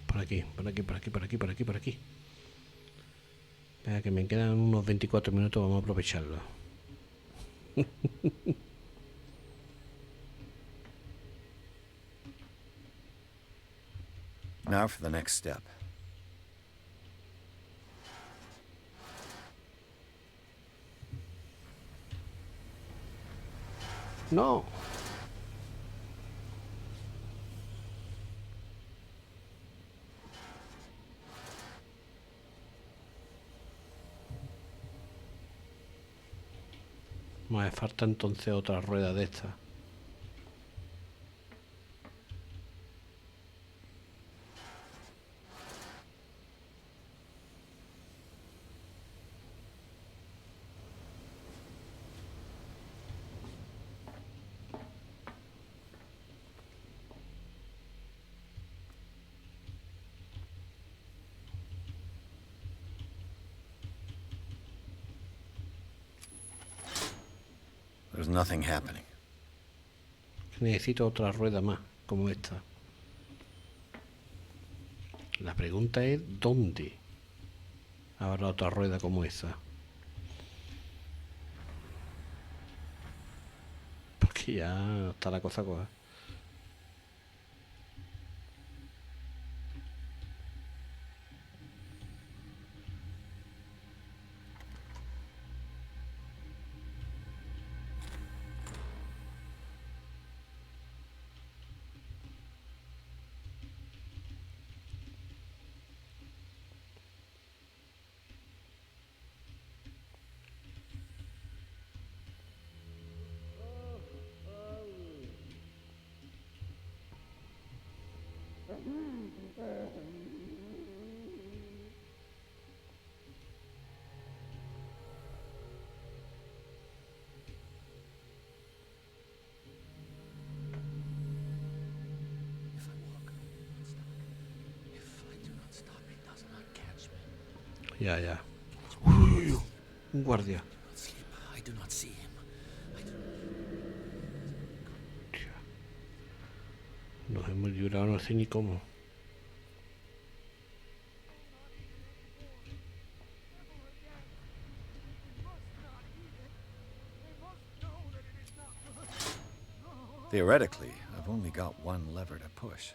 Por aquí, por aquí, por aquí, por aquí, por aquí, por aquí. Venga, que me quedan unos 24 minutos, vamos a aprovecharlo. Now for the next step. No. Me falta entonces otra rueda de esta. There's nothing happening. Necesito otra rueda más, como esta. La pregunta es, ¿dónde habrá otra rueda como esa? Porque ya está la cosa coja. Ya, ya. Uy, un guardia. Nos hemos librado, no sé ni cómo. Theoretically, I've only got one lever to push.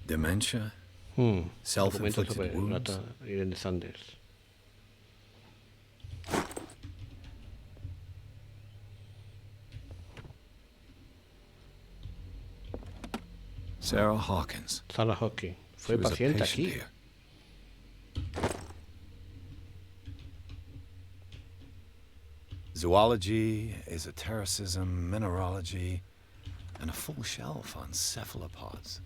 Dementia? Self-inflicted wounds? Irene Sanders. Sarah Hawkins. Sarah Hawkins. Fue paciente aquí. Here. Zoology, esotericism, mineralogy, and a full shelf on cephalopods.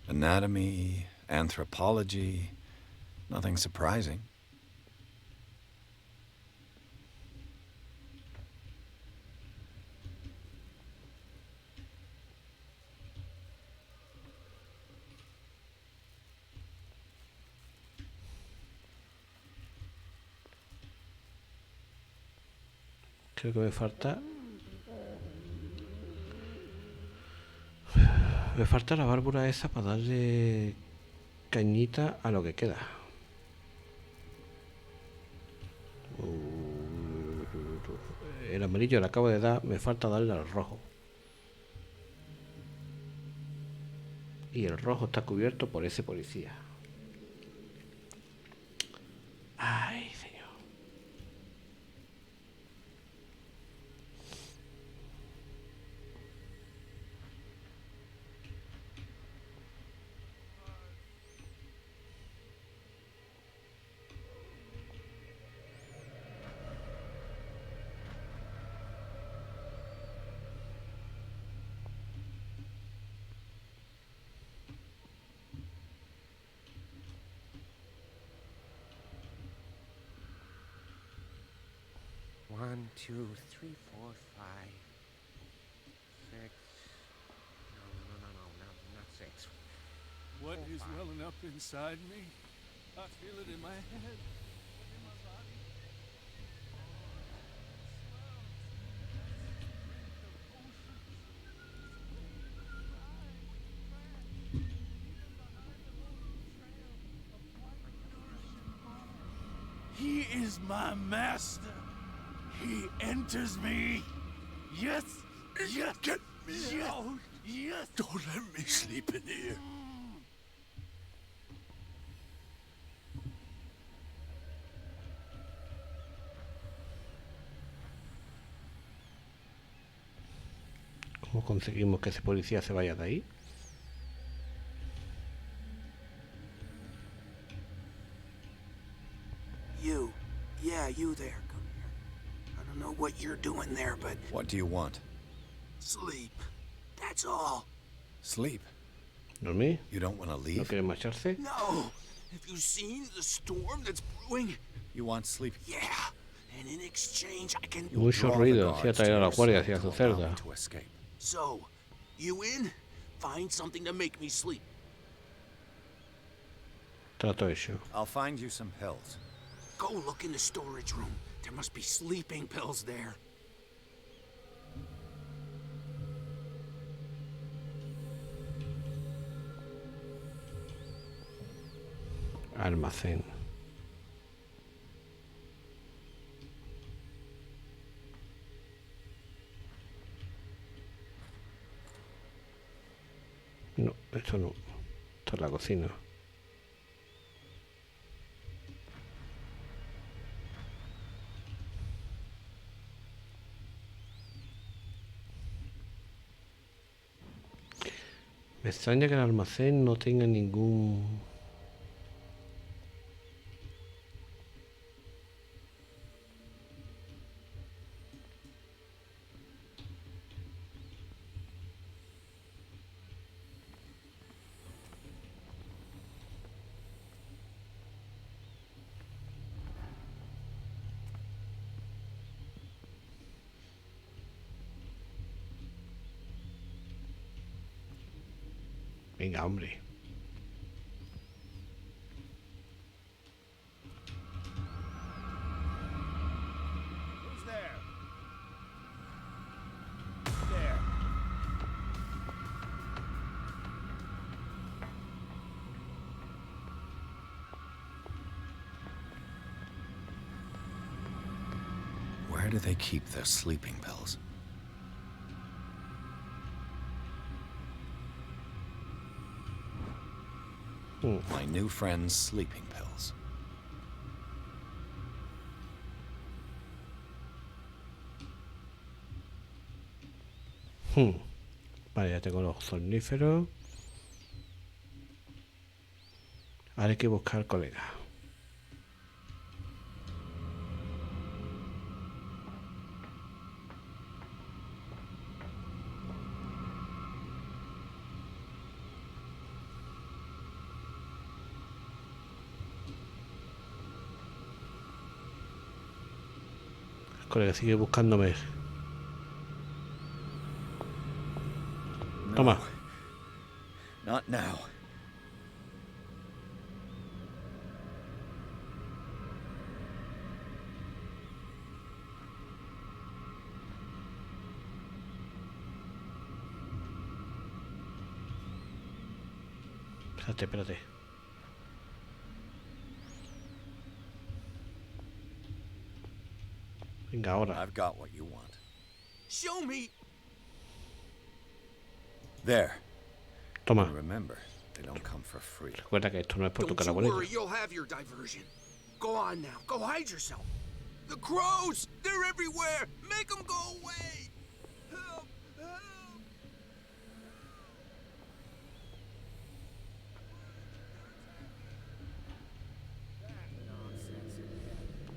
Anatomy, anthropology, nothing surprising. Creo que me falta... Me falta la válvula esa para darle cañita a lo que queda. El amarillo le acabo de dar, me falta darle al rojo. Y el rojo está cubierto por ese policía. Ay, señor. One, two, three, four, five, six. No, not six. What is welling up inside me? I feel it in my head. He is my master. He enters me. Yes, yes. Get me yes, out. Yes. Don't let me sleep in here. ¿Cómo conseguimos que ese policía se vaya de ahí? You. Yeah, you there. Come here. I don't know what you're doing there, but... What do you want? Sleep. That's all. Sleep? ¿Dormir? You don't want to ¿No leave? quiere marcharse? No. Have you seen the storm that's brewing? You want sleep? Yeah. And in exchange, I can... Mucho ruido. Sí, atraer a la guardia hacia su celda. So, you in? Find something to make me sleep. Trato hecho. I'll find you some pills. Go look in the storage room. There must be sleeping pills there. Almacén. No, esto no. Esto es la cocina. Me extraña que el almacén no tenga ningún... Venga, hombre. Who's there? There. Where do they keep their sleeping pills? My new friend's sleeping pills. Vale, ya tengo los somníferos. Ahora hay que buscar al colega. El colega sigue buscándome. Toma. Not now. Espérate. Venga, ahora. I've got what you want. Show me. There. Toma. And remember, they don't come for free. Recuerda que esto no es por tu Don't cara you bonita. worry, you'll have your diversion. Go on now. Go hide yourself. The crows! They're everywhere! Make them go away! Help! Help!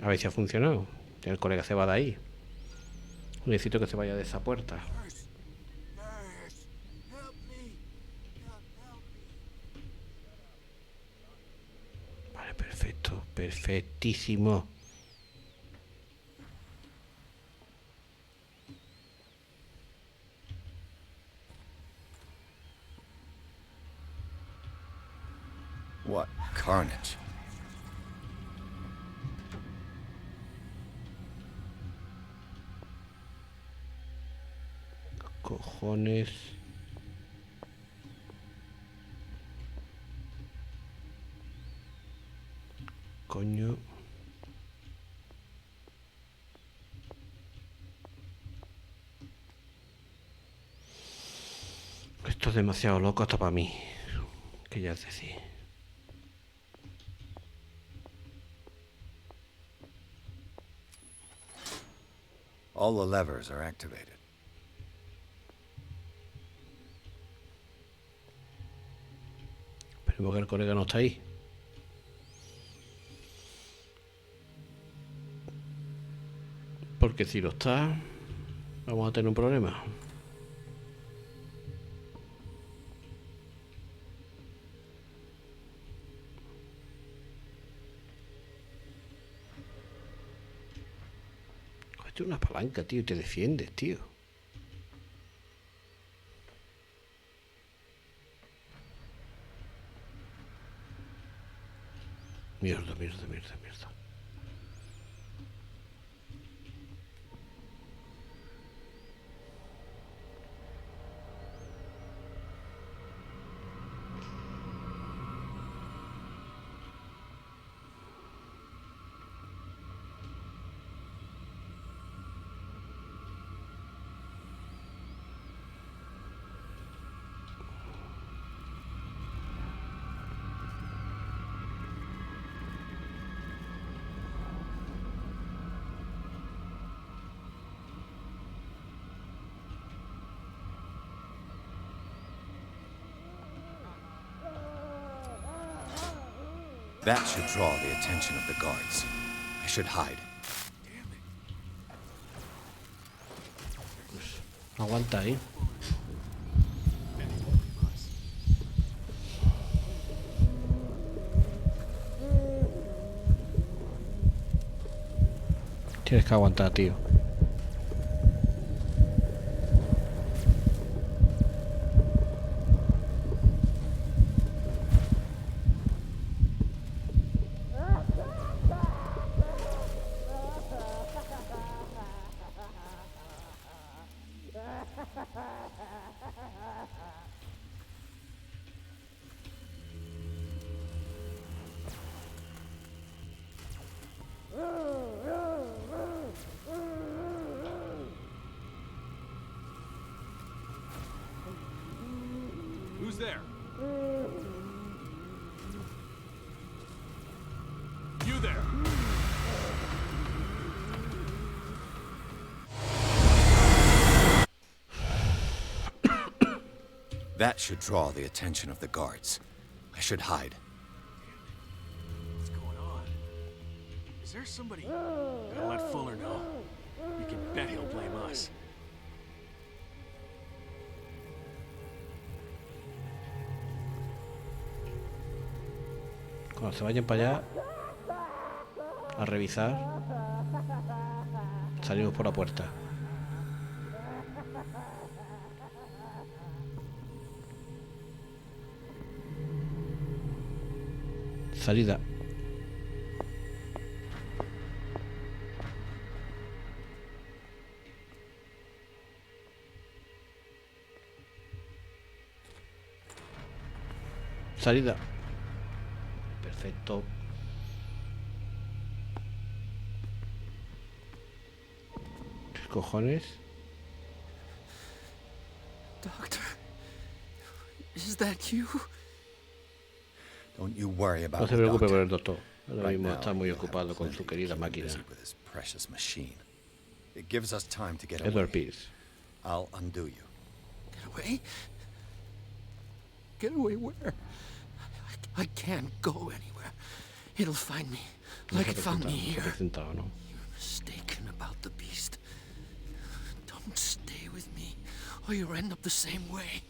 A ver si ha funcionado. El colega se va de ahí. Necesito que se vaya de esa puerta. Nurse! Nurse! Help me! Help me! Vale, perfecto. Perfectísimo. What carnage. Cojones. Coño. Esto es demasiado loco hasta para mí. Que ya es decir. All the levers are activated. Esperemos que el colega no está ahí. Porque si lo está, vamos a tener un problema. Cógete una palanca, tío, y te defiendes, tío. Mierda, mierda, mierda, mierda. That should draw the attention of the guards. I should hide. Aguanta ahí. Tienes que aguantar, tío. Who's there? You there? That should draw the attention of the guards. I should hide. What's going on? Is there somebody? Gotta let Fuller know. You can bet he'll blame us. Cuando se vayan para allá a revisar, salimos por la puerta. Salida. Salida. Perfecto. ¿Qué cojones? Doctor, is that you? Don't you worry about No se me, preocupe Doctor. por el doctor. Ahora Right mismo now, está muy you'll have ocupado con plenty su to querida keep him máquina. busy with his precious machine. It gives us time to get Edward away. Pierce. I'll undo you. Get away? Get away where? I can't go anywhere. It'll find me, like it found me here. Sentado, ¿no? You're mistaken about the beast. Don't stay with me, or you'll end up the same way.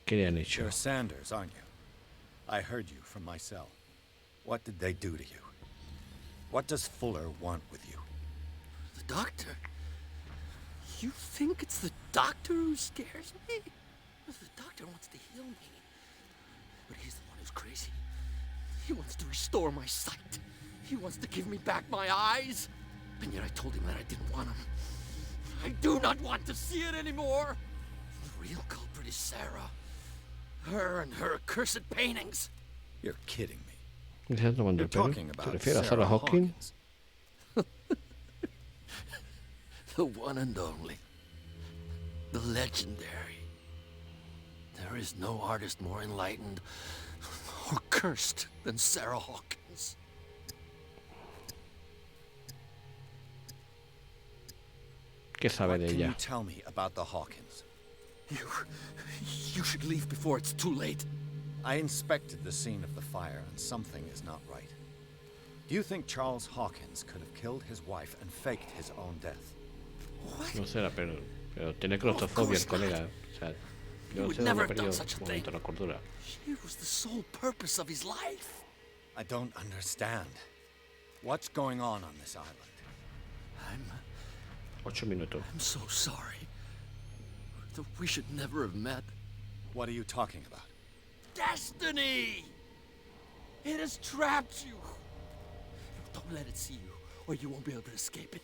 ¿Qué le han hecho? You're Sanders, aren't you? I heard you from my cell. What did they do to you? What does Fuller want with you? The doctor? You think it's the doctor who scares me? The doctor wants to heal me. But he's the one who's crazy. He wants to restore my sight. He wants to give me back my eyes. And yet I told him that I didn't want them. I do not want to see it anymore. The real culprit is Sarah. Her and her accursed paintings. You're kidding me. You're talking about ¿Se refiere a Sarah Hawkins? The one and only. The legendary. There is no artist more enlightened or cursed than Sarah Hawkins. ¿Qué sabe de Can you ella? tell me about the Hawkins? You should leave before it's too late. I inspected the scene of the fire, and something is not right. Do you think Charles Hawkins could have killed his wife and faked his own death? No sé, pero tiene claustrofobia el colega. O sea, yo no sé dónde perdió un momento la cordura. She was the sole purpose of his life. I don't understand. What's going on this island? 8 minutos. I'm so sorry. We should never have met. What are you talking about? Destiny! It has trapped you. Don't let it see you, or you won't be able to escape it.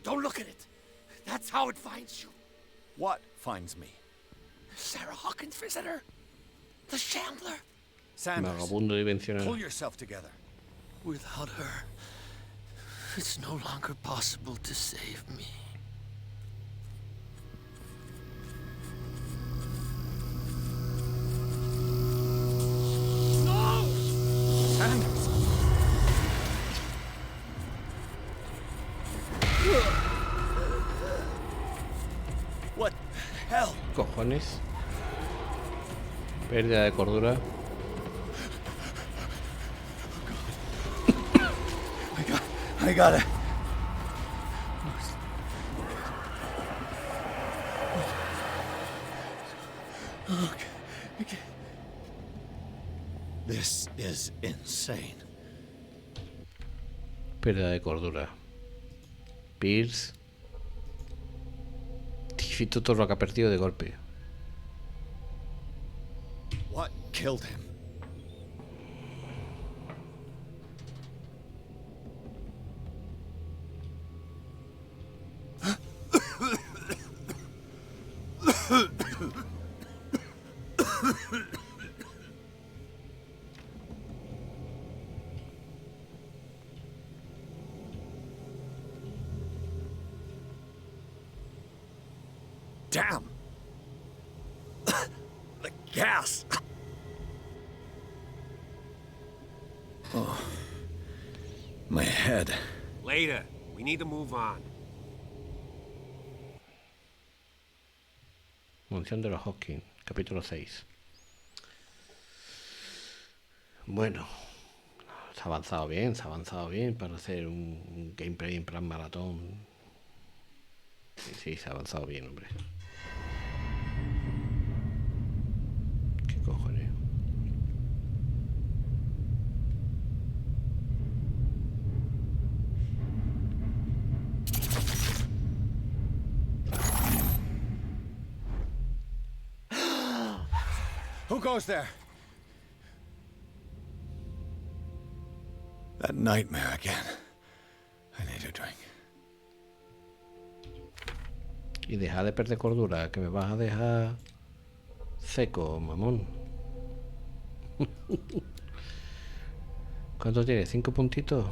Don't look at it. That's how it finds you. What finds me? Sarah Hawkins' visitor. The Shambler. Sanders, Vagabundo dimensional. pull yourself together. Without her, it's no longer possible to save me. No! Sanders! What the hell? Cojones. Pérdida de cordura. I got it. Okay. This is insane. Pérdida de cordura. Pierce. Visto todo lo que ha perdido de golpe. What killed him? Damn! The gas! Oh. My head. Later. We need to move on. Mansión de los Hawkins, capítulo 6. Bueno, se ha avanzado bien para hacer un gameplay en plan maratón. Sí, se ha avanzado bien, hombre. ¿Qué cojones? Who goes there? That nightmare again. I need a drink. Y deja de perder cordura, que me vas a dejar seco, mamón. ¿Cuánto tiene? ¿5 puntitos?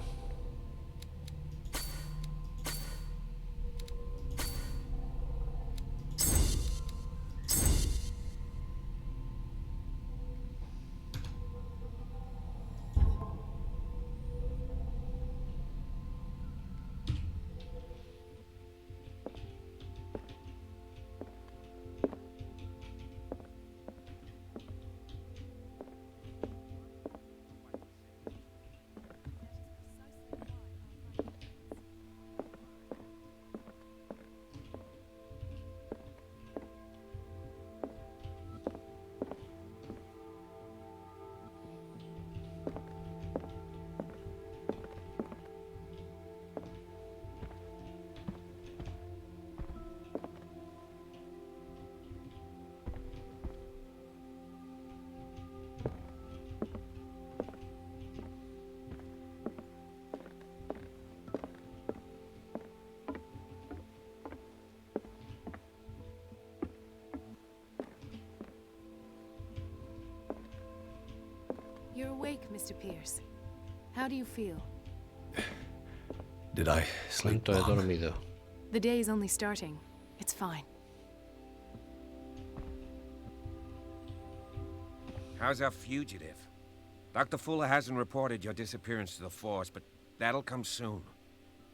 awake, Mr. Pierce. How do you feel? Did I sleep ¿Cuánto he long? dormido? The day is only starting. It's fine. How's our fugitive? Dr. Fuller hasn't reported your disappearance to the force, but that'll come soon.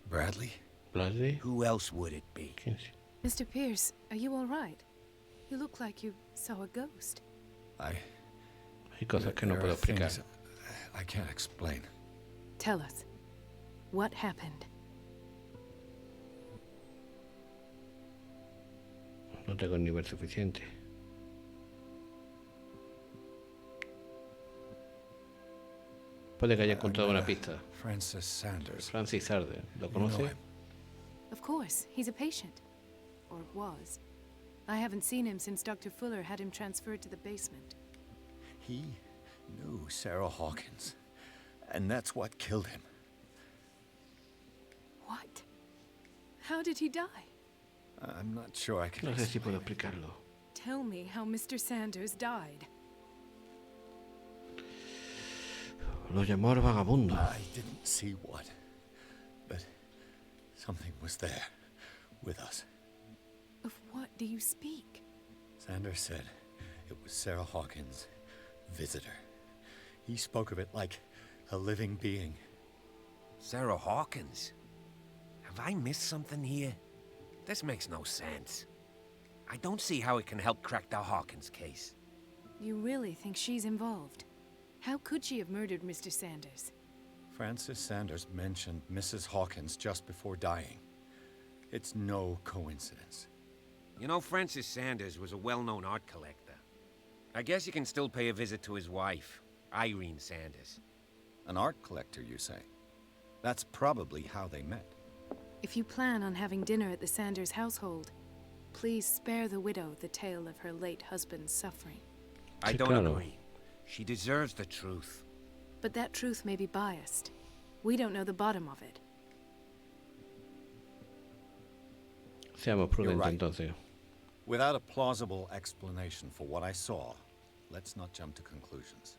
Bradley? Bradley? Who else would it be? Mr. Pierce, are you all right? You look like you saw a ghost. Hay cosas que no There puedo are things explicar. I can't explain. Tell us. What happened? No tengo el nivel suficiente. Puede que haya encontrado una pista. Francis Sanders. Francis Sanders. ¿Lo You know conoce? him. Of course, he's a patient. Or was. I haven't seen him since Dr. Fuller had him transferred to the basement. He knew Sarah Hawkins. And that's what killed him. What? How did he die? I'm not sure I can No sé si explain puedo explicarlo. Tell me how Mr. Sanders died. Lo llamó el vagabundo. I didn't see what, but something was there with us. Of what do you speak? Sanders said it was Sarah Hawkins' visitor. He spoke of it like a living being. Sarah Hawkins? Have I missed something here? This makes no sense. I don't see how it can help crack the Hawkins case. You really think she's involved? How could she have murdered Mr. Sanders? Francis Sanders mentioned Mrs. Hawkins just before dying. It's no coincidence. You know, Francis Sanders was a well-known art collector. I guess you can still pay a visit to his wife, Irene Sanders. An art collector, you say? That's probably how they met. If you plan on having dinner at the Sanders household, please spare the widow the tale of her late husband's suffering. I don't agree. She deserves the truth. But that truth may be biased. We don't know the bottom of it. Seamos You're prudentes right. entonces. Without a plausible explanation for what I saw, let's not jump to conclusions.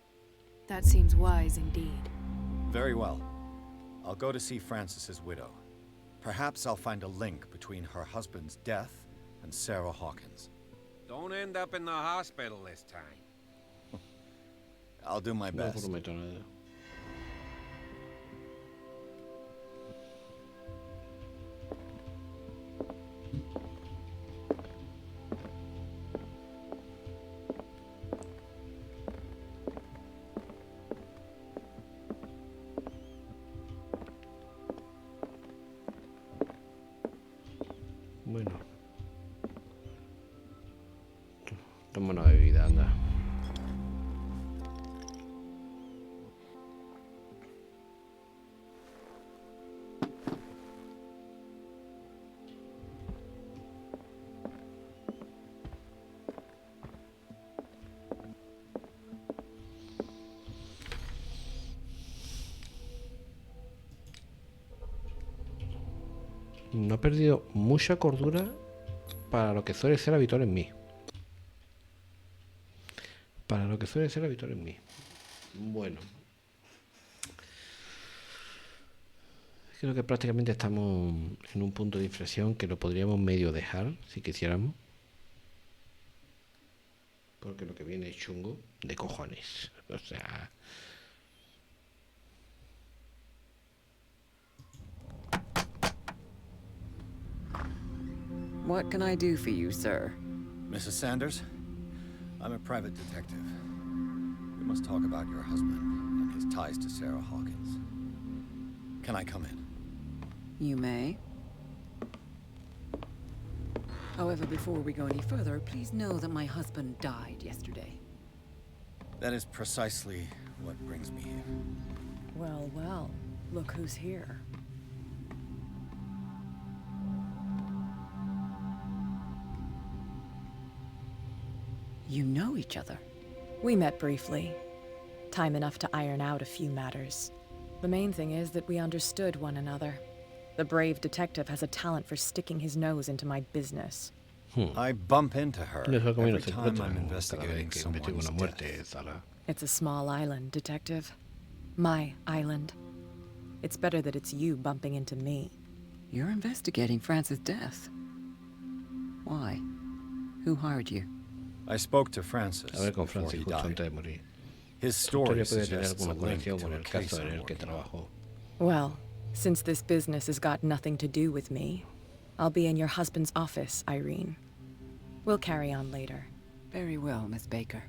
That seems wise indeed. Very well. I'll go to see Francis's widow. Perhaps I'll find a link between her husband's death and Sarah Hawkins. Don't end up in the hospital this time. I'll do my No best. prometo nada. Bueno. Toma una bebida, anda. No he perdido mucha cordura para lo que suele ser habitual en mí. Para lo que suele ser habitual en mí. Bueno. Creo que prácticamente estamos en un punto de inflexión que lo podríamos medio dejar, si quisiéramos. Porque lo que viene es chungo de cojones. O sea... What can I do for you, sir? Mrs. Sanders, I'm a private detective. We must talk about your husband and his ties to Sarah Hawkins. Can I come in? You may. However, before we go any further, please know that my husband died yesterday. That is precisely what brings me here. Well, well, look who's here. You know each other. We met briefly. Time enough to iron out a few matters. The main thing is that we understood one another. The brave detective has a talent for sticking his nose into my business. I bump into her every time I'm investigating investigating someone's death. It's a small island, detective. My island. It's better that it's you bumping into me. You're investigating Francis' death. Why? Who hired you? I spoke to Francis Hablé con before he Francis justo died. antes de morir. His Su story historia puede tener suggests a alguna link conexión to con a el case caso en I'm el que working on. trabajó. Well, since this business has got nothing to do with me, I'll be in your husband's office, Irene. We'll carry on later. Very well, Miss Baker.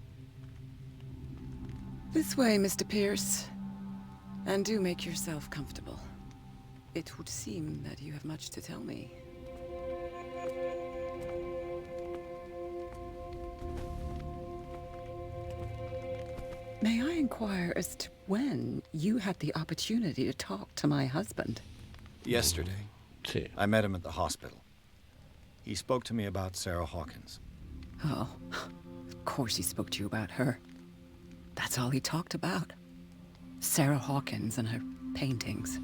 This way, Mr. Pierce. And do make yourself comfortable. It would seem that you have much to tell me. May I inquire as to when you had the opportunity to talk to my husband? Yesterday. Sí. I met him at the hospital. He spoke to me about Sarah Hawkins. Oh, of course he spoke to you about her. That's all he talked about. Sarah Hawkins and her paintings.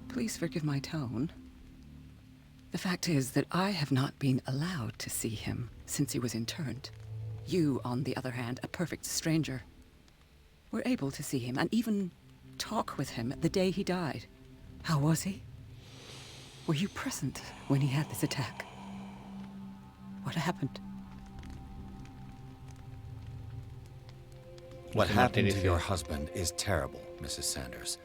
Please forgive my tone. The fact is that I have not been allowed to see him since he was interned. You, on the other hand, a perfect stranger, were able to see him and even talk with him the day he died. How was he? Were you present when he had this attack? What happened? What happened to your husband is terrible, Mrs. Sanders.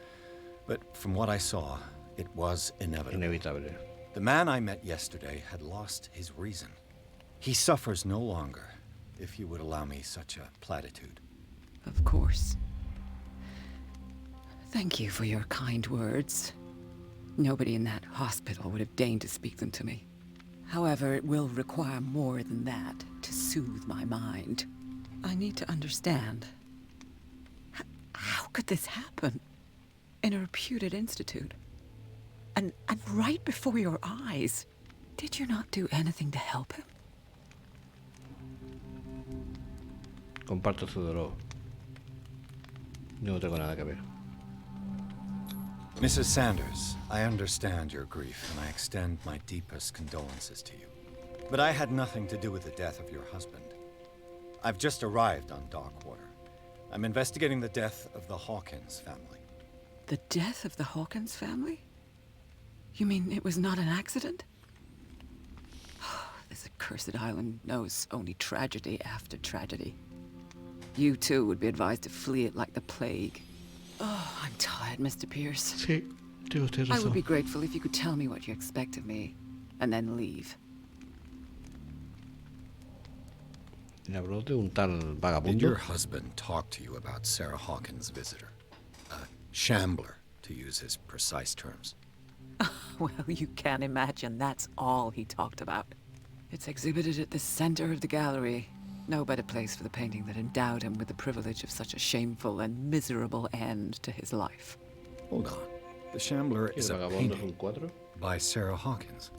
But from what I saw, it was inevitable. The man I met yesterday had lost his reason. He suffers no longer, if you would allow me such a platitude. Of course. Thank you for your kind words. Nobody in that hospital would have deigned to speak them to me. However, it will require more than that to soothe my mind. I need to understand. How could this happen? In a reputed institute? And right before your eyes? Did you not do anything to help him? Comparto su dolor. No tengo nada que ver. Mrs. Sanders, I understand your grief, and I extend my deepest condolences to you. But I had nothing to do with the death of your husband. I've just arrived on Darkwater. I'm investigating the death of the Hawkins family. The death of the Hawkins family? You mean it was not an accident? This accursed island knows only tragedy after tragedy. You, too, would be advised to flee it like the plague. Oh, I'm tired, Mr. Pierce. Sí, tiene usted razón. I would be grateful if you could tell me what you expect of me, and then leave. Le habló de un tal vagabundo. Did your husband talk to you about Sarah Hawkins' visitor? A shambler, to use his precise terms. Well, you can imagine that's all he talked about. It's exhibited at the center of the gallery. No better place for the painting that endowed him with the privilege of such a shameful and miserable end to his life. Hold on. The Shambler is a painting by Sarah Hawkins.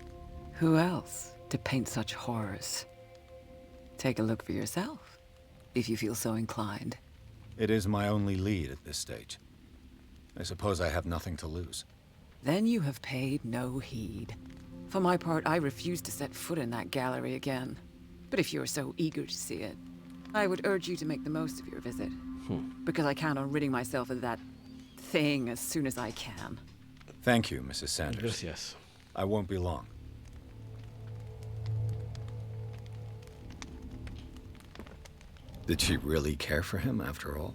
Who else to paint such horrors? Take a look for yourself, if you feel so inclined. It is my only lead at this stage. I suppose I have nothing to lose. Then you have paid no heed. For my part, I refuse to set foot in that gallery again. But if you're so eager to see it, I would urge you to make the most of your visit. Because I count on ridding myself of that thing as soon as I can. Thank you, Mrs. Sanders. Gracias. I won't be long. Did she really care for him after all?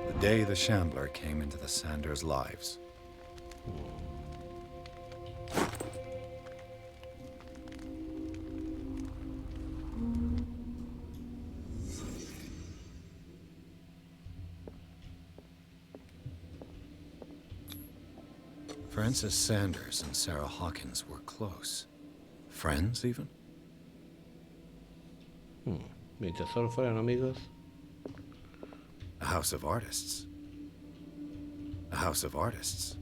The day the Shambler came into the Sanders' lives. Francis Sanders and Sarah Hawkins were close. Friends, even? Mientras solo fueran amigos. A house of artists. A house of artists.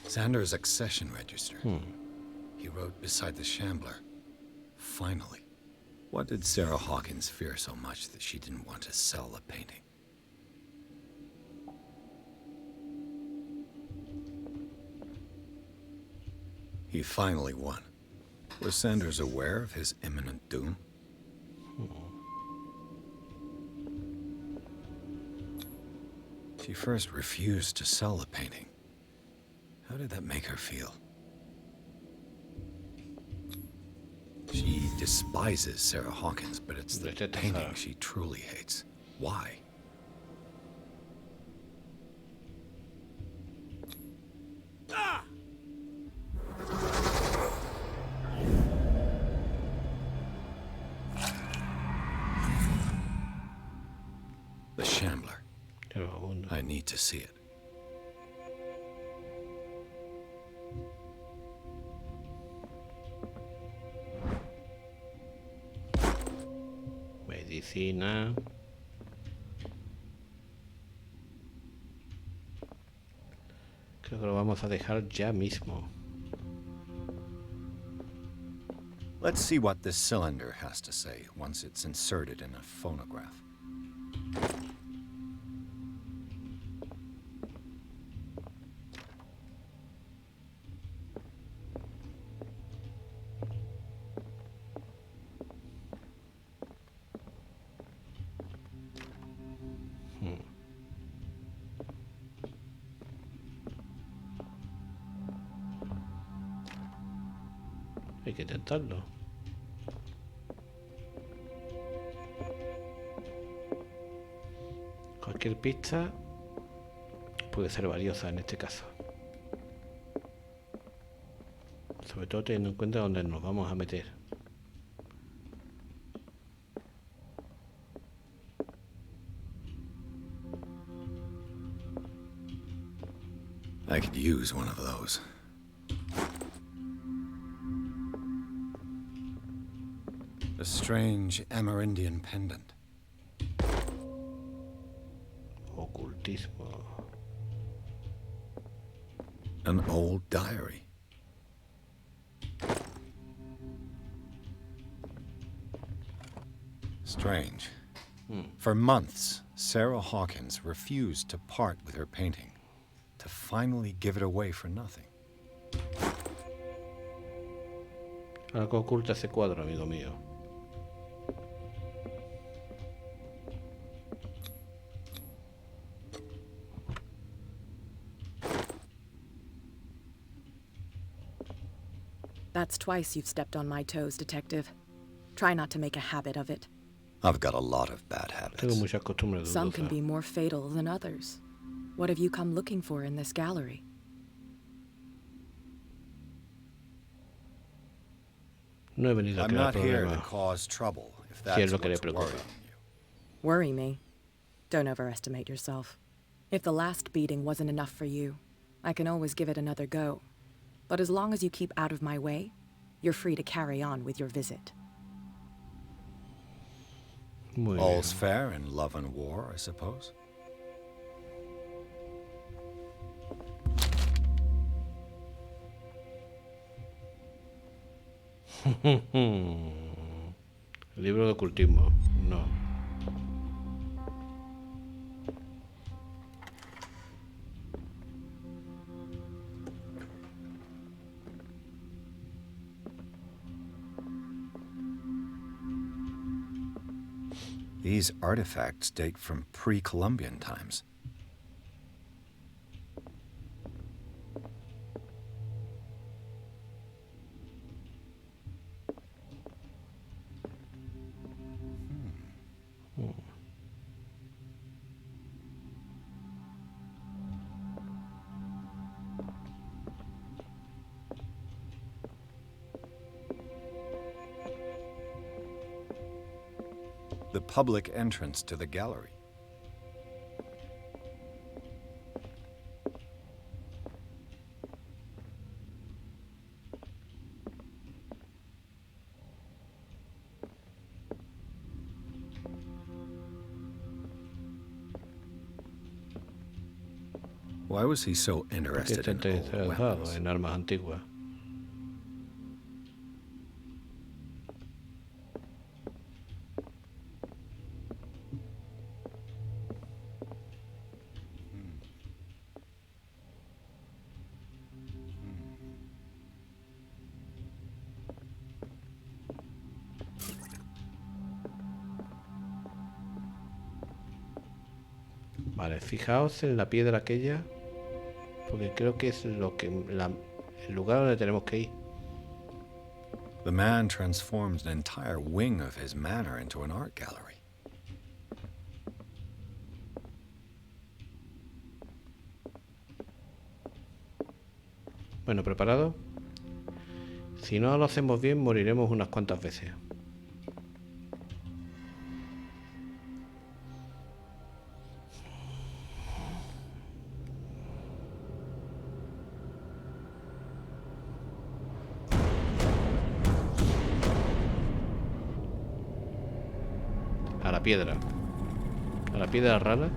Xander's accession register. He wrote beside the Shambler, "Finally." What did Sarah Hawkins fear so much that she didn't want to sell the painting? He finally won. Was Sanders aware of his imminent doom? She first refused to sell the painting. How did that make her feel? She despises Sarah Hawkins, but it's the painting she truly hates. Why? The Shambler. I need to see it. Medicina. Creo que lo vamos a dejar ya mismo. Let's see what this cylinder has to say once it's inserted in a phonograph. Hay que intentarlo. Cualquier pista puede ser valiosa en este caso. Sobre todo teniendo en cuenta dónde nos vamos a meter. I could use one of those. A strange Amerindian pendant. Ocultismo. An old diary. Strange. For months, Sarah Hawkins refused to part with her painting, to finally give it away for nothing. Algo oculta ese cuadro, amigo mío. That's twice you've stepped on my toes, Detective. Try not to make a habit of it. I've got a lot of bad habits. Some can be more fatal than others. What have you come looking for in this gallery? No he venido a I'm crear not here to problemas. cause trouble, if Si es that's lo que le what's preocupa. worrying you. Worry me? Don't overestimate yourself. If the last beating wasn't enough for you, I can always give it another go. But as long as you keep out of my way, you're free to carry on with your visit. All's fair in love and war, I suppose. Libro de ocultismo. No. These artifacts date from pre-Columbian times. The public entrance to the gallery. Why was he so ¿Por qué interested está in old interesado weapons? en armas antiguas? Vale, fijaos en la piedra aquella, porque creo que es lo que el lugar donde tenemos que ir. The man transformed an entire wing of his manor into an art gallery. Bueno, ¿preparado? Si no lo hacemos bien, moriremos unas cuantas veces. A la piedra. A la piedra rara.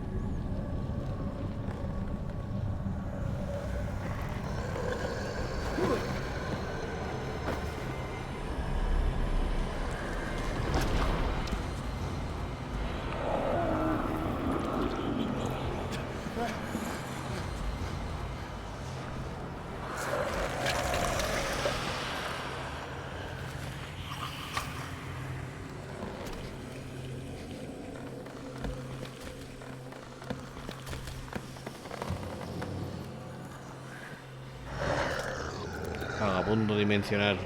Vagabundo dimensional.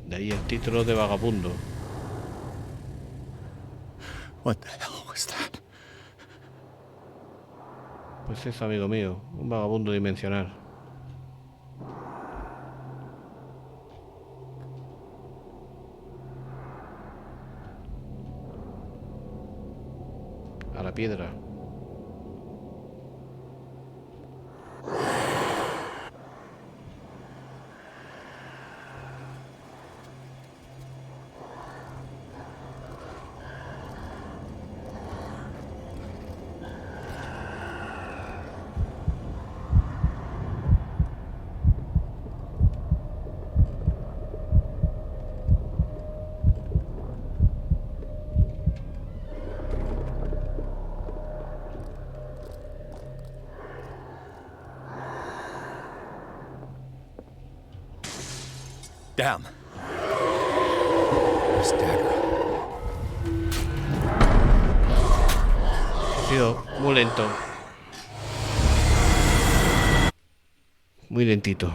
De ahí el título de vagabundo. What the hell was that? Pues eso, amigo mío, un vagabundo dimensional. A la piedra. Damn. This dagger. Ha sido muy lento. Muy lentito.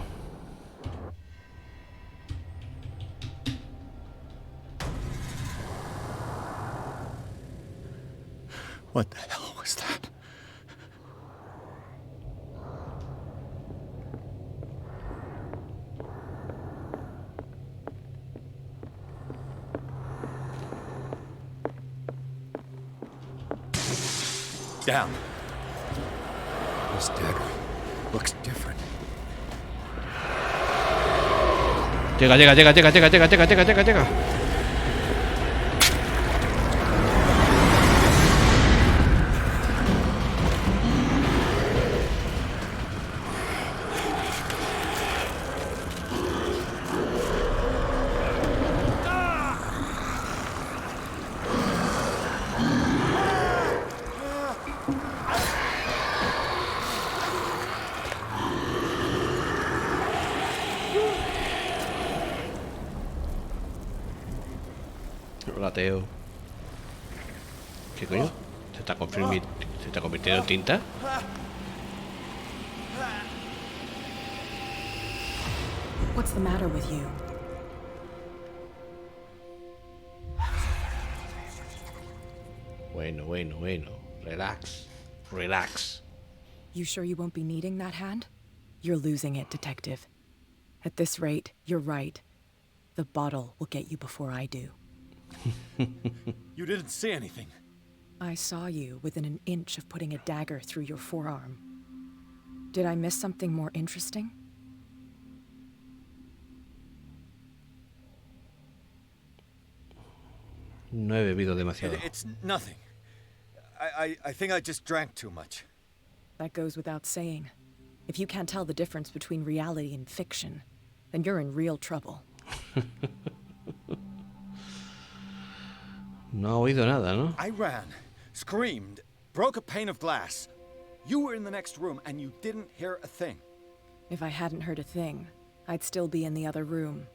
What the hell was that? Damn. This dagger looks different. Llega. Lateo. ¿Qué coño? ¿Se está convirtiendo en tinta? What's the matter with you? Bueno. Relax. You sure you won't be needing that hand? You're losing it, Detective. At this rate, you're right. The bottle will get you before I do. You didn't see anything. I saw you within an inch of putting a dagger through your forearm. Did I miss something more interesting? No he bebido demasiado. It's nothing. I think I just drank too much. That goes without saying. If you can't tell the difference between reality and fiction, then you're in real trouble. No ha oído nada, ¿no? I ran, screamed, broke a pane of glass. You were in the next room and you didn't hear a thing. If I hadn't heard a thing, I'd still be in the other room.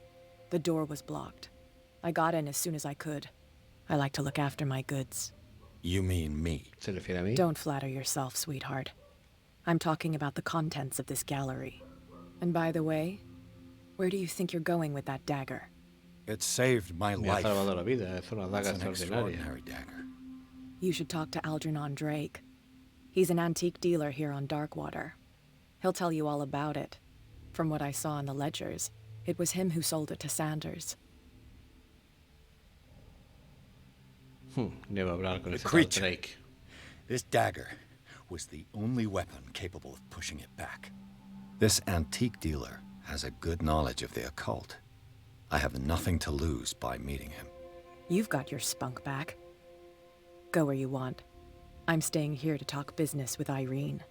The door was blocked. I got in as soon as I could. I like to look after my goods. You mean me? ¿Se refiere a mí? Don't flatter yourself, sweetheart. I'm talking about the contents of this gallery. And by the way, where do you think you're going with that dagger? It saved my Me ha life. salvado la vida. Es una daga It's an extraordinaria. extraordinary dagger. You should talk to Algernon Drake. He's an antique dealer here on Darkwater. He'll tell you all about it. From what I saw in the ledgers, it was him who sold it to Sanders. Debo hablar con The ese tal creature. Drake. This dagger was the only weapon capable of pushing it back. This antique dealer has a good knowledge of the occult. I have nothing to lose by meeting him. You've got your spunk back. Go where you want. I'm staying here to talk business with Irene.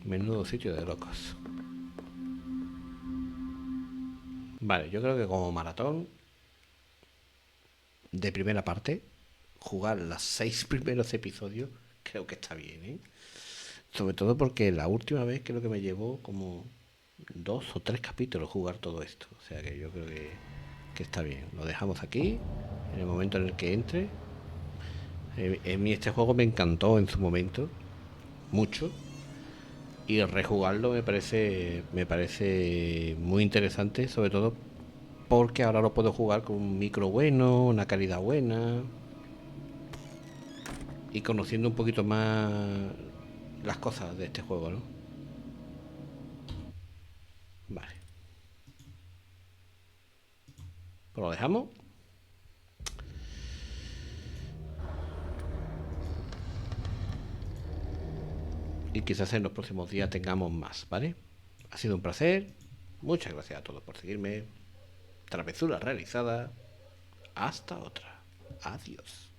Menudo sitio de locos. Vale, yo creo que como maratón de primera parte, jugar los 6 primeros episodios, creo que está bien, ¿eh? Sobre todo porque la última vez creo que me llevó como 2 o 3 capítulos jugar todo esto. O sea que yo creo que está bien. Lo dejamos aquí, en el momento en el que entre. A mí este juego me encantó en su momento, mucho. Y rejugarlo me parece muy interesante, sobre todo porque ahora lo puedo jugar con un micro bueno, una calidad buena y conociendo un poquito más las cosas de este juego, ¿no? Vale. Pues lo dejamos. Y quizás en los próximos días tengamos más, ¿vale? Ha sido un placer. Muchas gracias a todos por seguirme. Travesura realizada. Hasta otra. Adiós.